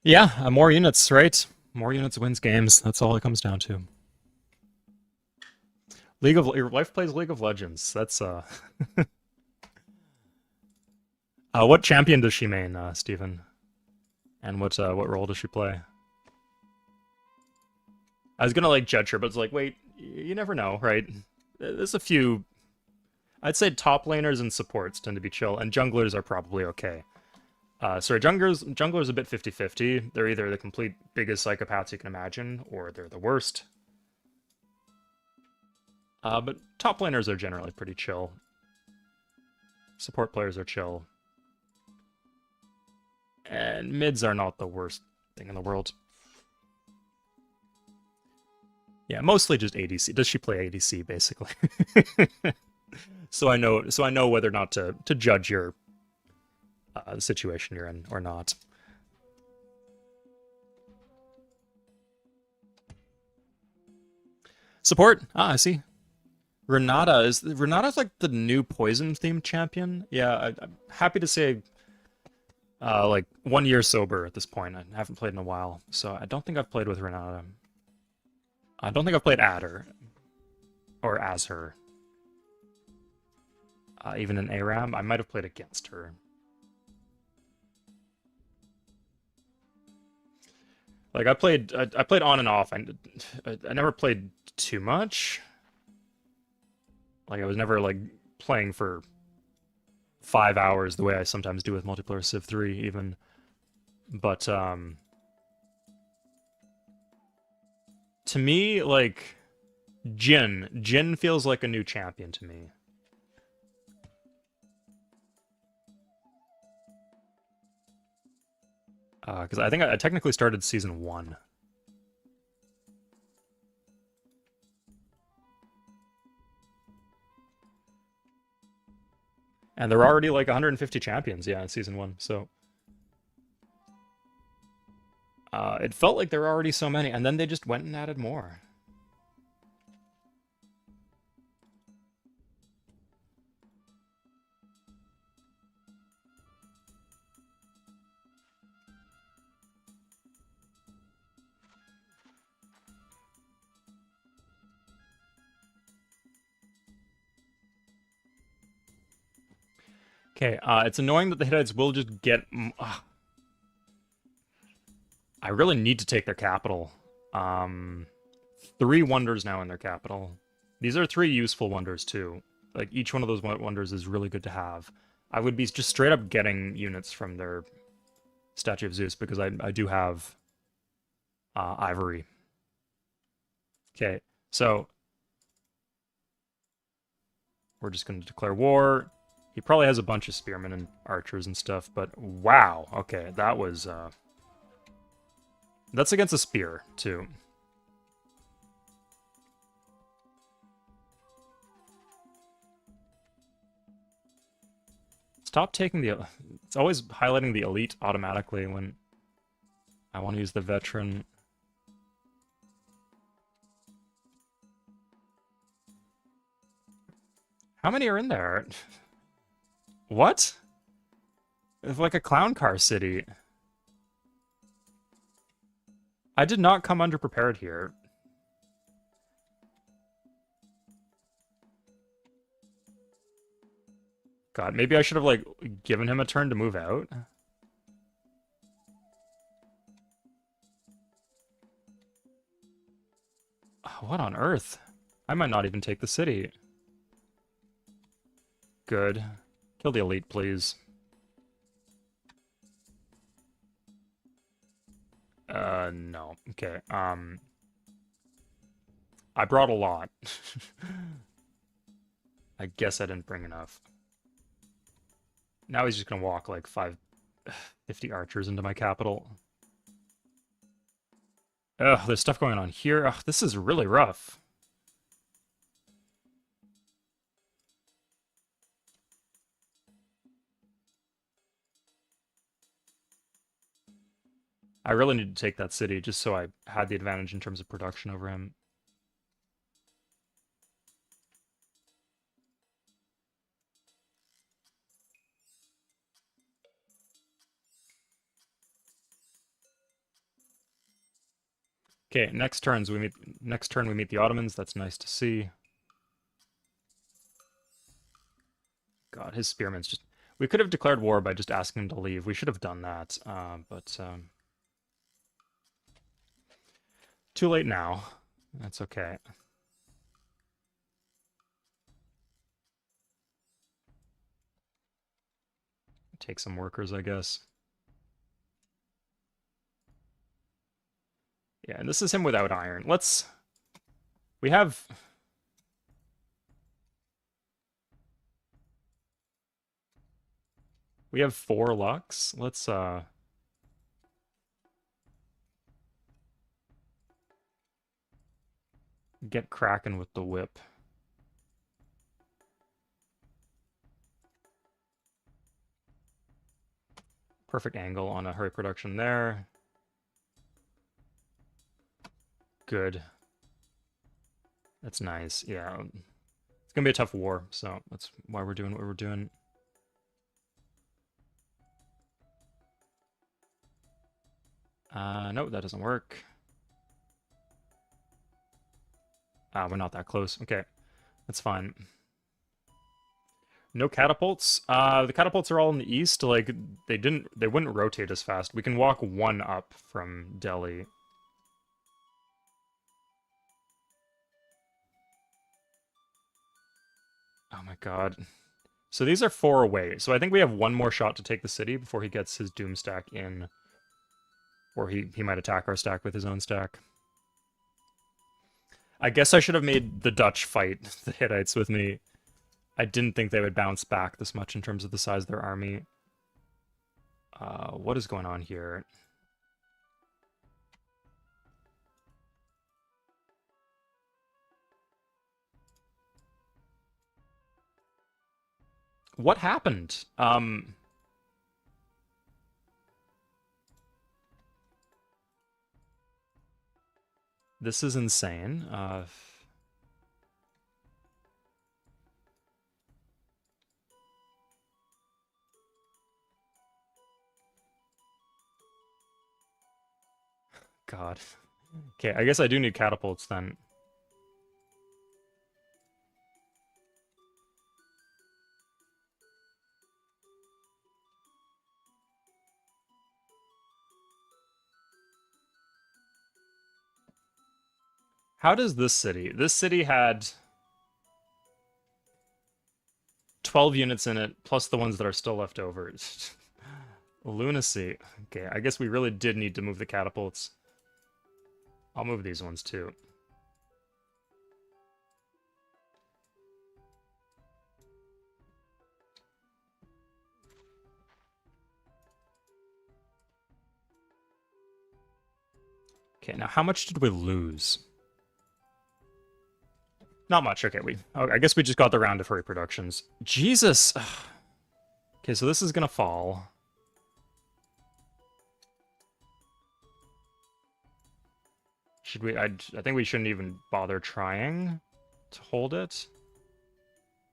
Yeah, more units, right? More units wins games. That's all it comes down to. Your wife plays League of Legends. That's what champion does she main, Stephen? And what role does she play? I was gonna like judge her, but it's like, wait, you never know, right? There's a few. I'd say top laners and supports tend to be chill, and junglers are probably okay. Sorry, junglers a bit 50-50. They're either the complete biggest psychopaths you can imagine, or they're the worst. But top laners are generally pretty chill. Support players are chill. And mids are not the worst thing in the world. Yeah, mostly just ADC. Does she play ADC basically? So I know whether or not to judge your the situation you're in or not. Support. Ah, I see. Renata's like the new poison themed champion. Yeah, I'm happy to say like 1 year sober at this point. I haven't played in a while, so I don't think I've played with Renata. I don't think I've played at her or as her. Even in ARAM, I might have played against her. Like I played on and off. I never played too much. Like I was never like playing for 5 hours the way I sometimes do with multiplayer Civ 3 even. But to me, like Jhin feels like a new champion to me. Because I think I technically started season 1. And there are already like 150 champions, yeah, in season 1. So it felt like there were already so many, and then they just went and added more. Okay, it's annoying that the Hittites will just get. I really need to take their capital. 3 wonders now in their capital. These are 3 useful wonders too. Like each one of those wonders is really good to have. I would be just straight up getting units from their Statue of Zeus because I do have Ivory. Okay, so we're just going to declare war. He probably has a bunch of spearmen and archers and stuff, but wow. Okay, that was that's against a spear too. Stop taking the... It's always highlighting the elite automatically when I want to use the veteran. How many are in there? What? It's like a clown car city. I did not come underprepared here. God, maybe I should have, like, given him a turn to move out. What on earth? I might not even take the city. Good. Kill the elite, please. No. Okay, I brought a lot. I guess I didn't bring enough. Now he's just gonna walk like 50 archers into my capital. Ugh, there's stuff going on here. Ugh, this is really rough. I really need to take that city just so I had the advantage in terms of production over him. Okay, next turn we meet the Ottomans. That's nice to see. God, his spearmen's just... We could have declared war by just asking him to leave. We should have done that, but too late now. That's okay. Take some workers, I guess. Yeah, and this is him without iron. Let's... We have... We have 4 Lux. Let's, get cracking with the whip. Perfect angle on a hurry production there. Good. That's nice. Yeah. It's gonna be a tough war, so that's why we're doing what we're doing. No, that doesn't work. We're not that close. Okay, that's fine. No catapults. The catapults are all in the east. Like, they wouldn't rotate as fast. We can walk 1 up from Delhi. Oh my god. So these are 4 away. So I think we have 1 more shot to take the city before he gets his doom stack in. Or he might attack our stack with his own stack. I guess I should have made the Dutch fight the Hittites with me. I didn't think they would bounce back this much in terms of the size of their army. What is going on here? What happened? This is insane. God. Okay, I guess I do need catapults then. How does this city? This city had 12 units in it, plus the ones that are still left over. Lunacy. Okay, I guess we really did need to move the catapults. I'll move these ones too. Okay, now how much did we lose? Not much. Okay, I guess we just got the round of hurry productions. Jesus! Okay, so this is gonna fall. Should we... I think we shouldn't even bother trying to hold it.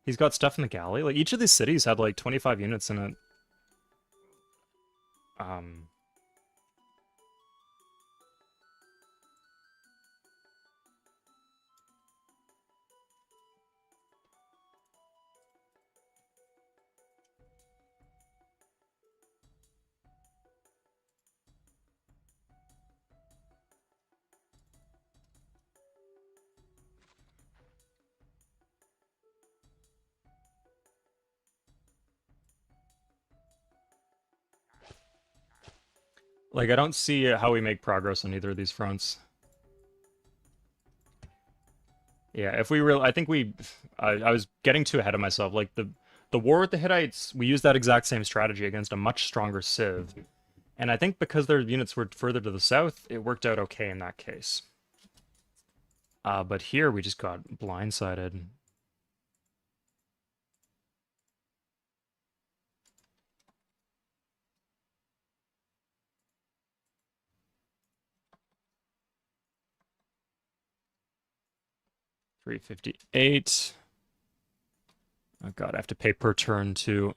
He's got stuff in the galley. Like, each of these cities had, like, 25 units in it. Like, I don't see how we make progress on either of these fronts. Yeah, if we really, I think I was getting too ahead of myself. Like the war with the Hittites, we used that exact same strategy against a much stronger Civ, and I think because their units were further to the south, it worked out okay in that case. But here we just got blindsided. $358. Oh god, I have to pay per turn too.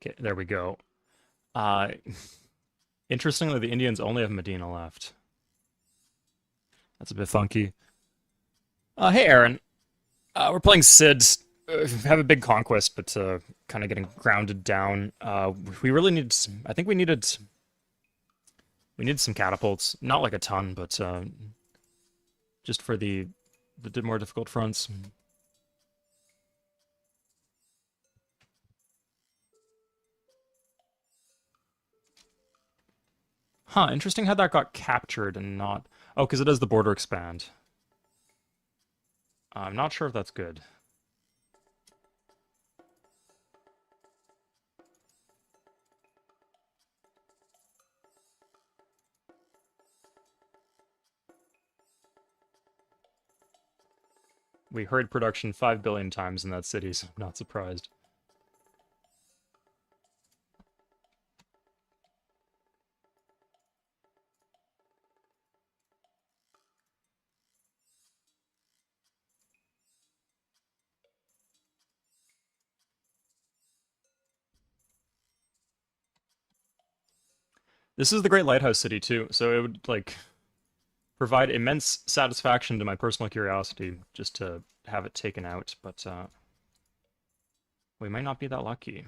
Okay, there we go. Uh, Interestingly, the Indians only have Medina left. That's a bit funky. Hey, Aaron. We're playing Sid. Have a big conquest, but kind of getting grounded down. We really need. I think we needed some catapults. Not like a ton, but just for the more difficult fronts. Huh, interesting how that got captured and not... Oh, because it does the border expand. I'm not sure if that's good. We heard production 5 billion times in that city, so I'm not surprised. This is the Great Lighthouse City, too, so it would, like, provide immense satisfaction to my personal curiosity just to have it taken out, but we might not be that lucky.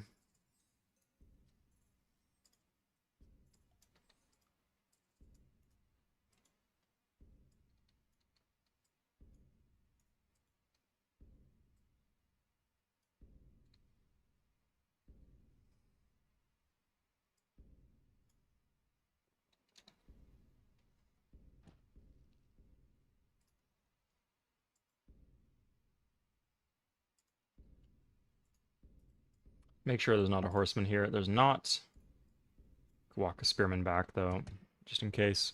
Make sure there's not a horseman here. There's not. Walk a spearman back, though, just in case.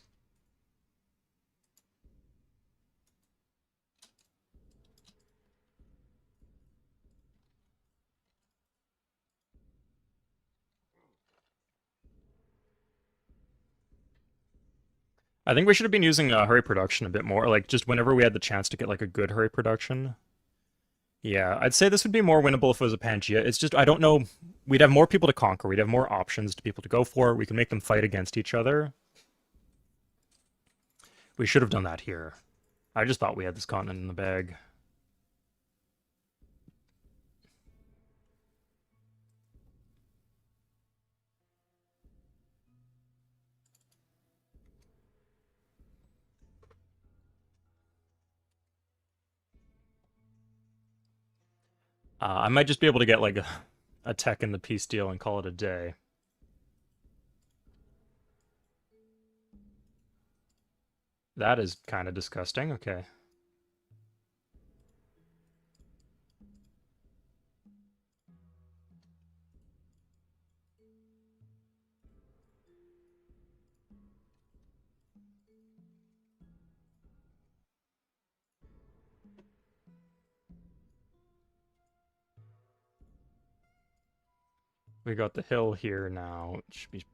I think we should have been using hurry production a bit more, like just whenever we had the chance to get like a good hurry production. Yeah, I'd say this would be more winnable if it was a Pangea. It's just I don't know. We'd have more people to conquer. We'd have more options to people to go for. We can make them fight against each other. We should have done that here. I just thought we had this continent in the bag. I might just be able to get like a tech in the peace deal and call it a day. That is kind of disgusting. Okay. We got the hill here now. It should be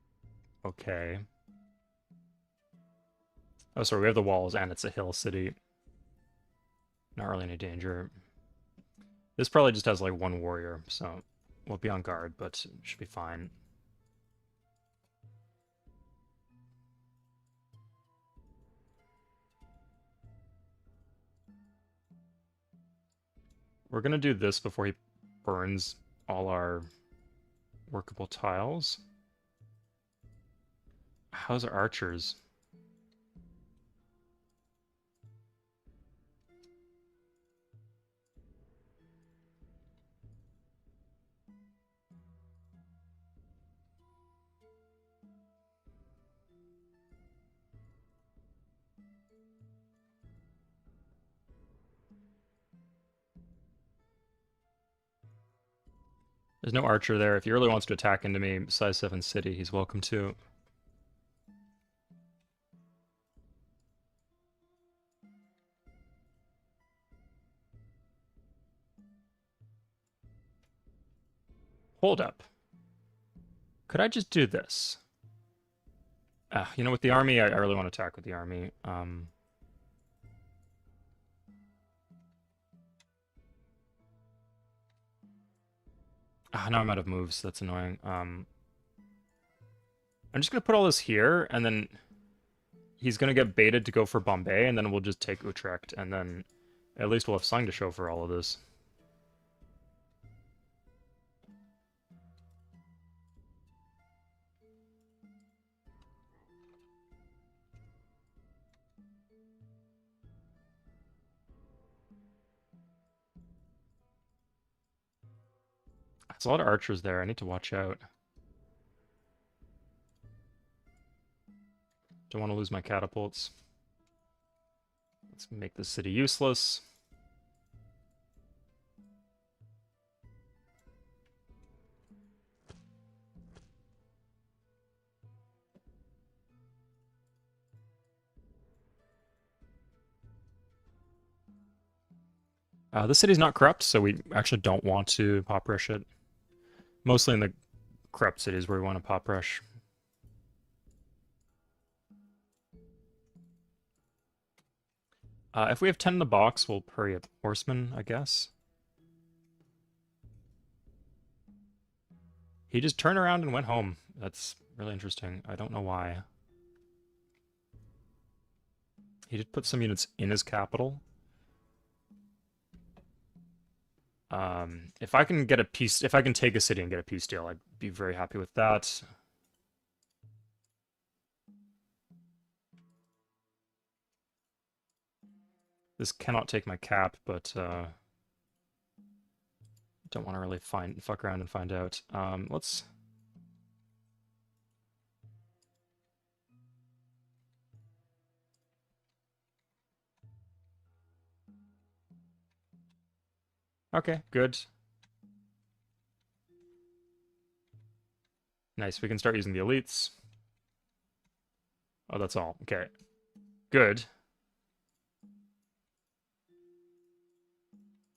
okay. Oh, sorry, we have the walls and it's a hill city. Not really any danger. This probably just has like one warrior, so we'll be on guard, but it should be fine. We're gonna do this before he burns all our workable tiles. How's our archers? There's no archer there. If he really wants to attack into me, size 7 city, he's welcome to. Hold up. Could I just do this? You know, with the army, I really want to attack with the army. Now I'm out of moves. That's annoying. I'm just gonna put all this here, and then he's gonna get baited to go for Bombay, and then we'll just take Utrecht, and then at least we'll have something to show for all of this. There's a lot of archers there. I need to watch out. Don't want to lose my catapults. Let's make this city useless. This city's not corrupt, so we actually don't want to pop rush it. Mostly in the corrupt cities where we want to pop rush. If we have 10 in the box, we'll hurry up horsemen, I guess. He just turned around and went home. That's really interesting. I don't know why. He did put some units in his capital. If I can get a peace, if I can take a city and get a peace deal, I'd be very happy with that. This cannot take my cap, but don't want to really fuck around and find out. Let's. Okay, good. Nice, we can start using the elites. Oh, that's all. Okay. Good.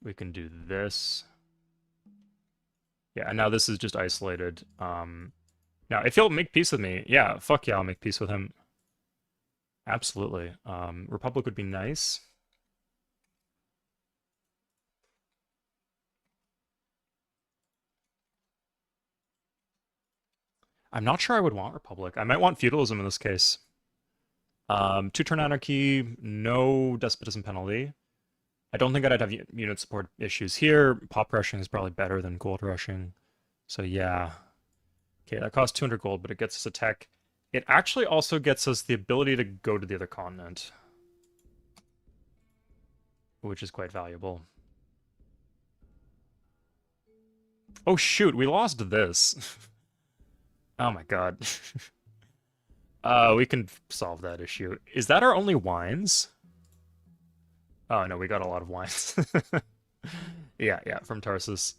We can do this. Yeah, and now this is just isolated. Now, if he'll make peace with me, yeah, fuck yeah, I'll make peace with him. Absolutely. Republic would be nice. I'm not sure I would want Republic. I might want feudalism in this case. Two-turn anarchy, no despotism penalty. I don't think I'd have unit support issues here. Pop rushing is probably better than gold rushing. So yeah. Okay, that costs 200 gold, but it gets us a tech. It actually also gets us the ability to go to the other continent, which is quite valuable. Oh shoot, we lost this. Oh my god. We can solve that issue. Is that our only wines? Oh no, we got a lot of wines. Yeah, from Tarsus.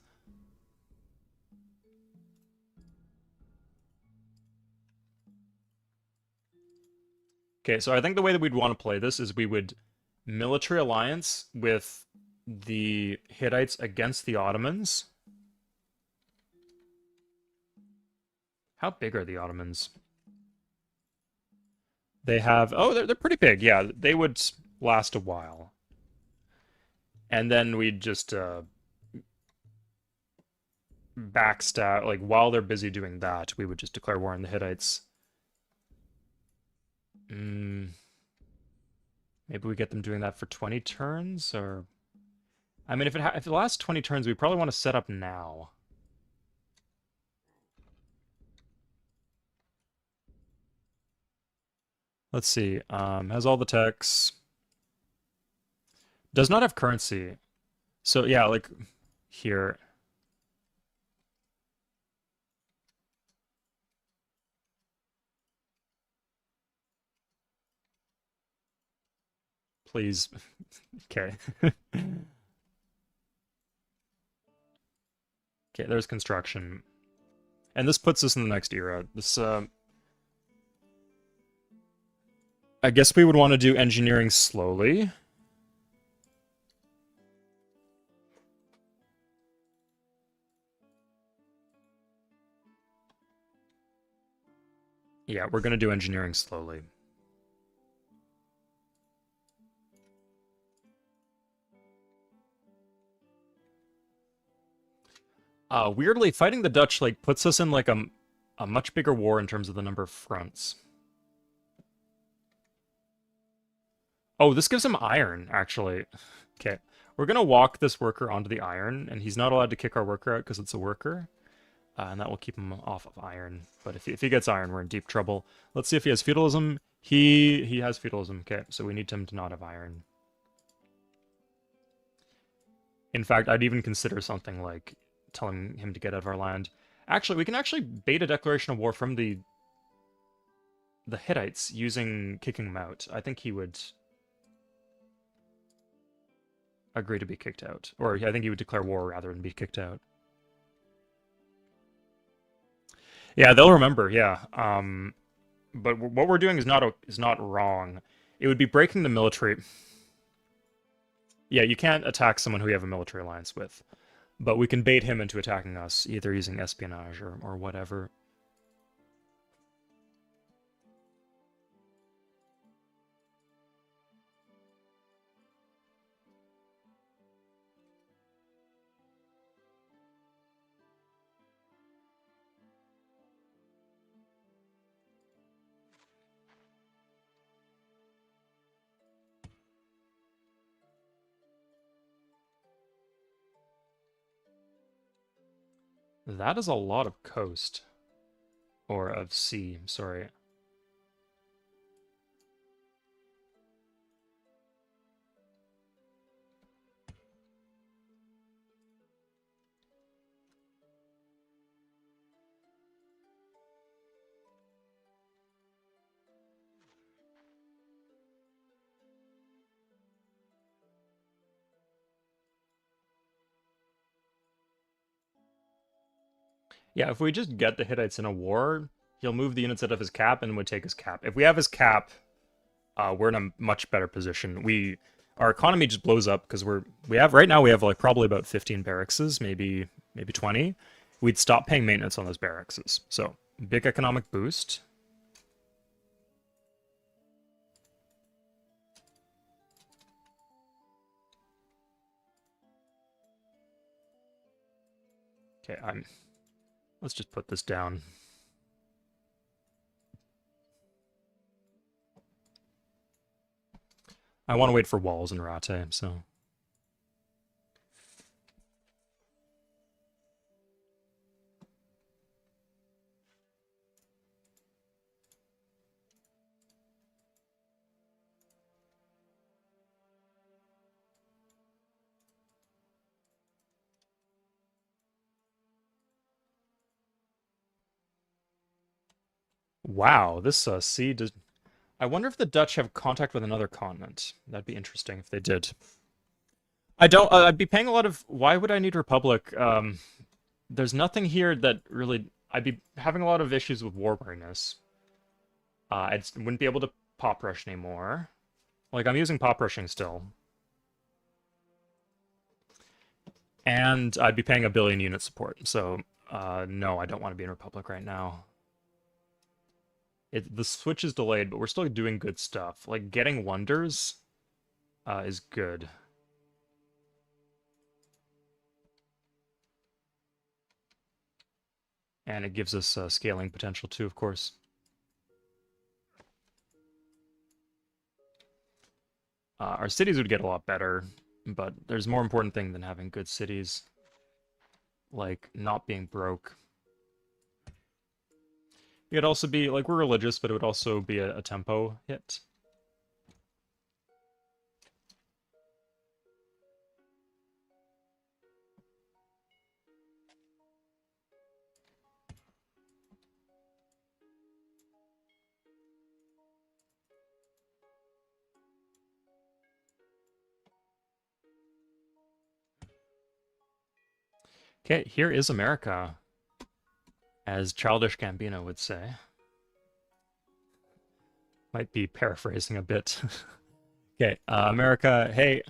Okay, so I think the way that we'd want to play this is we would military alliance with the Hittites against the Ottomans. How big are the Ottomans? They have... Oh, they're pretty big. Yeah, they would last a while. And then we'd just backstab... Like, while they're busy doing that, we would just declare war on the Hittites. Maybe we get them doing that for 20 turns, or... I mean, if it lasts 20 turns, we probably want to set up now. Let's see. Has all the techs. Does not have currency. So yeah, like here. Please. Okay. Okay, there's construction. And this puts us in the next era. This I guess we would want to do engineering slowly. Yeah, we're gonna do engineering slowly. Weirdly, fighting the Dutch like puts us in like a much bigger war in terms of the number of fronts. Oh, this gives him iron, actually. Okay. We're gonna walk this worker onto the iron, and he's not allowed to kick our worker out because it's a worker. And that will keep him off of iron. But if he gets iron, we're in deep trouble. Let's see if he has feudalism. He has feudalism. Okay, so we need him to not have iron. In fact, I'd even consider something like telling him to get out of our land. Actually, we can actually bait a declaration of war from the Hittites using kicking him out. I think he would agree to be kicked out. Or I think he would declare war rather than be kicked out. Yeah, they'll remember, yeah. But what we're doing is not wrong. It would be breaking the military. Yeah, you can't attack someone who you have a military alliance with. But we can bait him into attacking us, either using espionage or whatever. That is a lot of coast. Or of sea, sorry. Yeah, if we just get the Hittites in a war, he'll move the units out of his cap and would take his cap. If we have his cap, we're in a much better position. Our economy just blows up because we have right now we have like probably about 15 barracks, maybe 20. We'd stop paying maintenance on those barracks. So big economic boost. Okay, let's just put this down. I want to wait for walls and Rate, so. Wow, this sea does. I wonder if the Dutch have contact with another continent. That'd be interesting if they did. I don't. I'd be paying a lot of. Why would I need Republic? There's nothing here that really. I'd be having a lot of issues with war weariness. I wouldn't be able to pop rush anymore. Like I'm using pop rushing still, and I'd be paying a billion unit support. So no, I don't want to be in Republic right now. The switch is delayed, but we're still doing good stuff. Like getting wonders is good. And it gives us scaling potential too, of course. Our cities would get a lot better. but there's more important thing than having good cities, like not being broke. It could also be, like, we're religious, but it would also be a tempo hit. Okay, here is America, as Childish Gambino would say. Might be paraphrasing a bit. Okay, America, hey,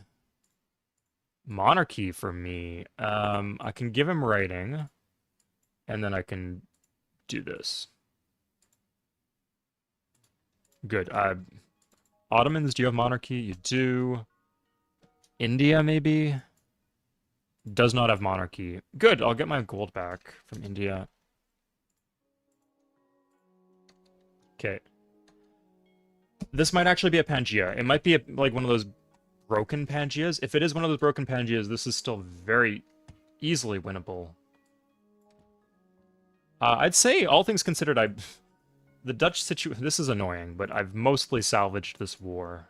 monarchy for me. I can give him writing, and then I can do this. Good. Ottomans, do you have monarchy? You do. India, maybe? Does not have monarchy. Good, I'll get my gold back from India. Okay. This might actually be a Pangaea. It might be like one of those broken Pangeas. If it is one of those broken Pangeas, this is still very easily winnable. I'd say, all things considered, the Dutch situation... This is annoying, but I've mostly salvaged this war.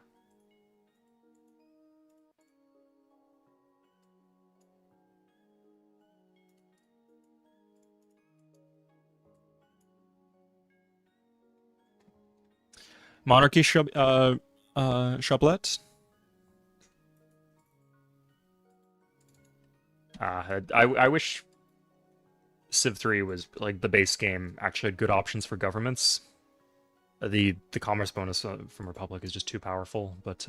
Monarchy Chablet? I wish Civ 3 was, like, the base game actually had good options for governments. The commerce bonus from Republic is just too powerful, but,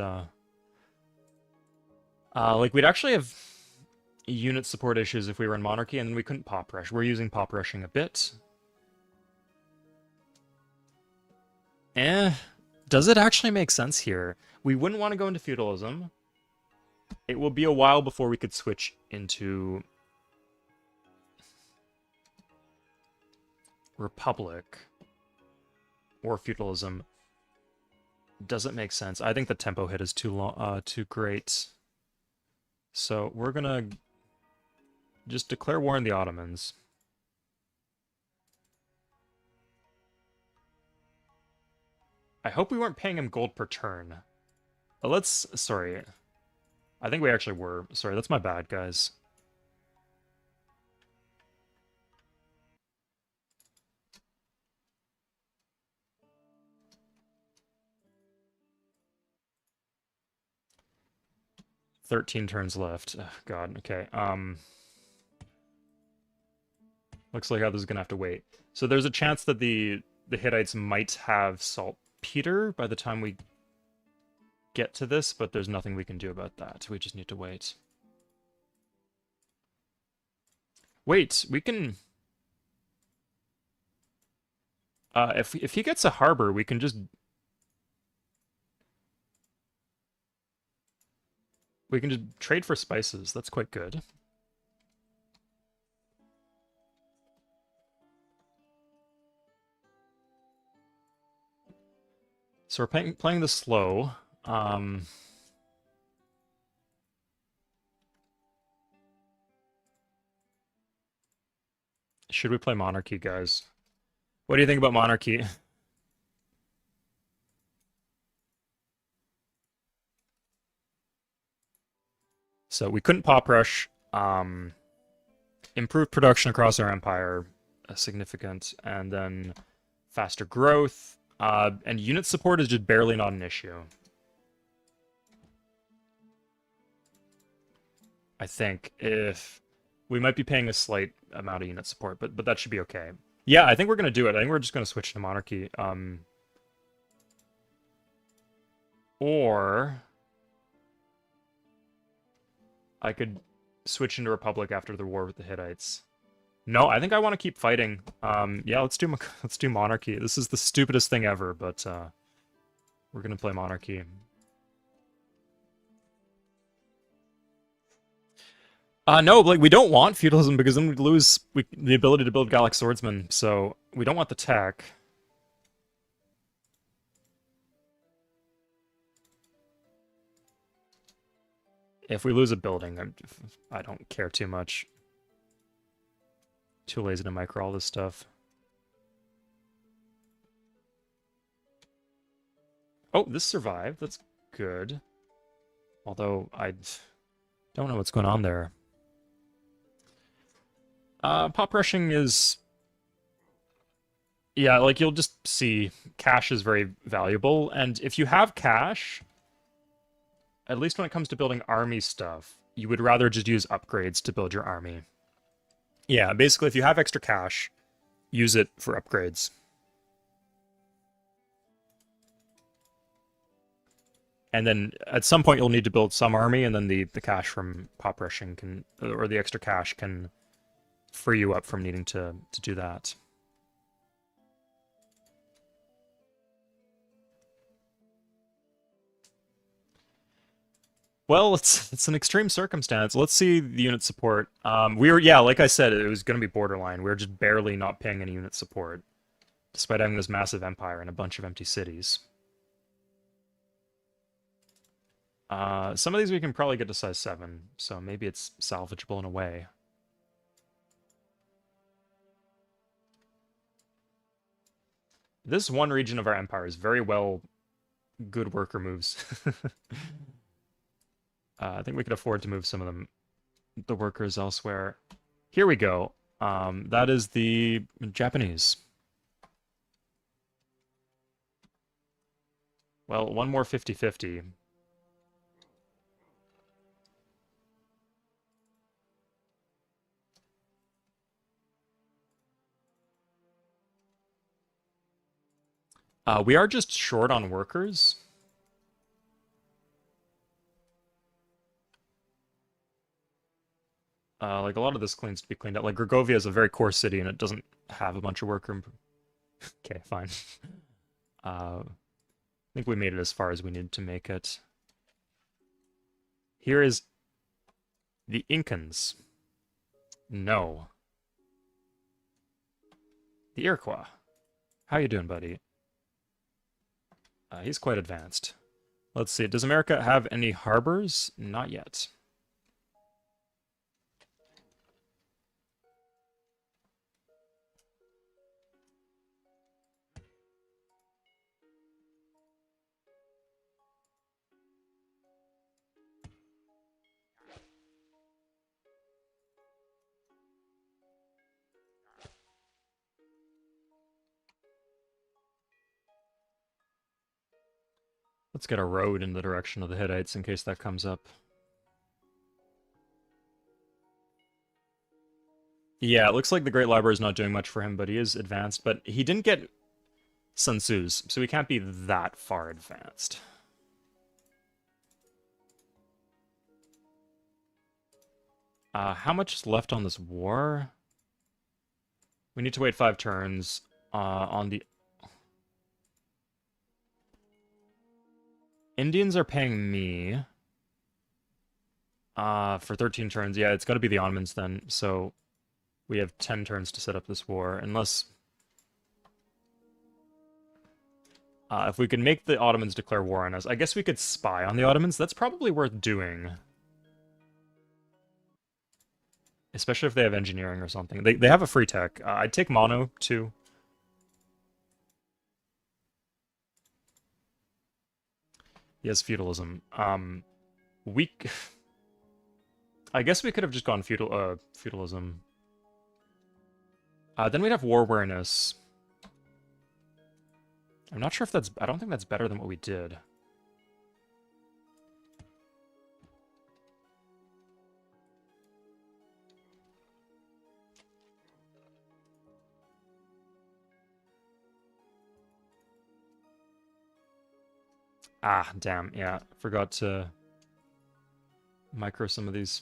like, we'd actually have unit support issues if we were in Monarchy, and then we couldn't pop rush. We're using pop rushing a bit. Does it actually make sense here? We wouldn't want to go into feudalism. It will be a while before we could switch into Republic or feudalism. Does it make sense? I think the tempo hit is too great. So we're gonna just declare war on the Ottomans. I hope we weren't paying him gold per turn. Sorry. I think we actually were. Sorry, that's my bad, guys. "13 turns left." Ugh, God, okay. Looks like others are gonna have to wait. So there's a chance that the Hittites might have saltpeter by the time we get to this, but there's nothing we can do about that. We just need to wait. Wait, we can... if he gets a harbor, we can just... We can just trade for spices. That's quite good. So we're playing this slow. Should we play Monarchy, guys? What do you think about Monarchy? So we couldn't pop rush. Improved production across our empire, significant, and then faster growth. And unit support is just barely not an issue. I think if we might be paying a slight amount of unit support, but that should be okay. Yeah, I think we're gonna do it. I think we're just gonna switch to Monarchy. Or I could switch into Republic after the war with the Hittites. No, I think I want to keep fighting. Yeah, let's do Monarchy. This is the stupidest thing ever, but we're gonna play Monarchy. No, like, we don't want feudalism because then we'd lose the ability to build Gallic swordsmen, so we don't want the tech. If we lose a building, I don't care too much. Too lazy to micro all this stuff. Oh, this survived. That's good. Although I don't know what's going on there. Pop rushing is... Yeah, like you'll just see cash is very valuable, and if you have cash, at least when it comes to building army stuff, you would rather just use upgrades to build your army. Yeah, basically if you have extra cash, use it for upgrades. And then at some point you'll need to build some army, and then the cash from pop rushing can, or the extra cash can free you up from needing to do that. Well, it's an extreme circumstance. Let's see the unit support. Yeah, like I said, it was going to be borderline. We were just barely not paying any unit support, despite having this massive empire and a bunch of empty cities. Some of these we can probably get to size 7, so maybe it's salvageable in a way. This one region of our empire is very well good worker moves. I think we could afford to move some of the workers elsewhere. Here we go. That is the Japanese. Well, one more 50-50. We are just short on workers. Like a lot of this needs to be cleaned up. Like Gergovia is a very core city and it doesn't have a bunch of worker. Okay, fine. I think we made it as far as we needed to make it. Here is the Incans. No. The Iroquois. How you doing, buddy? He's quite advanced. Let's see. Does America have any harbors? Not yet. Let's get a road in the direction of the Hittites in case that comes up. Yeah, it looks like the Great Library is not doing much for him, but he is advanced. But he didn't get Sun Tzu's, so he can't be that far advanced. How much is left on this war? We need to wait 5 turns on the... Indians are paying me for 13 turns. Yeah, it's got to be the Ottomans then. So we have 10 turns to set up this war, unless... if we can make the Ottomans declare war on us, I guess we could spy on the Ottomans. That's probably worth doing. Especially if they have engineering or something. They have a free tech. I'd take Mono, too. Yes, feudalism. We... I guess we could have just gone feudalism. Then we'd have war awareness. I'm not sure if that's... I don't think that's better than what we did. Ah, damn, yeah. Forgot to micro some of these.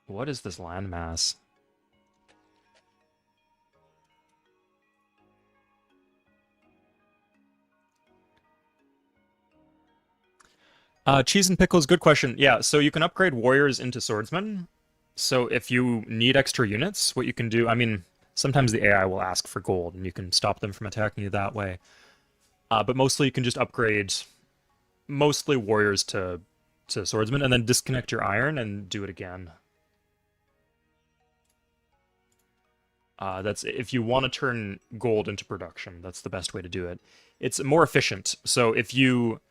What is this landmass? Cheese and pickles, good question. Yeah, so you can upgrade warriors into swordsmen. So if you need extra units, what you can do, I mean, sometimes the AI will ask for gold, and you can stop them from attacking you that way. But mostly you can just upgrade mostly warriors to swordsmen, and then disconnect your iron and do it again. That's if you want to turn gold into production, that's the best way to do it. It's more efficient. So if you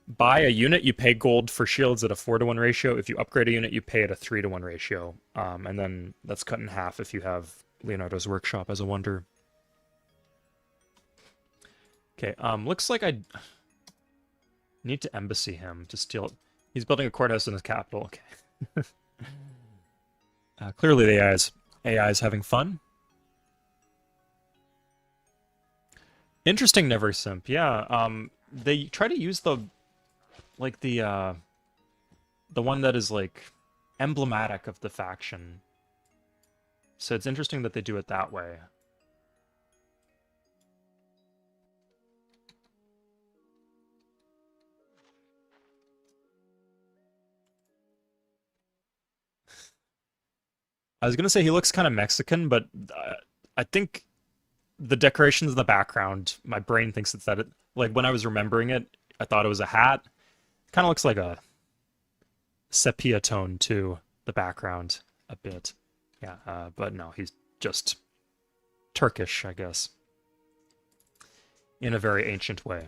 buy a unit, you pay gold for shields at a 4-to-1 ratio. If you upgrade a unit, you pay at a 3-to-1 ratio. And then that's cut in half if you have Leonardo's Workshop as a wonder. Okay, looks like I need to embassy him to steal. He's building a courthouse in his capital. Okay. Clearly the AI is having fun. Interesting Never Simp. Yeah, they try to use like the one that is like emblematic of the faction. So it's interesting that they do it that way. I was gonna say he looks kind of Mexican, but I think the decorations in the background, my brain thinks it's that. Like when I was remembering it, I thought it was a hat. Kind of looks like a sepia tone to the background a bit. Yeah, but no, he's just Turkish, I guess, in a very ancient way.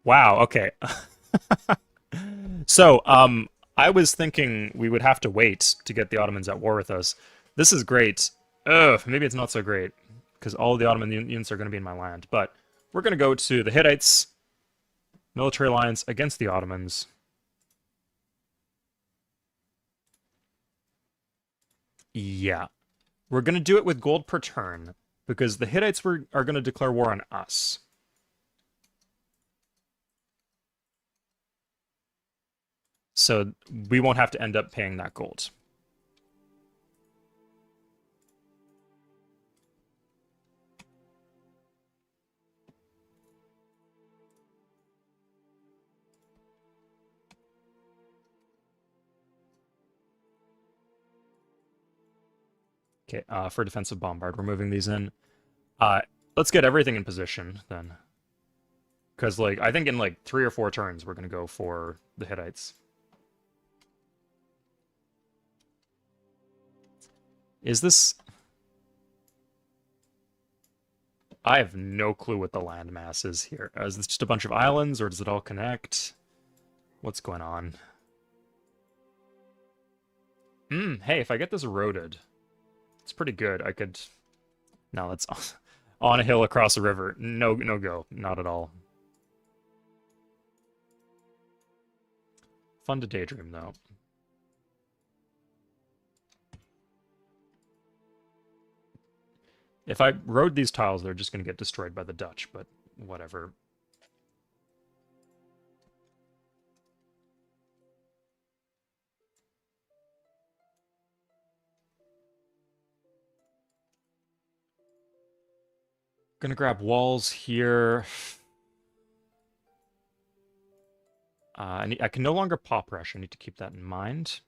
Wow, okay. So, I was thinking we would have to wait to get the Ottomans at war with us. This is great. Ugh, maybe it's not so great, because all the Ottoman units are going to be in my land. But we're going to go to the Hittites, military alliance against the Ottomans. Yeah. We're going to do it with gold per turn, because the Hittites are going to declare war on us. So we won't have to end up paying that gold. Okay, for defensive bombard, we're moving these in. Uh, let's get everything in position then. Because, like, I think in, like, 3 or 4 turns, we're going to go for the Hittites. Is this... I have no clue what the landmass is here. Is this just a bunch of islands, or does it all connect? What's going on? Hey, if I get this eroded, it's pretty good. I could... No, that's on a hill across a river. No, no go. Not at all. Fun to daydream, though. If I rode these tiles, they're just going to get destroyed by the Dutch, but whatever. Gonna grab walls here. I can no longer pop rush. I need to keep that in mind.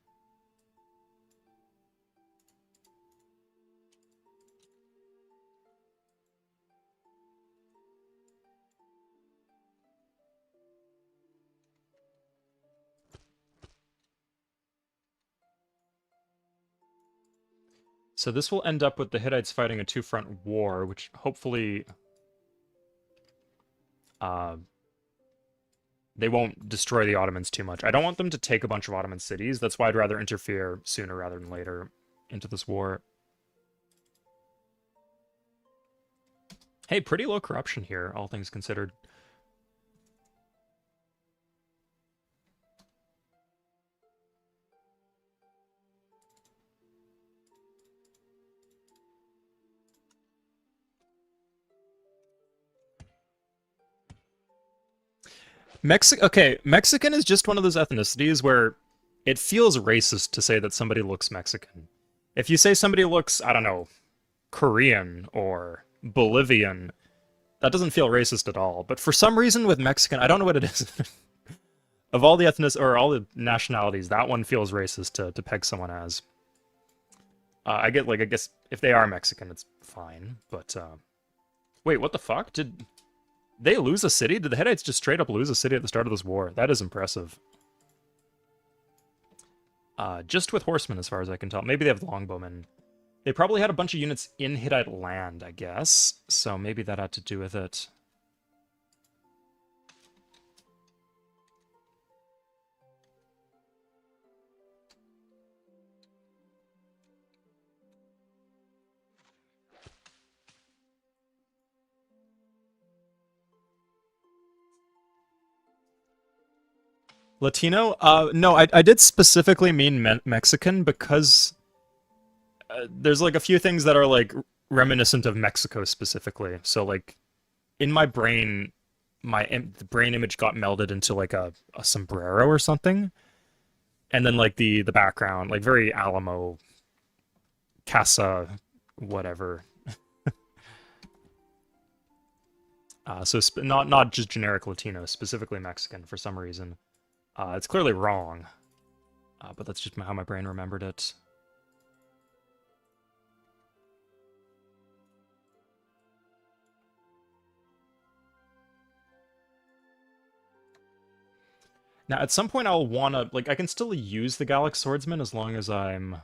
So this will end up with the Hittites fighting a two-front war, which hopefully they won't destroy the Ottomans too much. I don't want them to take a bunch of Ottoman cities. That's why I'd rather interfere sooner rather than later into this war. Hey, pretty low corruption here, all things considered. Mexican is just one of those ethnicities where it feels racist to say that somebody looks Mexican. If you say somebody looks, I don't know, Korean or Bolivian, that doesn't feel racist at all. But for some reason with Mexican, I don't know what it is. Of all the ethnic or all the nationalities, that one feels racist to peg someone as. I get like I guess if they are Mexican, it's fine. But wait, what the fuck? Did they lose a city? Did the Hittites just straight up lose a city at the start of this war? That is impressive. Just with horsemen, as far as I can tell. Maybe they have longbowmen. They probably had a bunch of units in Hittite land, I guess. So maybe that had to do with it. Latino? No, I did specifically mean Mexican because there's like a few things that are like reminiscent of Mexico specifically. So like in my brain, the brain image got melded into like a sombrero or something, and then like the background, like very Alamo, Casa, whatever. So not just generic Latino, specifically Mexican for some reason. It's clearly wrong, but that's just how my brain remembered it. Now, at some point, I'll wanna like I can still use the Gallic Swordsman as long as I'm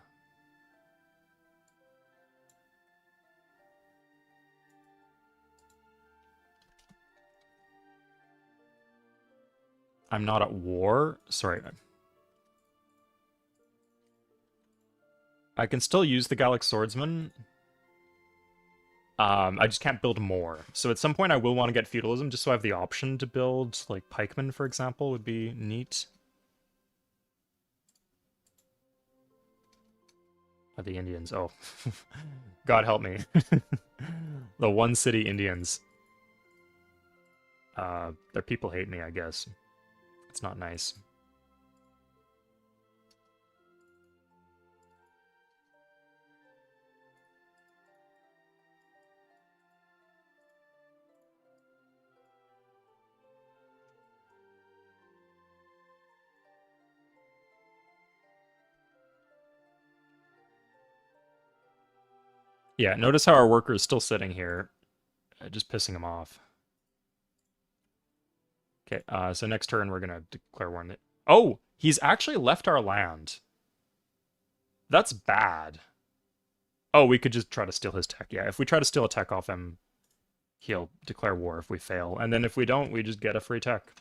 not at war. Sorry, I can still use the Gallic Swordsman. I just can't build more. So at some point, I will want to get feudalism just so I have the option to build like pikemen, for example, would be neat. The Indians. Oh, God help me. The one city Indians. Their people hate me, I guess. It's not nice. Yeah, notice how our worker is still sitting here, just pissing him off. Okay, so next turn we're gonna declare war on the... Oh, he's actually left our land. That's bad. Oh, we could just try to steal his tech. Yeah, if we try to steal a tech off him, he'll declare war if we fail. And then if we don't, we just get a free tech.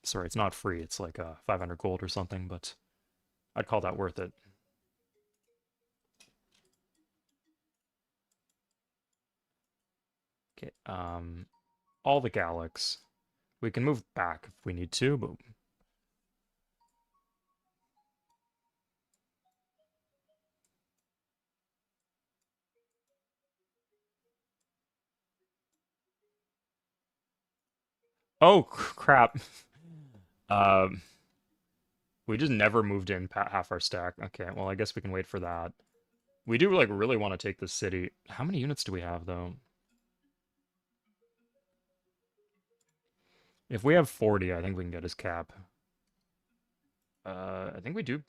Sorry, it's not free. It's like 500 gold or something, but I'd call that worth it. Okay, all the Gallics. We can move back if we need to, but... Oh, crap. Um, we just never moved in half our stack. Okay, well, I guess we can wait for that. We do, like, really want to take this city. How many units do we have, though? If we have 40, I think we can get his cap. I think we do.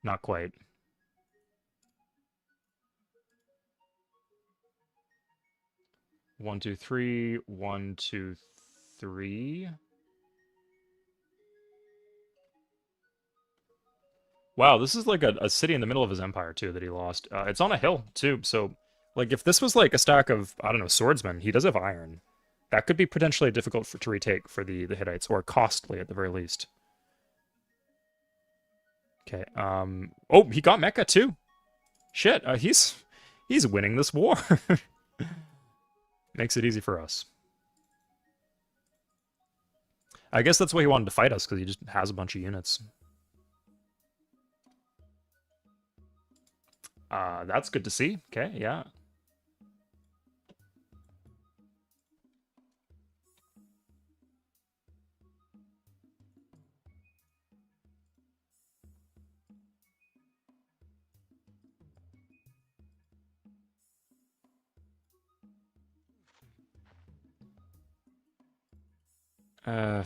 Not quite. One, two, three. One, two, three. Wow, this is like a city in the middle of his empire, too, that he lost. It's on a hill, too, so... Like, if this was like a stack of, I don't know, swordsmen, he does have iron. That could be potentially difficult to retake for the Hittites, or costly at the very least. Okay, oh, he got Mecca, too! Shit, he's winning this war. Makes it easy for us. I guess that's why he wanted to fight us, because he just has a bunch of units. That's good to see. Okay, yeah. Uh,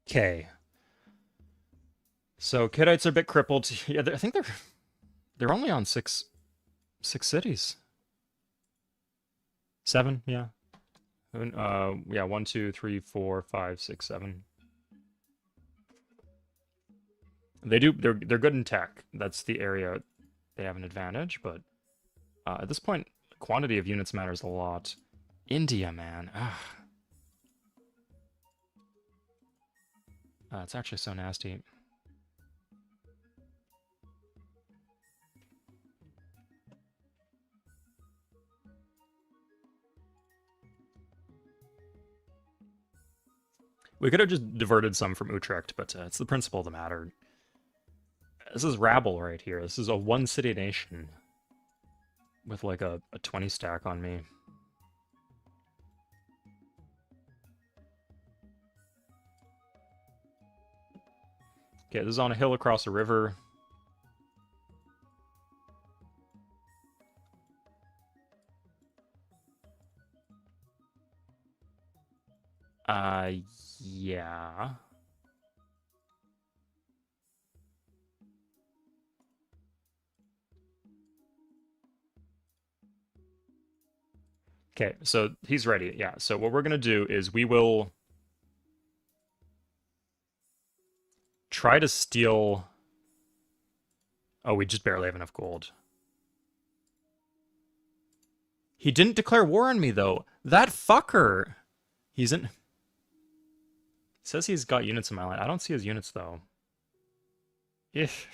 Okay. So Hittites are a bit crippled. Yeah, I think they're only on six cities. Seven, yeah. Yeah, one, two, three, four, five, six, seven. They're good in tech. That's the area they have an advantage, but at this point, quantity of units matters a lot. India, man. It's actually so nasty. We could have just diverted some from Utrecht, but it's the principle of the matter. This is rabble right here. This is a one-city nation with like a 20 stack on me. Okay, this is on a hill across a river. Uh, yeah. Okay, so he's ready. Yeah, so what we're gonna do is we will try to steal... Oh, we just barely have enough gold. He didn't declare war on me, though. That fucker! He's in... Says he's got units in my line. I don't see his units, though. If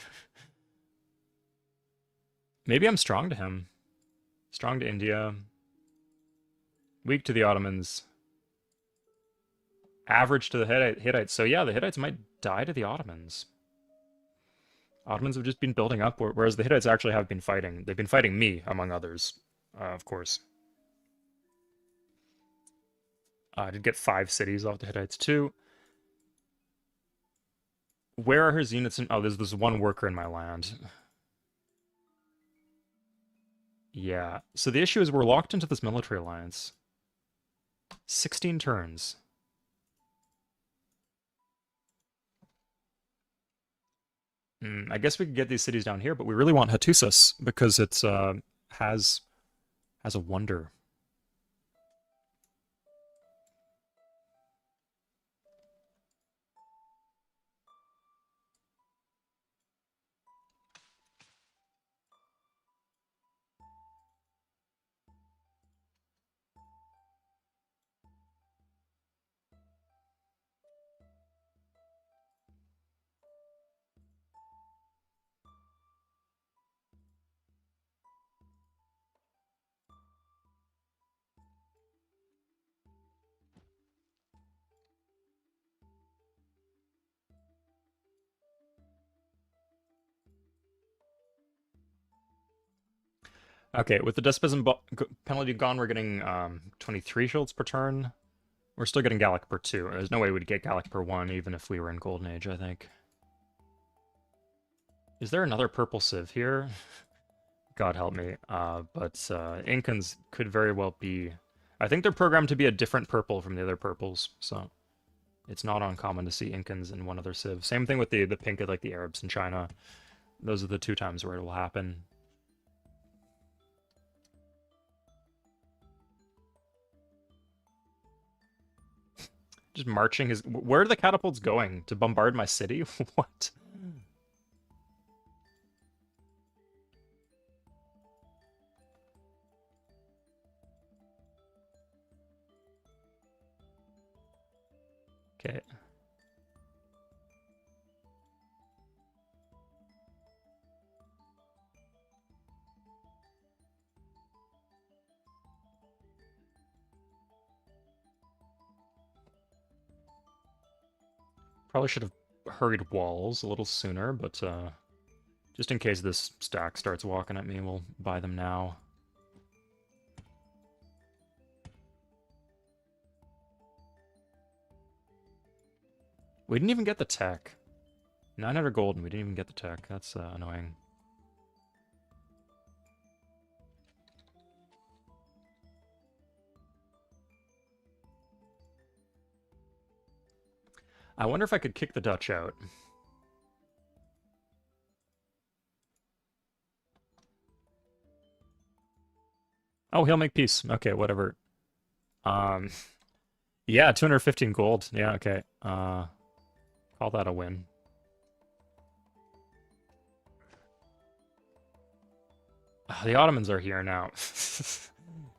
Maybe I'm strong to him. Strong to India. Weak to the Ottomans. Average to the Hittites. So yeah, the Hittites might die to the Ottomans. Ottomans have just been building up, whereas the Hittites actually have been fighting. They've been fighting me, among others, of course. I did get 5 cities off the Hittites, too. Where are his units in... Oh, there's this one worker in my land. Yeah. So the issue is we're locked into this military alliance. 16 turns. I guess we could get these cities down here, but we really want Hattusas because it's has a wonder. Okay, with the despotism penalty gone, we're getting 23 shields per turn. We're still getting Gallic per 2. There's no way we'd get Gallic per 1, even if we were in Golden Age, I think. Is there another purple civ here? God help me. But Incans could very well be... I think they're programmed to be a different purple from the other purples, so it's not uncommon to see Incans in one other civ. Same thing with the pink of like the Arabs in China. Those are the 2 times where it will happen. Just marching his... Where are the catapults going? To bombard my city? What? Okay. Probably should have hurried walls a little sooner, but just in case this stack starts walking at me, we'll buy them now. We didn't even get the tech. 900 gold and we didn't even get the tech. That's annoying. I wonder if I could kick the Dutch out. Oh, he'll make peace. Okay, whatever. Um, yeah, 215 gold. Yeah, okay. Call that a win. The Ottomans are here now.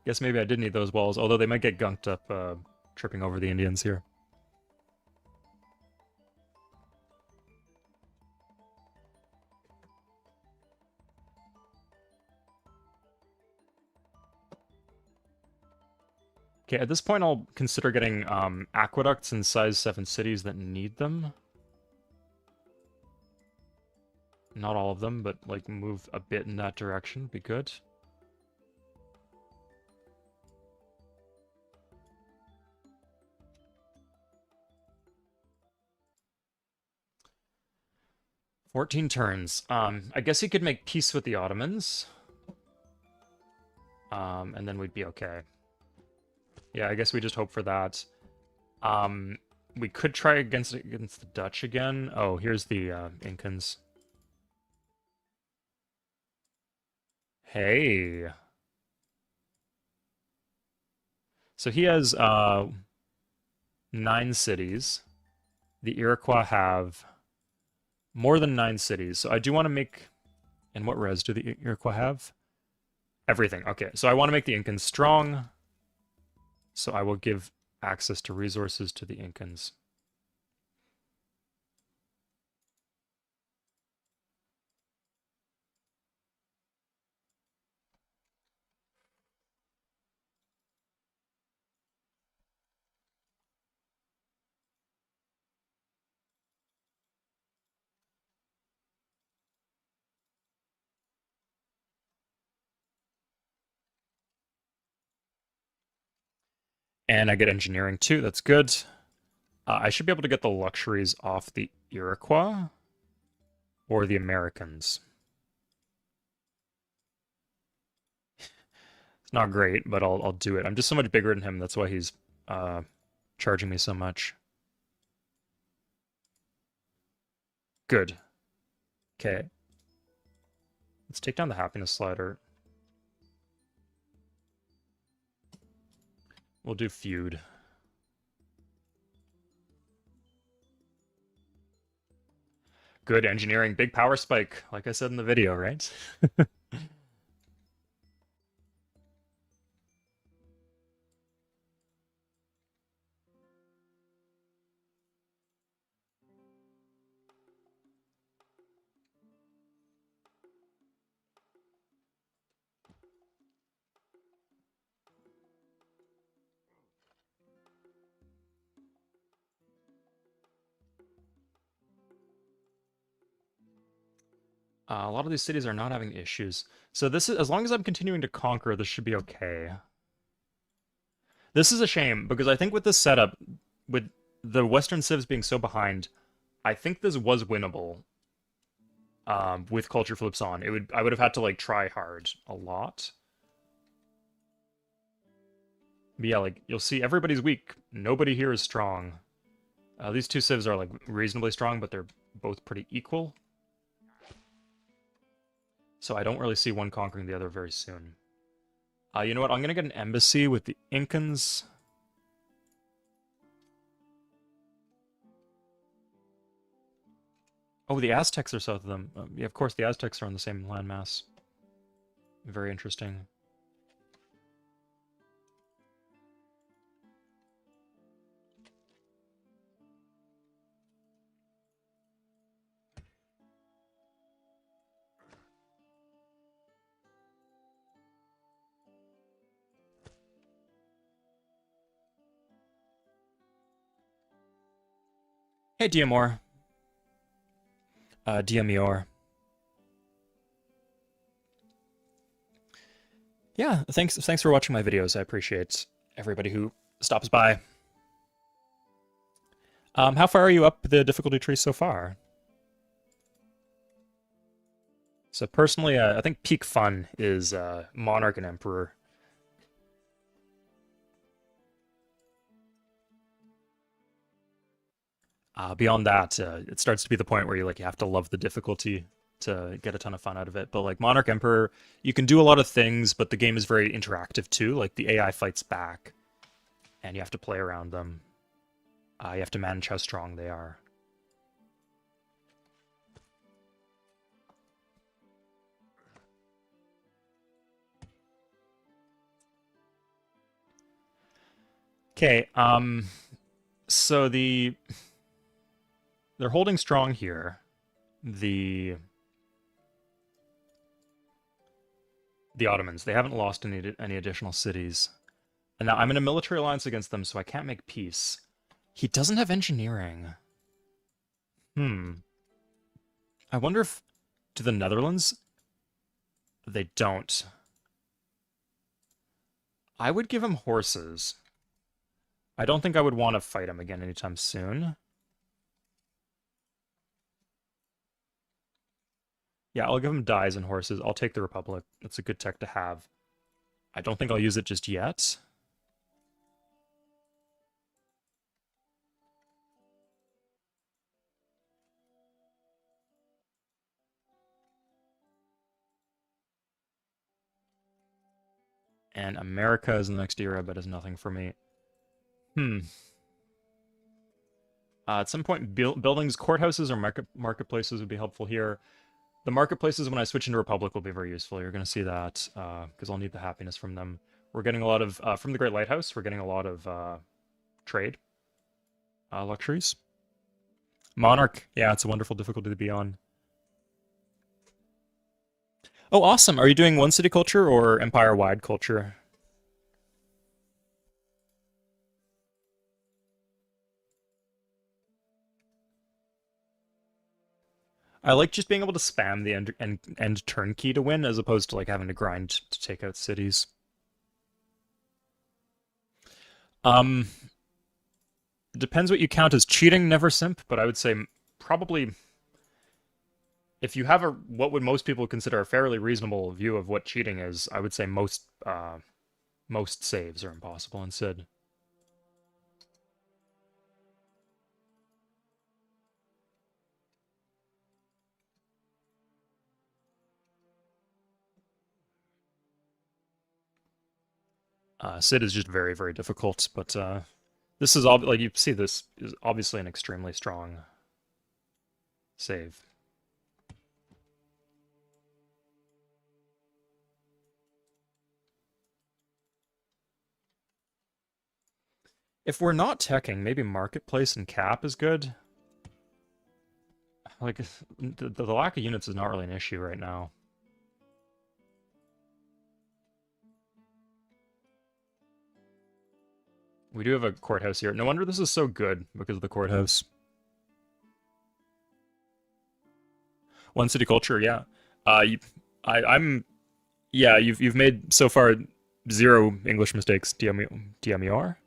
Guess maybe I did need those walls, although they might get gunked up tripping over the Indians here. Okay, at this point I'll consider getting aqueducts in size 7 cities that need them. Not all of them, but like move a bit in that direction would be good. "14 turns. I guess he could make peace with the Ottomans. And then we'd be okay. Yeah, I guess we just hope for that. We could try against the Dutch again. Oh, here's the Incans. Hey. So he has 9 cities. The Iroquois have more than 9 cities. So I do want to make... And what res do the Iroquois have? Everything. Okay, so I want to make the Incans strong. So I will give access to resources to the Incans. And I get engineering too, that's good. I should be able to get the luxuries off the Iroquois or the Americans. It's not great, but I'll do it. I'm just so much bigger than him, that's why he's charging me so much. Good. Okay. Let's take down the happiness slider. We'll do feud. Good engineering, big power spike, like I said in the video, right? A lot of these cities are not having issues. So this is, as long as I'm continuing to conquer, this should be okay. This is a shame, because I think with this setup, with the Western civs being so behind, I think this was winnable. With culture flips on. I would have had to like try hard a lot. But yeah, like you'll see everybody's weak. Nobody here is strong. These two civs are like reasonably strong, but they're both pretty equal. So I don't really see one conquering the other very soon. You know what? I'm gonna get an embassy with the Incans. Oh, the Aztecs are south of them. Yeah, of course, the Aztecs are on the same landmass. Very interesting. Hey, Diamor. Diamior. Yeah, thanks for watching my videos. I appreciate everybody who stops by. How far are you up the difficulty tree so far? So personally, I think peak fun is Monarch and Emperor. Beyond that, it starts to be the point where you have to love the difficulty to get a ton of fun out of it. But like Monarch Emperor, you can do a lot of things, but the game is very interactive too. Like the AI fights back, and you have to play around them. You have to manage how strong they are. Okay, so they're holding strong here. The Ottomans, they haven't lost any additional cities. And now I'm in a military alliance against them, so I can't make peace. He doesn't have engineering. Hmm. I wonder if to the Netherlands they don't. I would give him horses. I don't think I would want to fight him again anytime soon. Yeah, I'll give him dies and horses. I'll take the Republic. That's a good tech to have. I don't think I'll use it just yet. And America is the next era, but is nothing for me. Hmm. At some point, buildings, courthouses, or marketplaces would be helpful here. The marketplaces, when I switch into Republic, will be very useful. You're going to see that because I'll need the happiness from them. We're getting a lot of, from the Great Lighthouse, we're getting a lot of trade luxuries. Monarch, yeah, it's a wonderful difficulty to be on. Oh, awesome. Are you doing one city culture or empire-wide culture? I like just being able to spam the end turn key to win, as opposed to like having to grind to take out cities. Um, it depends what you count as cheating, never simp, but I would say probably if you have a what would most people consider a fairly reasonable view of what cheating is, I would say most saves are impossible instead. Sid is just very, very difficult, but this is like you see this is obviously an extremely strong save. If we're not teching, maybe marketplace and cap is good. Like the lack of units is not really an issue right now. We do have a courthouse here. No wonder this is so good because of the courthouse. One city culture, yeah. You, I'm yeah. You've made so far zero English mistakes. DMER.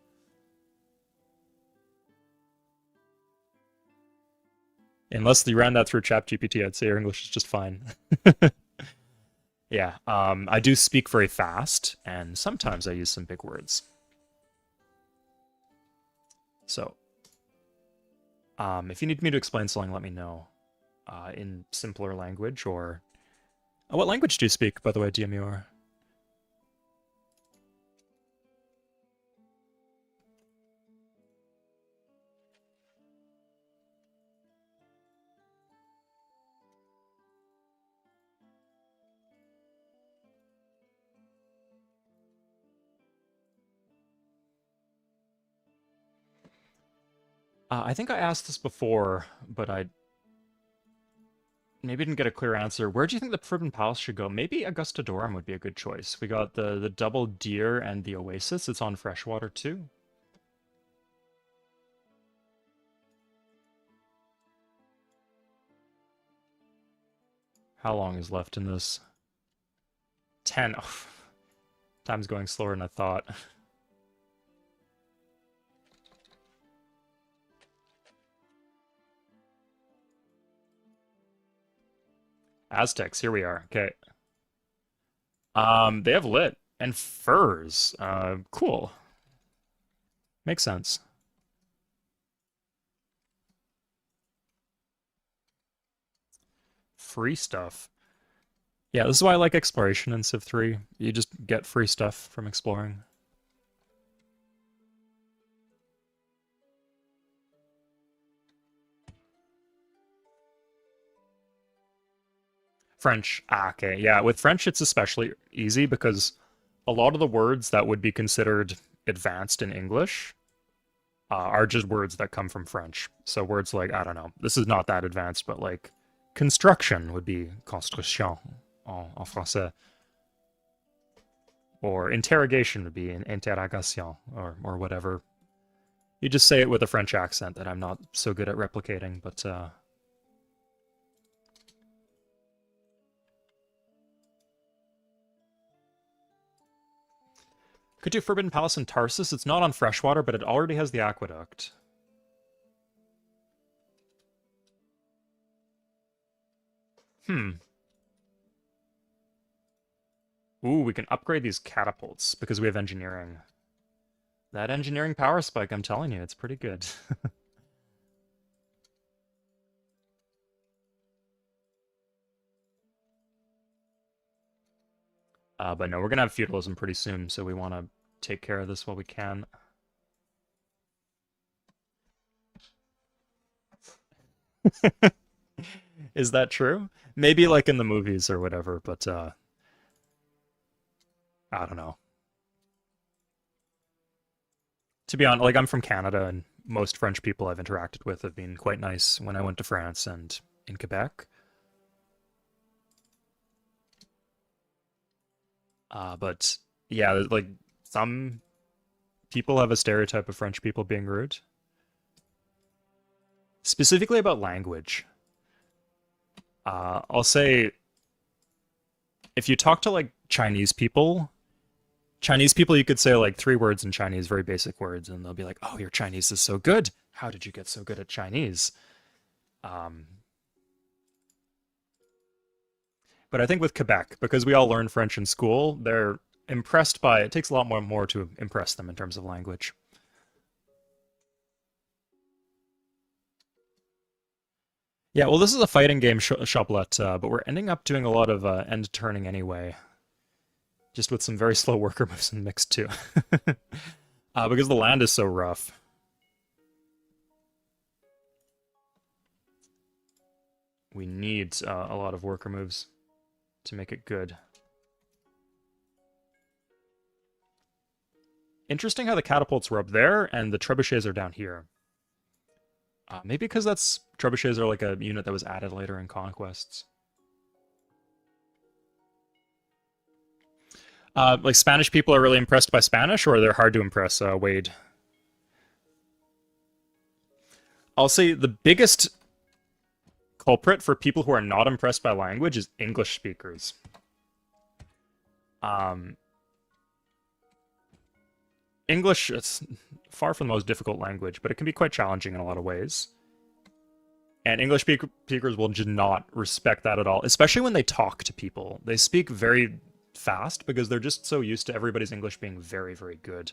Unless you ran that through ChatGPT, I'd say your English is just fine. Yeah. I do speak very fast, and sometimes I use some big words. So, if you need me to explain something, let me know. In simpler language, or what language do you speak, by the way, DMUR? I think I asked this before, but I maybe didn't get a clear answer. Where do you think the Forbidden Palace should go? Maybe Augusta Dorum would be a good choice. We got the double deer and the oasis. It's on freshwater too. How long is left in this? 10. Oh, time's going slower than I thought. Aztecs, here we are. Okay. They have lit and furs. Cool. Makes sense. free stuff. Yeah, this is why I like exploration in Civ 3. You just get free stuff from exploring. French. Ah, okay. Yeah, with French it's especially easy because a lot of the words that would be considered advanced in English are just words that come from French. So words like, I don't know, this is not that advanced, but like construction would be construction en français. Or interrogation would be an interrogation, or whatever. You just say it with a French accent that I'm not so good at replicating, but could do Forbidden Palace in Tarsus. It's not on freshwater, but it already has the aqueduct. Hmm. Ooh, we can upgrade these catapults because we have engineering. That engineering power spike, I'm telling you, it's pretty good. But no, we're gonna have feudalism pretty soon, so we want to take care of this while we can. Is that true? Maybe like in the movies or whatever, but I don't know. To be honest, like I'm from Canada, and most French people I've interacted with have been quite nice when I went to France and in Quebec. But yeah, like some people have a stereotype of French people being rude, specifically about language. I'll say if you talk to like Chinese people, you could say like three words in Chinese, very basic words, and they'll be like, "Oh, your Chinese is so good. How did you get so good at Chinese?" Um, but I think with Quebec, because we all learn French in school, they're impressed by it. Takes a lot more to impress them in terms of language. Yeah, well, this is a fighting game, Shoplet, but we're ending up doing a lot of end turning anyway, just with some very slow worker moves in the mix too, because the land is so rough. We need a lot of worker moves to make it good. Interesting how the catapults were up there and the trebuchets are down here. Maybe because that's trebuchets are like a unit that was added later in conquests. Like Spanish people are really impressed by Spanish, or they're hard to impress, Wade? I'll say the biggest culprit for people who are not impressed by language is English speakers. Um, English is far from the most difficult language, but it can be quite challenging in a lot of ways. And English speakers will just not respect that at all, especially when they talk to people. They speak very fast because they're just so used to everybody's English being very, very good.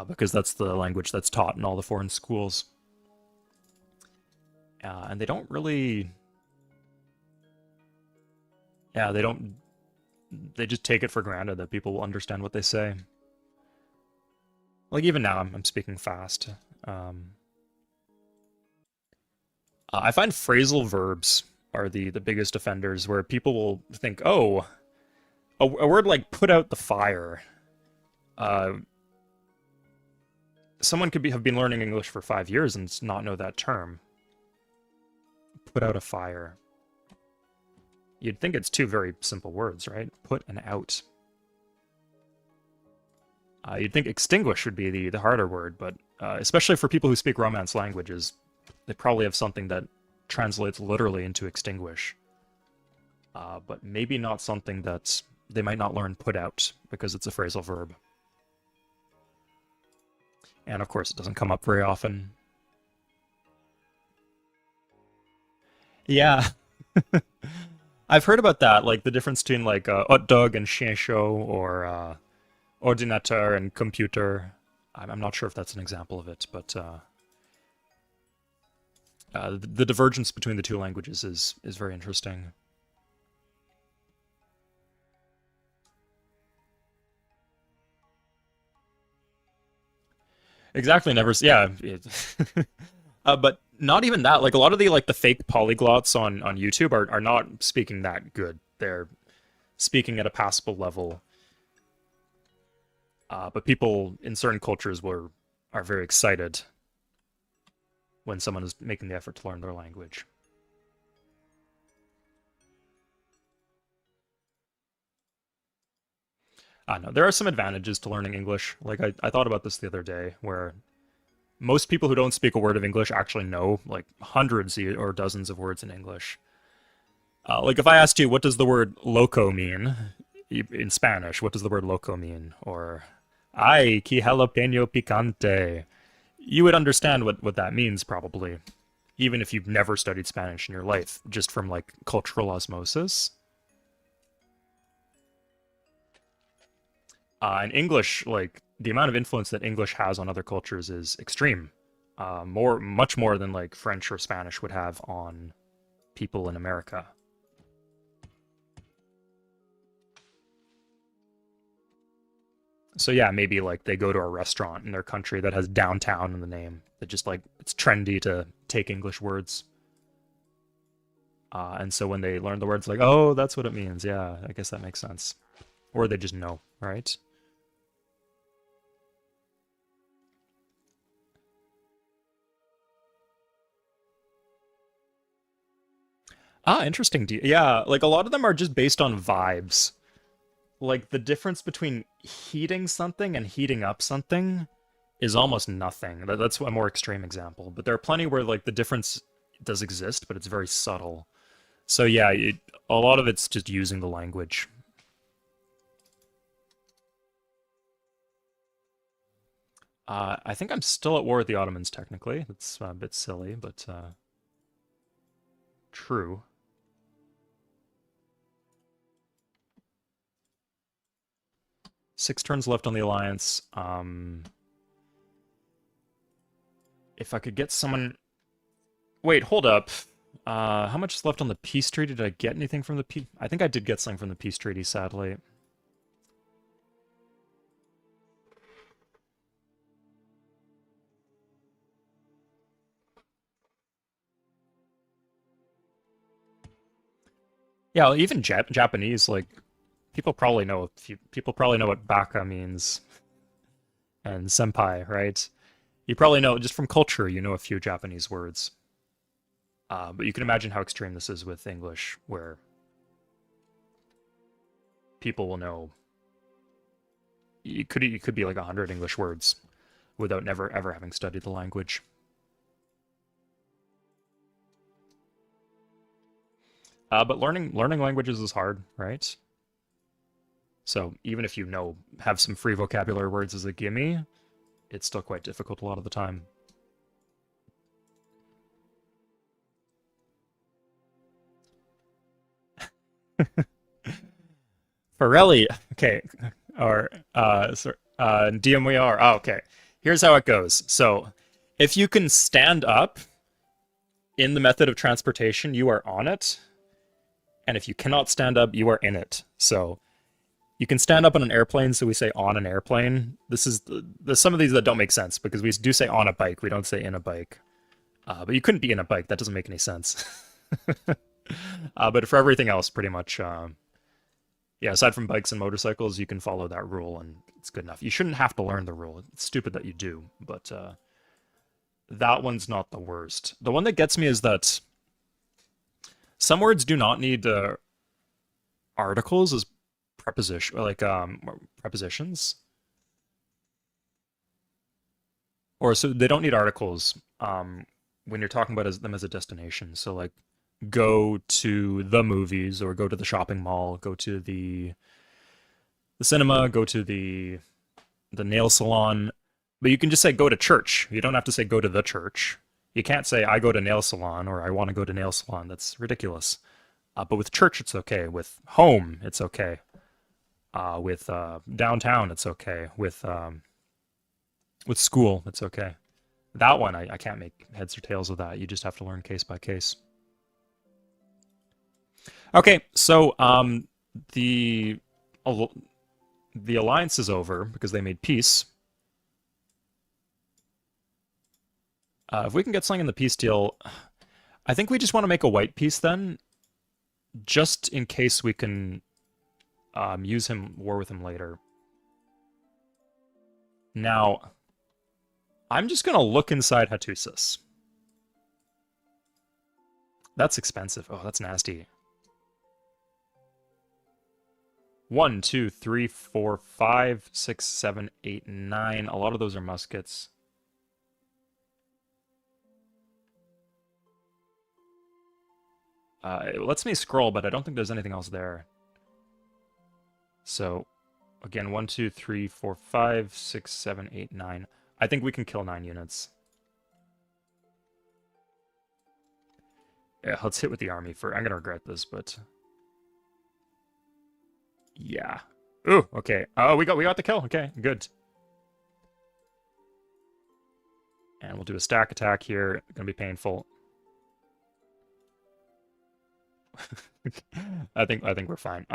Because that's the language that's taught in all the foreign schools. And they don't really... Yeah, they don't... They just take it for granted that people will understand what they say. Like, even now, I'm speaking fast. I find phrasal verbs are the biggest offenders, where people will think, oh, a word like put out the fire. Uh, Someone could have been learning English for 5 years and not know that term. Put out a fire. You'd think it's two very simple words, right? Put and out. You'd think extinguish would be the harder word, but especially for people who speak Romance languages, they probably have something that translates literally into extinguish. But maybe not something that they might not learn put out, because it's a phrasal verb. And of course, it doesn't come up very often. Yeah, I've heard about that, like the difference between like hot dog and chien chaud, or ordinateur and computer. I'm not sure if that's an example of it, but The divergence between the two languages is very interesting. Exactly. Never. Yeah. But not even that. Like a lot of the fake polyglots on YouTube are not speaking that good. They're speaking at a passable level. But people in certain cultures were are very excited when someone is making the effort to learn their language. I know there are some advantages to learning English. Like I thought about this the other day, where most people who don't speak a word of English actually know like hundreds or dozens of words in English. Like if I asked you, what does the word loco mean in Spanish? What does the word loco mean? Or ay, que jalapeno picante. You would understand what that means probably, even if you've never studied Spanish in your life, just from like cultural osmosis. In English, like the amount of influence that English has on other cultures is extreme. Much more than like French or Spanish would have on people in America. So yeah, maybe like they go to a restaurant in their country that has downtown in the name. That just like it's trendy to take English words. And so when they learn the words, like, oh, that's what it means. Yeah, I guess that makes sense. Or they just know, right? Interesting. Yeah, like a lot of them are just based on vibes. Like the difference between heating something and heating up something is almost nothing. That's a more extreme example. But there are plenty where like the difference does exist, but it's very subtle. So yeah, a lot of it's just using the language. I think I'm still at war with the Ottomans, technically. That's a bit silly, but true. 6 turns left on the alliance. If I could get someone... Wait, hold up. How much is left on the peace treaty? Did I get anything from the peace? I think I did get something from the peace treaty, sadly. Yeah, well, even Japanese, like people probably know a few. People probably know what baka means and senpai, right? You probably know just from culture. You know a few Japanese words, but you can imagine how extreme this is with English, where people will know. It could be like 100 English words without never ever having studied the language. But learning languages is hard, right? So even if you know have some free vocabulary words as a gimme, it's still quite difficult a lot of the time. Forelli, okay, or DMWR. Oh, okay. Here's how it goes. So if you can stand up in the method of transportation, you are on it, and if you cannot stand up, you are in it. So you can stand up on an airplane, so we say on an airplane. This is there's some of these that don't make sense because we do say on a bike, we don't say in a bike. But you couldn't be in a bike. That doesn't make any sense. But for everything else, pretty much, yeah, aside from bikes and motorcycles, you can follow that rule and it's good enough. You shouldn't have to learn the rule. It's stupid that you do, but that one's not the worst. The one that gets me is that some words do not need articles as prepositions, or so they don't need articles when you're talking about them as a destination. So like go to the movies or go to the shopping mall, go to the cinema, go to the nail salon, but you can just say go to church. You don't have to say go to the church. You can't say I go to nail salon or I want to go to nail salon. That's ridiculous. But with church, it's okay. With home, it's okay. With downtown, it's okay. With school, it's okay. That one, I can't make heads or tails of that. You just have to learn case by case. Okay, so the the alliance is over because they made peace. If we can get something in the peace deal, I think we just want to make a white peace then, just in case we can use him, war with him later. Now, I'm just gonna look inside Hattusis. That's expensive. Oh, that's nasty. 1, 2, 3, 4, 5, 6, 7, 8, 9. A lot of those are muskets. It lets me scroll, but I don't think there's anything else there. So, again, 1, 2, 3, 4, 5, 6, 7, 8, 9. I think we can kill 9 units. Yeah, let's hit with the army for. I'm gonna regret this, but yeah. Ooh, okay. Oh, we got the kill. Okay, good. And we'll do a stack attack here. Gonna be painful. I think we're fine.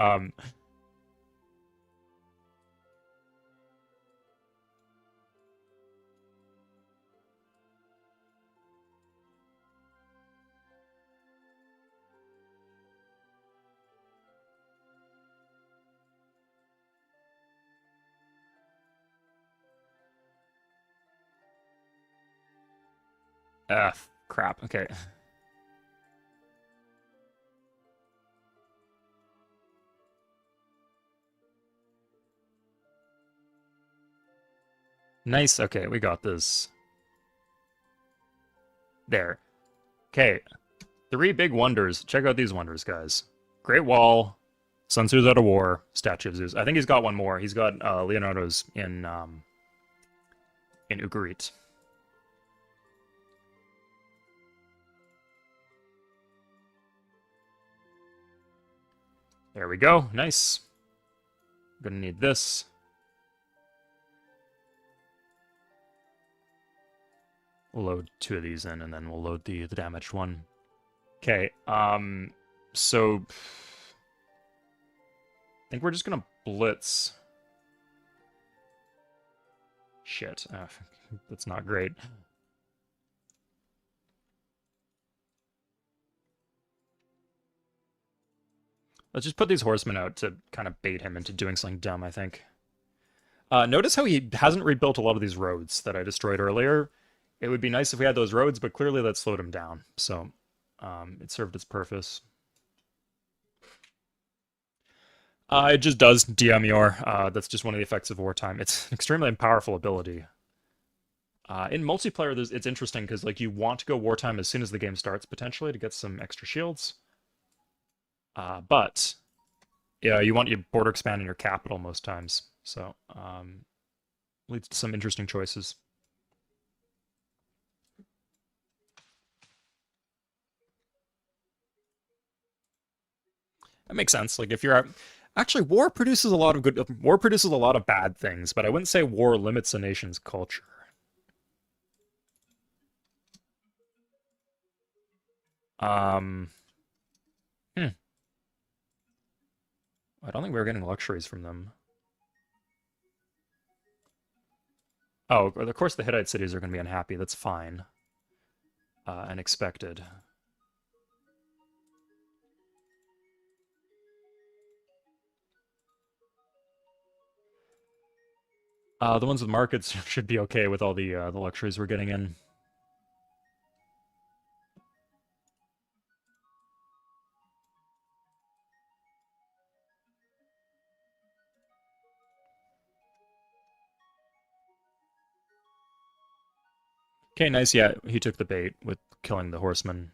Crap. Okay. Nice. Okay, we got this. There. Okay. 3 big wonders. Check out these wonders, guys. Great Wall, Sun Tzu's out of war, Statue of Zeus. I think he's got one more. He's got Leonardo's in Ugarit. There we go. Nice. Gonna need this. We'll load 2 of these in, and then we'll load the damaged one. Okay, so I think we're just gonna blitz. Shit, that's not great. Let's just put these horsemen out to kind of bait him into doing something dumb, I think. Notice how he hasn't rebuilt a lot of these roads that I destroyed earlier. It would be nice if we had those roads, but clearly that slowed him down. So it served its purpose. It just does DM that's just one of the effects of wartime. It's an extremely powerful ability. In multiplayer, it's interesting because like you want to go wartime as soon as the game starts, potentially, to get some extra shields. But yeah, you want your border expand in your capital most times. So leads to some interesting choices. That makes sense. Like if you're actually war produces a lot of good war produces a lot of bad things, but I wouldn't say war limits a nation's culture. Um, hmm. I don't think we were getting luxuries from them. Oh, of course the Hittite cities are going to be unhappy. That's fine. And expected. The ones with markets should be okay with all the luxuries we're getting in. Okay, nice. Yeah, he took the bait with killing the horseman.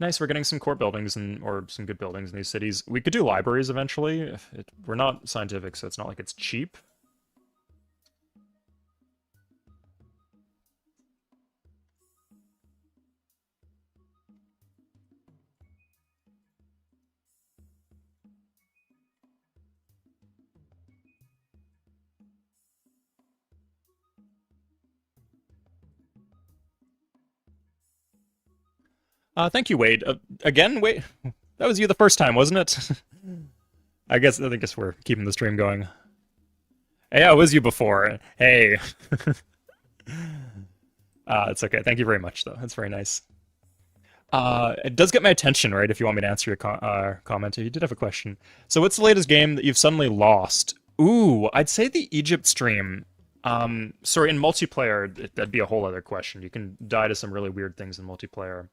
Nice, we're getting some core buildings and or some good buildings in these cities. We could do libraries eventually. We're not scientific, so it's not like it's cheap. Thank you, Wade. Again, Wade? That was you the first time, wasn't it? I guess we're keeping the stream going. Yeah, it was you before. Hey. It's okay. Thank you very much, though. That's very nice. It does get my attention, right? If you want me to answer your comment, you did have a question. So, what's the latest game that you've suddenly lost? Ooh, I'd say the Egypt stream. Sorry, in multiplayer, that'd be a whole other question. You can die to some really weird things in multiplayer.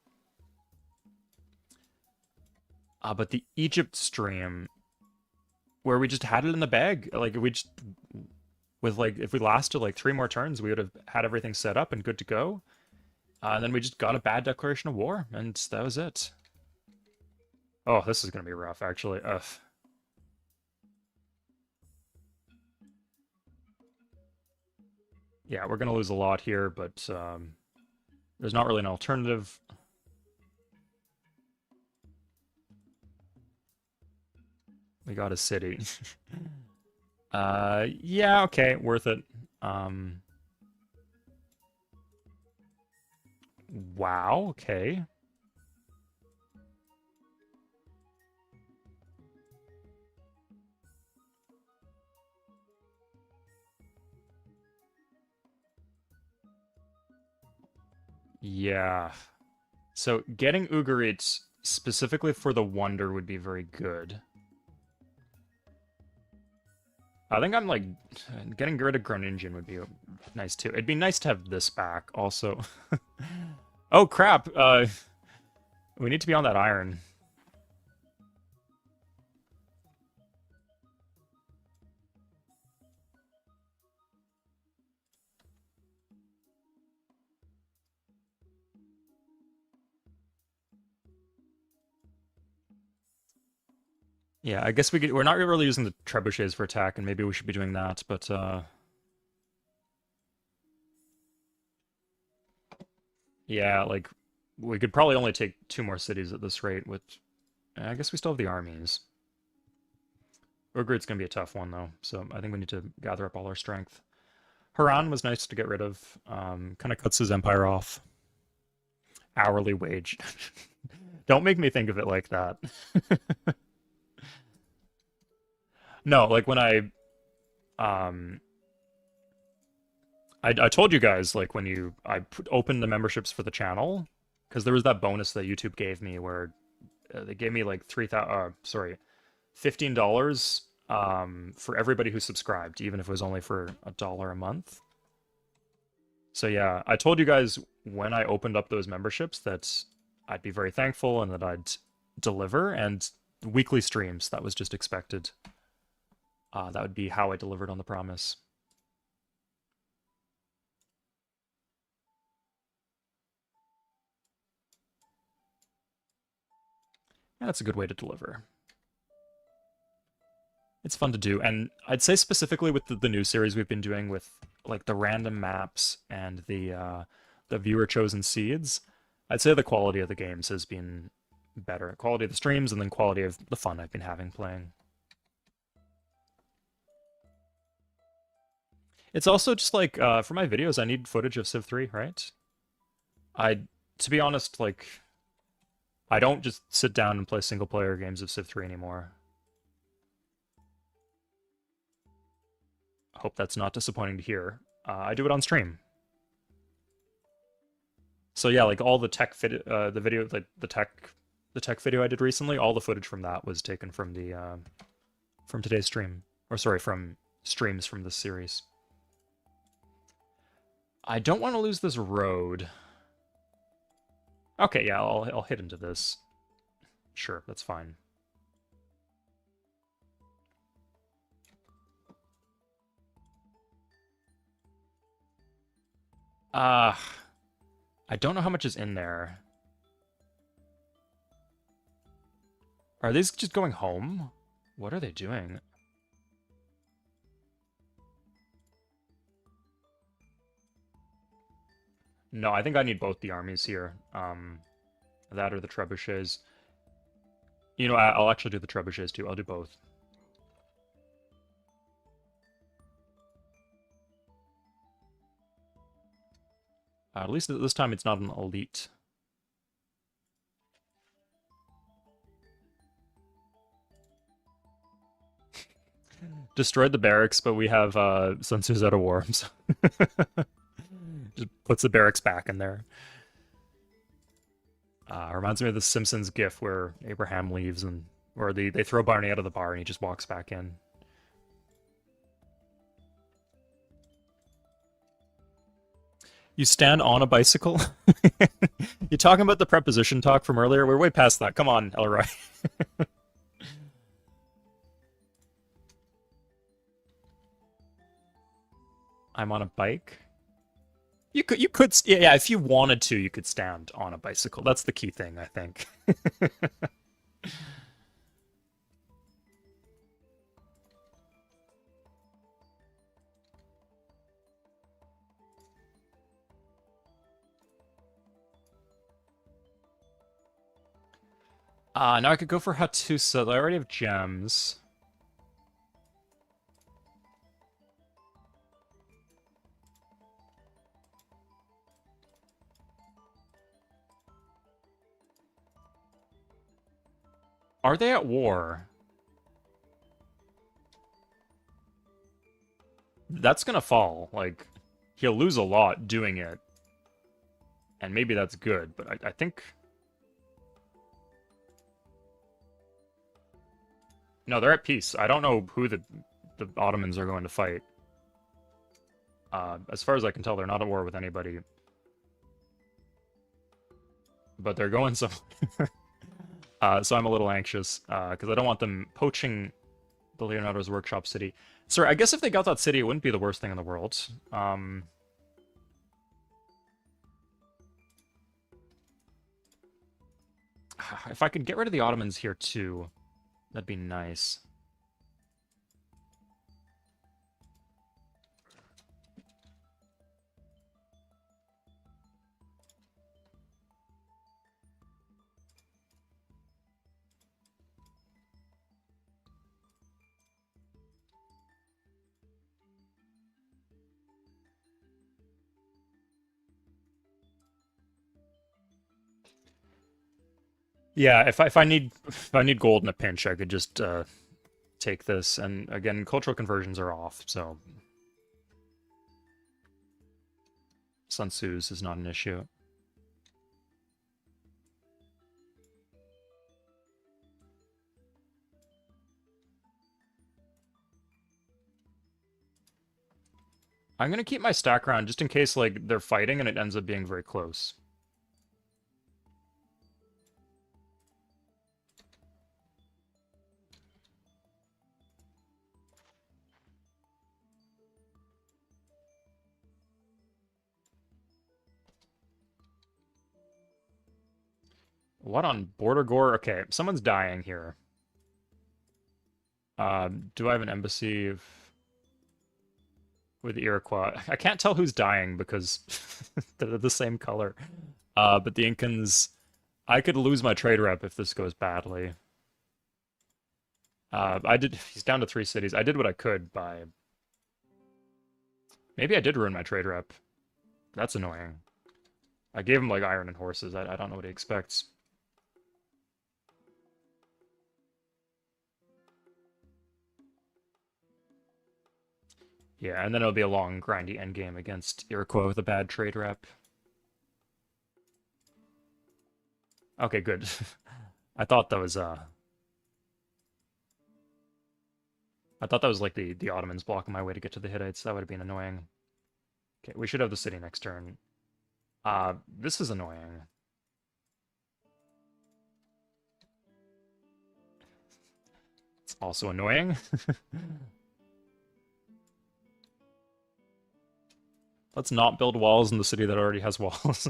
But the Egypt stream, where we just had it in the bag, like we just with like if we lasted like 3 more turns, we would have had everything set up and good to go. And then we just got a bad declaration of war, and that was it. Oh, this is gonna be rough, actually. Ugh. Yeah, we're gonna lose a lot here, but there's not really an alternative. We got a city. Yeah, okay, worth it. Um, wow, okay. Yeah. So getting Ugarit specifically for the Wonder would be very good. I think I'm like getting rid of Groningen would be nice too. It'd be nice to have this back also. Oh crap! We need to be on that iron. Yeah, I guess we're not really using the trebuchets for attack, and maybe we should be doing that. But yeah, like we could probably only take 2 more cities at this rate. With I guess we still have the armies. Ugrit's gonna be a tough one though, so I think we need to gather up all our strength. Haran was nice to get rid of. Kind of cuts his empire off. Hourly wage. Don't make me think of it like that. No, like when um I told you guys like when I opened the memberships for the channel because there was that bonus that YouTube gave me where they gave me like 3,000 sorry, $15 for everybody who subscribed, even if it was only for $1 a month. So yeah, I told you guys when I opened up those memberships that I'd be very thankful and that I'd deliver, and weekly streams, that was just expected. That would be how I delivered on the promise. Yeah, that's a good way to deliver. It's fun to do, and I'd say specifically with the new series we've been doing with like the random maps and the viewer chosen seeds, I'd say the quality of the games has been better. Quality of the streams and then quality of the fun I've been having playing. It's also just like for my videos, I need footage of Civ 3, right? I, to be honest, like I don't just sit down and play single player games of Civ 3 anymore. I hope that's not disappointing to hear. I do it on stream. So yeah, like all the the video, like the tech video I did recently, all the footage from that was taken from the from today's stream, or sorry, from streams from this series. I don't want to lose this road. Okay, yeah, I'll hit into this. Sure, that's fine. Uh, I don't know how much is in there. Are these just going home? What are they doing? No, I think I need both the armies here. That or the trebuchets. You know, I'll actually do the trebuchets too. I'll do both. At least this time it's not an elite. destroyed the barracks, but we have Sun Tzu's out of war, so just puts the barracks back in there. Reminds me of the Simpsons gif where Abraham leaves and or they throw Barney out of the bar and he just walks back in. You stand on a bicycle? You talking about the preposition talk from earlier? We're way past that. Come on, Elroy. I'm on a bike. You could, yeah, if you wanted to, you could stand on a bicycle. That's the key thing, I think. Now I could go for Hattusa. I already have gems. Are they at war? That's gonna fall. Like, he'll lose a lot doing it. And maybe that's good, but I think... No, they're at peace. I don't know who the Ottomans are going to fight. As far as I can tell, they're not at war with anybody. But they're going somewhere. So I'm a little anxious, because I don't want them poaching the Leonardo's Workshop city. Sorry, I guess if they got that city, it wouldn't be the worst thing in the world. If I could get rid of the Ottomans here, too, that'd be nice. Yeah, if I need gold in a pinch, I could just take this. And again, cultural conversions are off, so Sun Tzu's is not an issue. I'm gonna keep my stack around just in case like they're fighting and it ends up being very close. What on Border Gore? Okay, someone's dying here. Do I have an embassy with Iroquois? I can't tell who's dying because they're the same color. But the Incans, I could lose my trade rep if this goes badly. He's down to 3 cities. I did what I could by... Maybe I did ruin my trade rep. That's annoying. I gave him, like, iron and horses. I don't know what he expects. Yeah, and then it'll be a long, grindy endgame against Iroquois with a bad trade rep. Okay, good. I thought that was, I thought that was like the Ottomans blocking my way to get to the Hittites. That would have been annoying. Okay, we should have the city next turn. This is annoying. It's also annoying. Let's not build walls in the city that already has walls.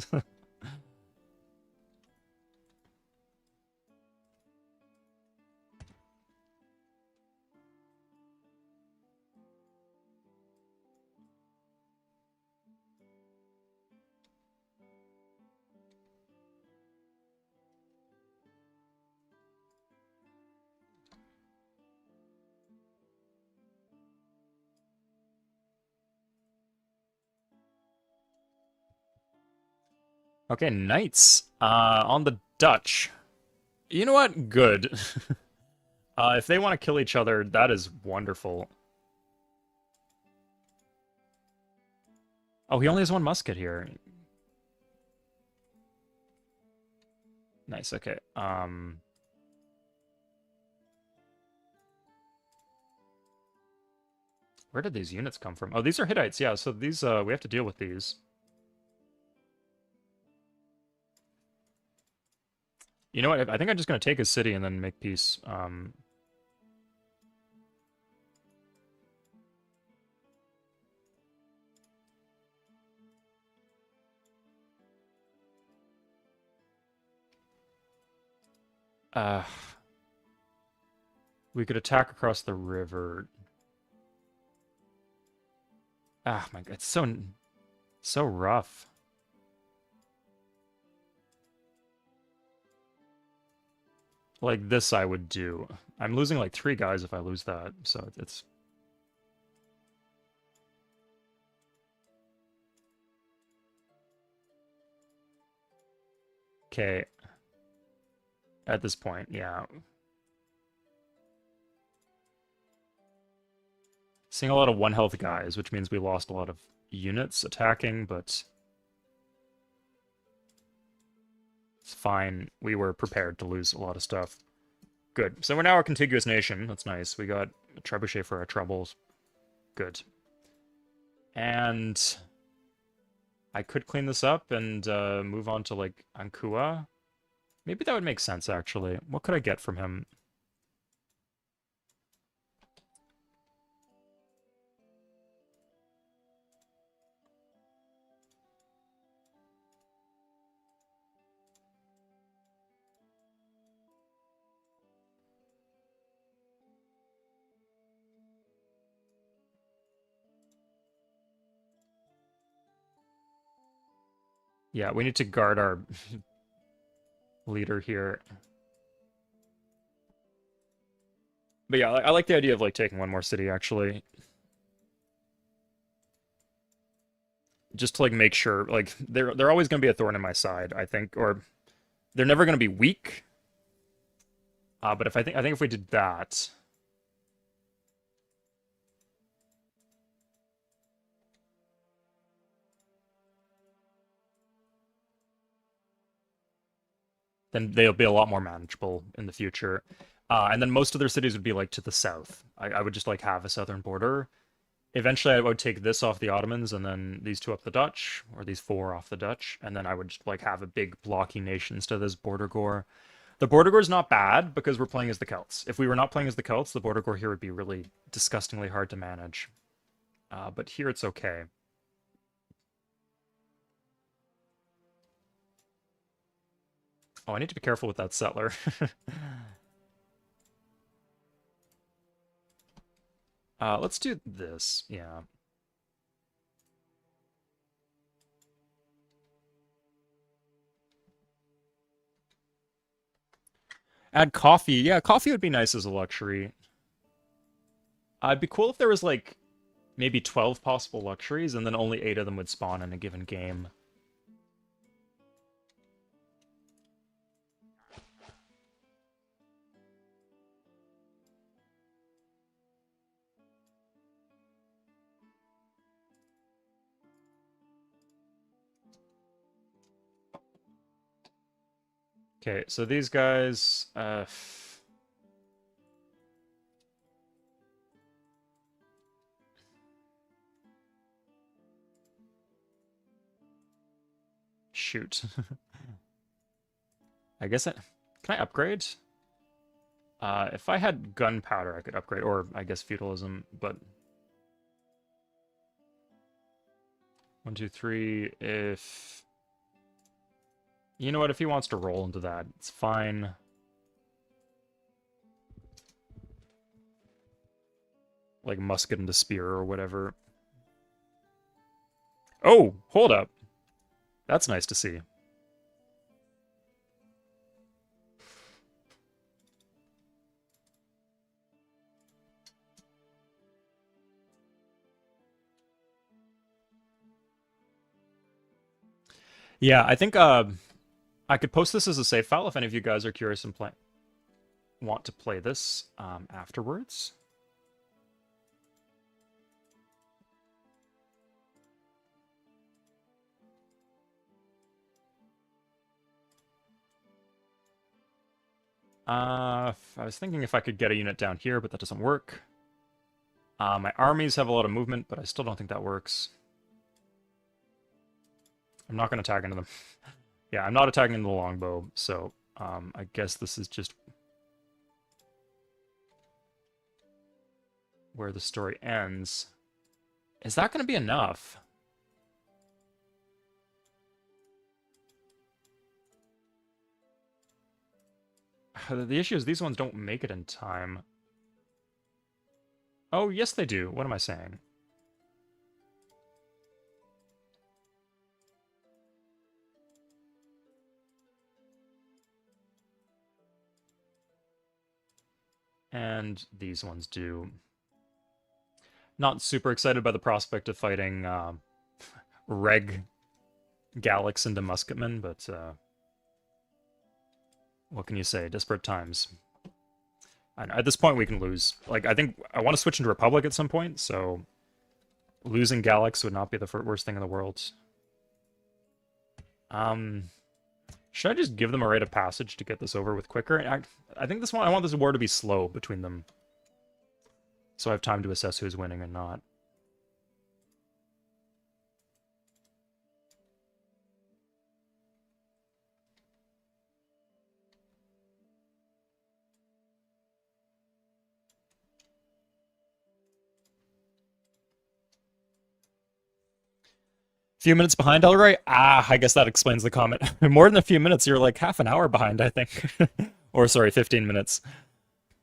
Okay, knights. On the Dutch. You know what? Good. If they want to kill each other, that is wonderful. Oh, he only has one musket here. Nice, okay. Where did these units come from? Oh, these are Hittites, yeah, so these, we have to deal with these. You know what, I think I'm just gonna take his city and then make peace. Uh, we could attack across the river. Ah, my God, it's so rough. Like this I would do. I'm losing like 3 guys if I lose that, so it's... Okay, at this point, yeah. Seeing a lot of 1 health guys, which means we lost a lot of units attacking, but it's fine. We were prepared to lose a lot of stuff. Good. So we're now a contiguous nation. That's nice. We got a trebuchet for our troubles. Good. And I could clean this up and move on to, like, Ankua. Maybe that would make sense, actually. What could I get from him? Yeah, we need to guard our leader here. But yeah, I like the idea of, like, taking one more city, actually. Just to, like, make sure, like, they're always going to be a thorn in my side, I think, or they're never going to be weak. But if I think if we did that, then they'll be a lot more manageable in the future. And then most of their cities would be, like, to the south. I would just, like, have a southern border. Eventually, I would take this off the Ottomans, and then these 2 up the Dutch, or these 4 off the Dutch, and then I would just, like, have a big blocky nation instead of this border gore. The border gore is not bad because we're playing as the Celts. If we were not playing as the Celts, the border gore here would be really disgustingly hard to manage. But here it's okay. Oh, I need to be careful with that settler. Let's do this, yeah. Add coffee. Yeah, coffee would be nice as a luxury. It'd be cool if there was, like, maybe 12 possible luxuries, and then only 8 of them would spawn in a given game. Okay, so these guys, shoot. I guess can I upgrade? If I had gunpowder, I could upgrade, or I guess feudalism, but 1, 2, 3, if... You know what, if he wants to roll into that, it's fine. Like musket into spear or whatever. Oh, hold up. That's nice to see. Yeah, I think I could post this as a save file if any of you guys are curious and want to play this afterwards. I was thinking if I could get a unit down here, but that doesn't work. My armies have a lot of movement, but I still don't think that works. I'm not going to tag into them. Yeah, I'm not attacking into the longbow, so I guess this is just where the story ends. Is that going to be enough? The issue is these ones don't make it in time. Oh, yes they do. What am I saying? And these ones do. Not super excited by the prospect of fighting Reg Galax into Musketmen, but what can you say? Desperate times. At this point, we can lose. Like, I think I want to switch into Republic at some point, so losing Galax would not be the worst thing in the world. Should I just give them a rite of passage to get this over with quicker? I think I want this war to be slow between them, so I have time to assess who's winning and not. Few minutes behind, Elroy? Ah, I guess that explains the comment. More than a few minutes, you're like half an hour behind, I think. Or, sorry, 15 minutes.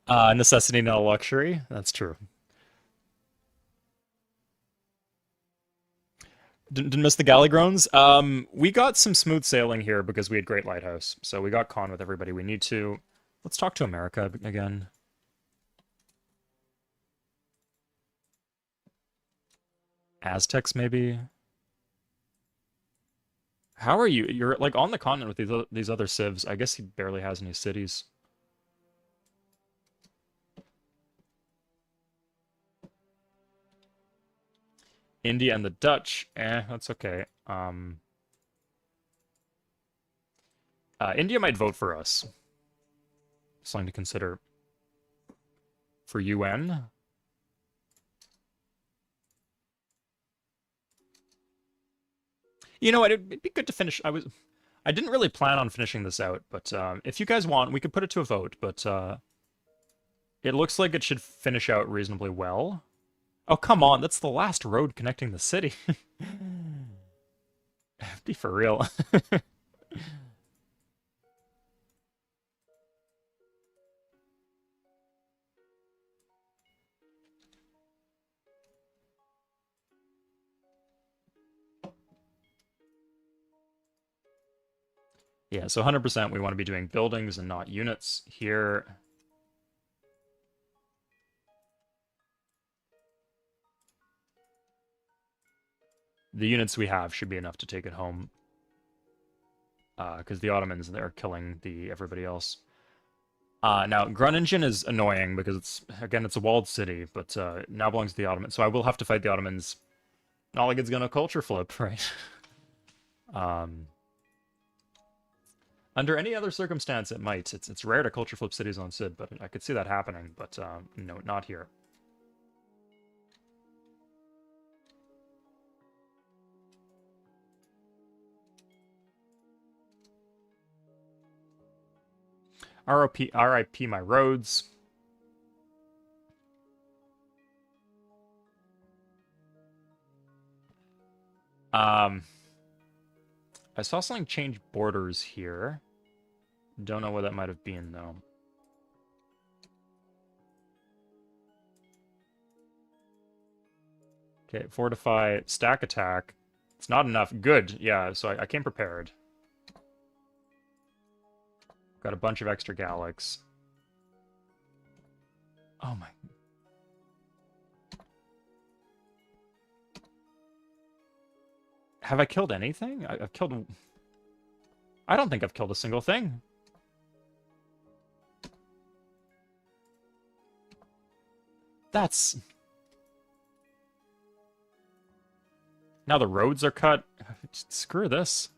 Necessity, not a luxury. That's true. Didn't miss the galley groans. We got some smooth sailing here because we had Great Lighthouse. So we got con with everybody we need to. Let's talk to America again. Aztecs, maybe? How are you? You're like on the continent with these other civs. I guess he barely has any cities. India and the Dutch. That's okay. India might vote for us. Something to consider. For UN. You know what? It'd be good to finish. I didn't really plan on finishing this out, but if you guys want, we could put it to a vote. But it looks like it should finish out reasonably well. Oh, come on. That's the last road connecting the city. Be for real. Yeah, so 100% we want to be doing buildings and not units here. The units we have should be enough to take it home. Because the Ottomans, they're killing everybody else. Now, Groningen is annoying because it's a walled city, but now belongs to the Ottomans. So I will have to fight the Ottomans. Not like it's gonna culture flip, right? Under any other circumstance, it might. It's rare to culture flip cities on Cid, but I could see that happening. But no, not here. RIP my roads. I saw something change borders here. Don't know what that might have been, though. Okay, fortify, stack attack. It's not enough. Good, yeah, so I came prepared. Got a bunch of extra Galax. Oh my... Have I killed anything? I've killed... I don't think I've killed a single thing. That's... Now the roads are cut. Screw this.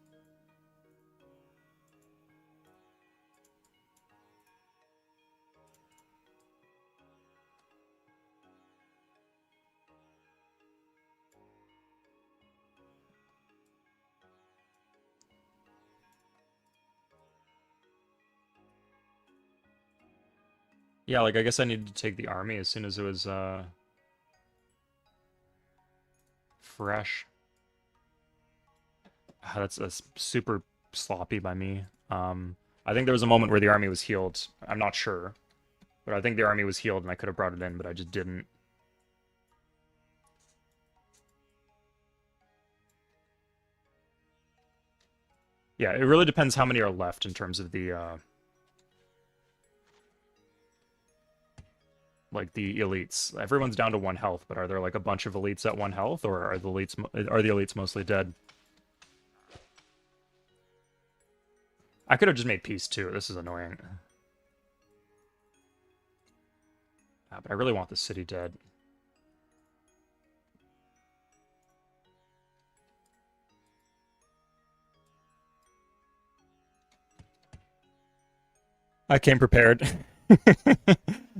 Yeah, like I guess I needed to take the army as soon as it was fresh. That's super sloppy by me. I think there was a moment where the army was healed. I'm not sure, but I think the army was healed and I could have brought it in, but I just didn't. Yeah, it really depends how many are left in terms of the like the elites. Everyone's down to 1 health, but are there like a bunch of elites at 1 health, or are the elites mostly dead? I could have just made peace too. This is annoying. But I really want the city dead. I came prepared.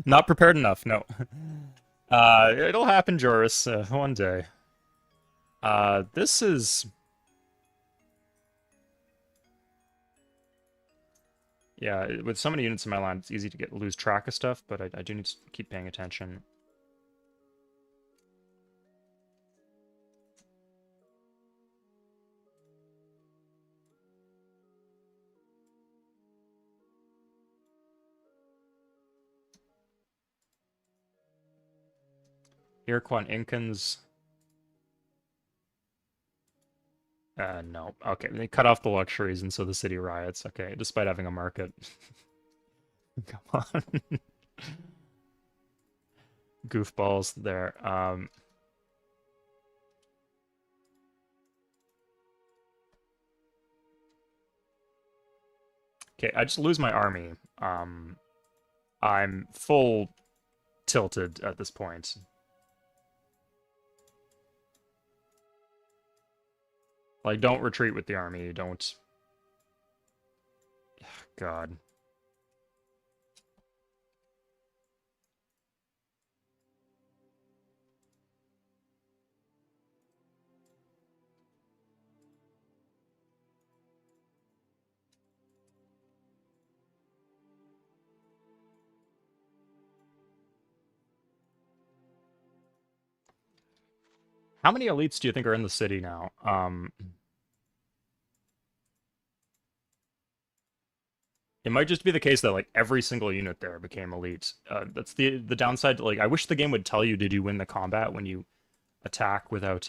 Not prepared enough, no. It'll happen, Joris, one day. This is... Yeah, with so many units in my line, it's easy to lose track of stuff, but I do need to keep paying attention. Iroquois Incans... no. Okay, they cut off the luxuries, and so the city riots. Okay, despite having a market. Come on. Goofballs there. Okay, I just lose my army. I'm full tilted at this point. Like, don't retreat with the army. Don't... God. How many elites do you think are in the city now? It might just be the case that like every single unit there became elite. That's the downside. Like, I wish the game would tell you, did you win the combat when you attack without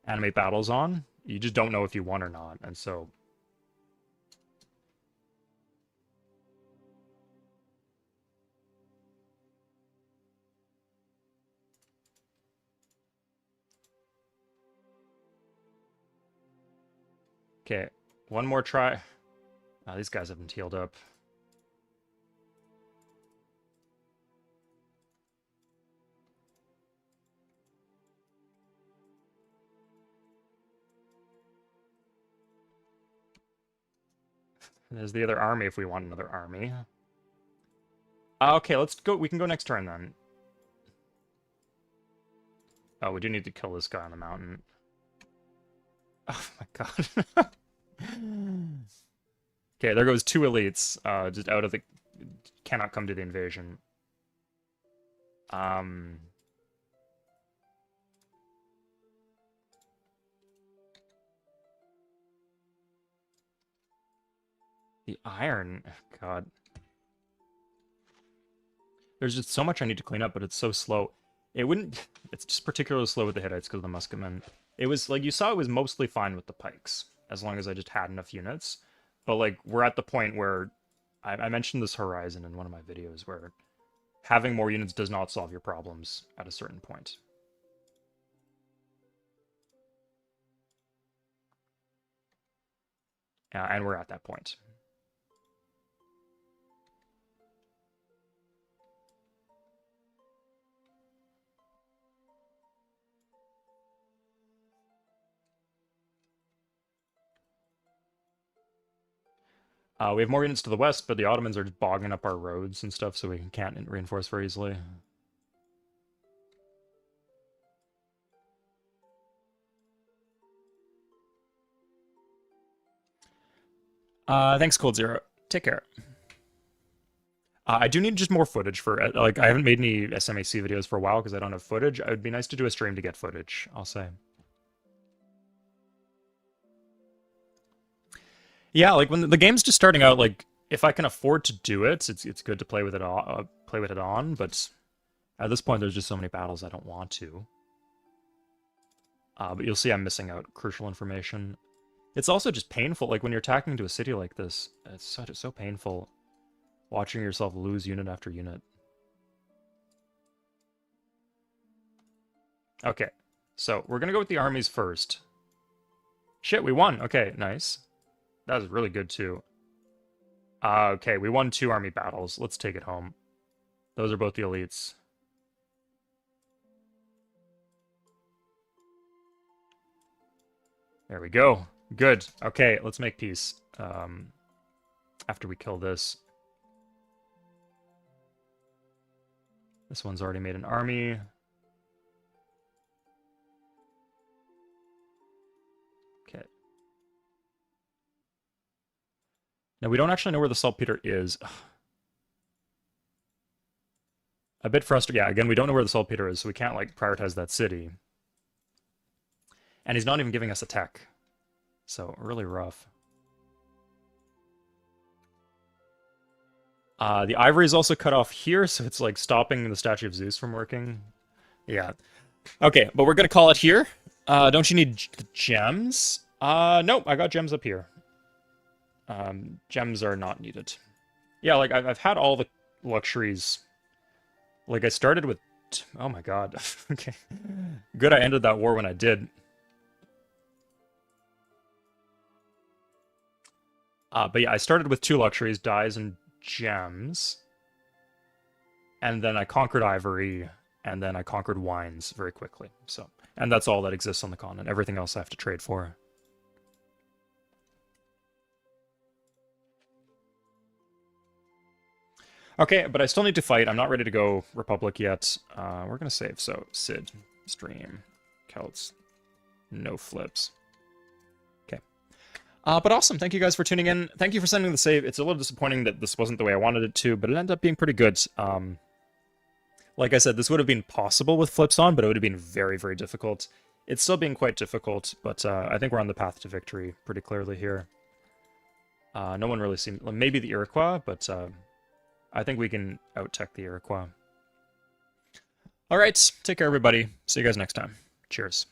animate battles on? You just don't know if you won or not, and so... Okay, one more try. These guys haven't healed up. There's the other army if we want another army. Okay, let's go. We can go next turn then. Oh, we do need to kill this guy on the mountain. Oh my god. Okay, there goes 2 elites. Just out of the... Cannot come to the invasion. Um... The iron... God. There's just so much I need to clean up, but it's so slow. It wouldn't... It's just particularly slow with the Hittites because of the musketmen. It was, like, you saw it was mostly fine with the pikes, as long as I just had enough units. But, like, we're at the point where... I mentioned this Horizon in one of my videos, where having more units does not solve your problems at a certain point. And we're at that point. We have more units to the west, but the Ottomans are just bogging up our roads and stuff, so we can't reinforce very easily. Thanks, Cold Zero. Take care. I do need just more footage for it. Like, I haven't made any SMAC videos for a while because I don't have footage. It would be nice to do a stream to get footage, I'll say. Yeah, like when the game's just starting out, like if I can afford to do it, it's good to play with it on. But at this point, there's just so many battles I don't want to. But you'll see I'm missing out crucial information. It's also just painful, like when you're attacking into a city like this. It's so painful watching yourself lose unit after unit. Okay, so we're gonna go with the armies first. Shit, we won. Okay, nice. That was really good too. Okay, we won 2 army battles. Let's take it home. Those are both the elites. There we go. Good. Okay, let's make peace. After we kill this. This one's already made an army. Okay. Now, we don't actually know where the saltpeter is. A bit frustrating. Yeah, again, we don't know where the saltpeter is, so we can't, like, prioritize that city. And he's not even giving us a tech. So, really rough. The ivory is also cut off here, so it's, like, stopping the Statue of Zeus from working. Yeah. Okay, but we're gonna call it here. Don't you need gems? Nope, I got gems up here. Gems are not needed. Yeah, like, I've had all the luxuries. Like, I started with... Oh my god. Okay. Good I ended that war when I did. But yeah, I started with 2 luxuries, dyes and gems. And then I conquered ivory, and then I conquered wines very quickly. So, and that's all that exists on the continent. Everything else I have to trade for. Okay, but I still need to fight. I'm not ready to go Republic yet. We're gonna save. So, Sid, stream, Celts, no flips. Okay. But awesome. Thank you guys for tuning in. Thank you for sending the save. It's a little disappointing that this wasn't the way I wanted it to, but it ended up being pretty good. Like I said, this would have been possible with flips on, but it would have been very, very difficult. It's still being quite difficult, but I think we're on the path to victory pretty clearly here. No one really seemed... Maybe the Iroquois, but I think we can out-tech the Iroquois. Alright, take care everybody. See you guys next time. Cheers.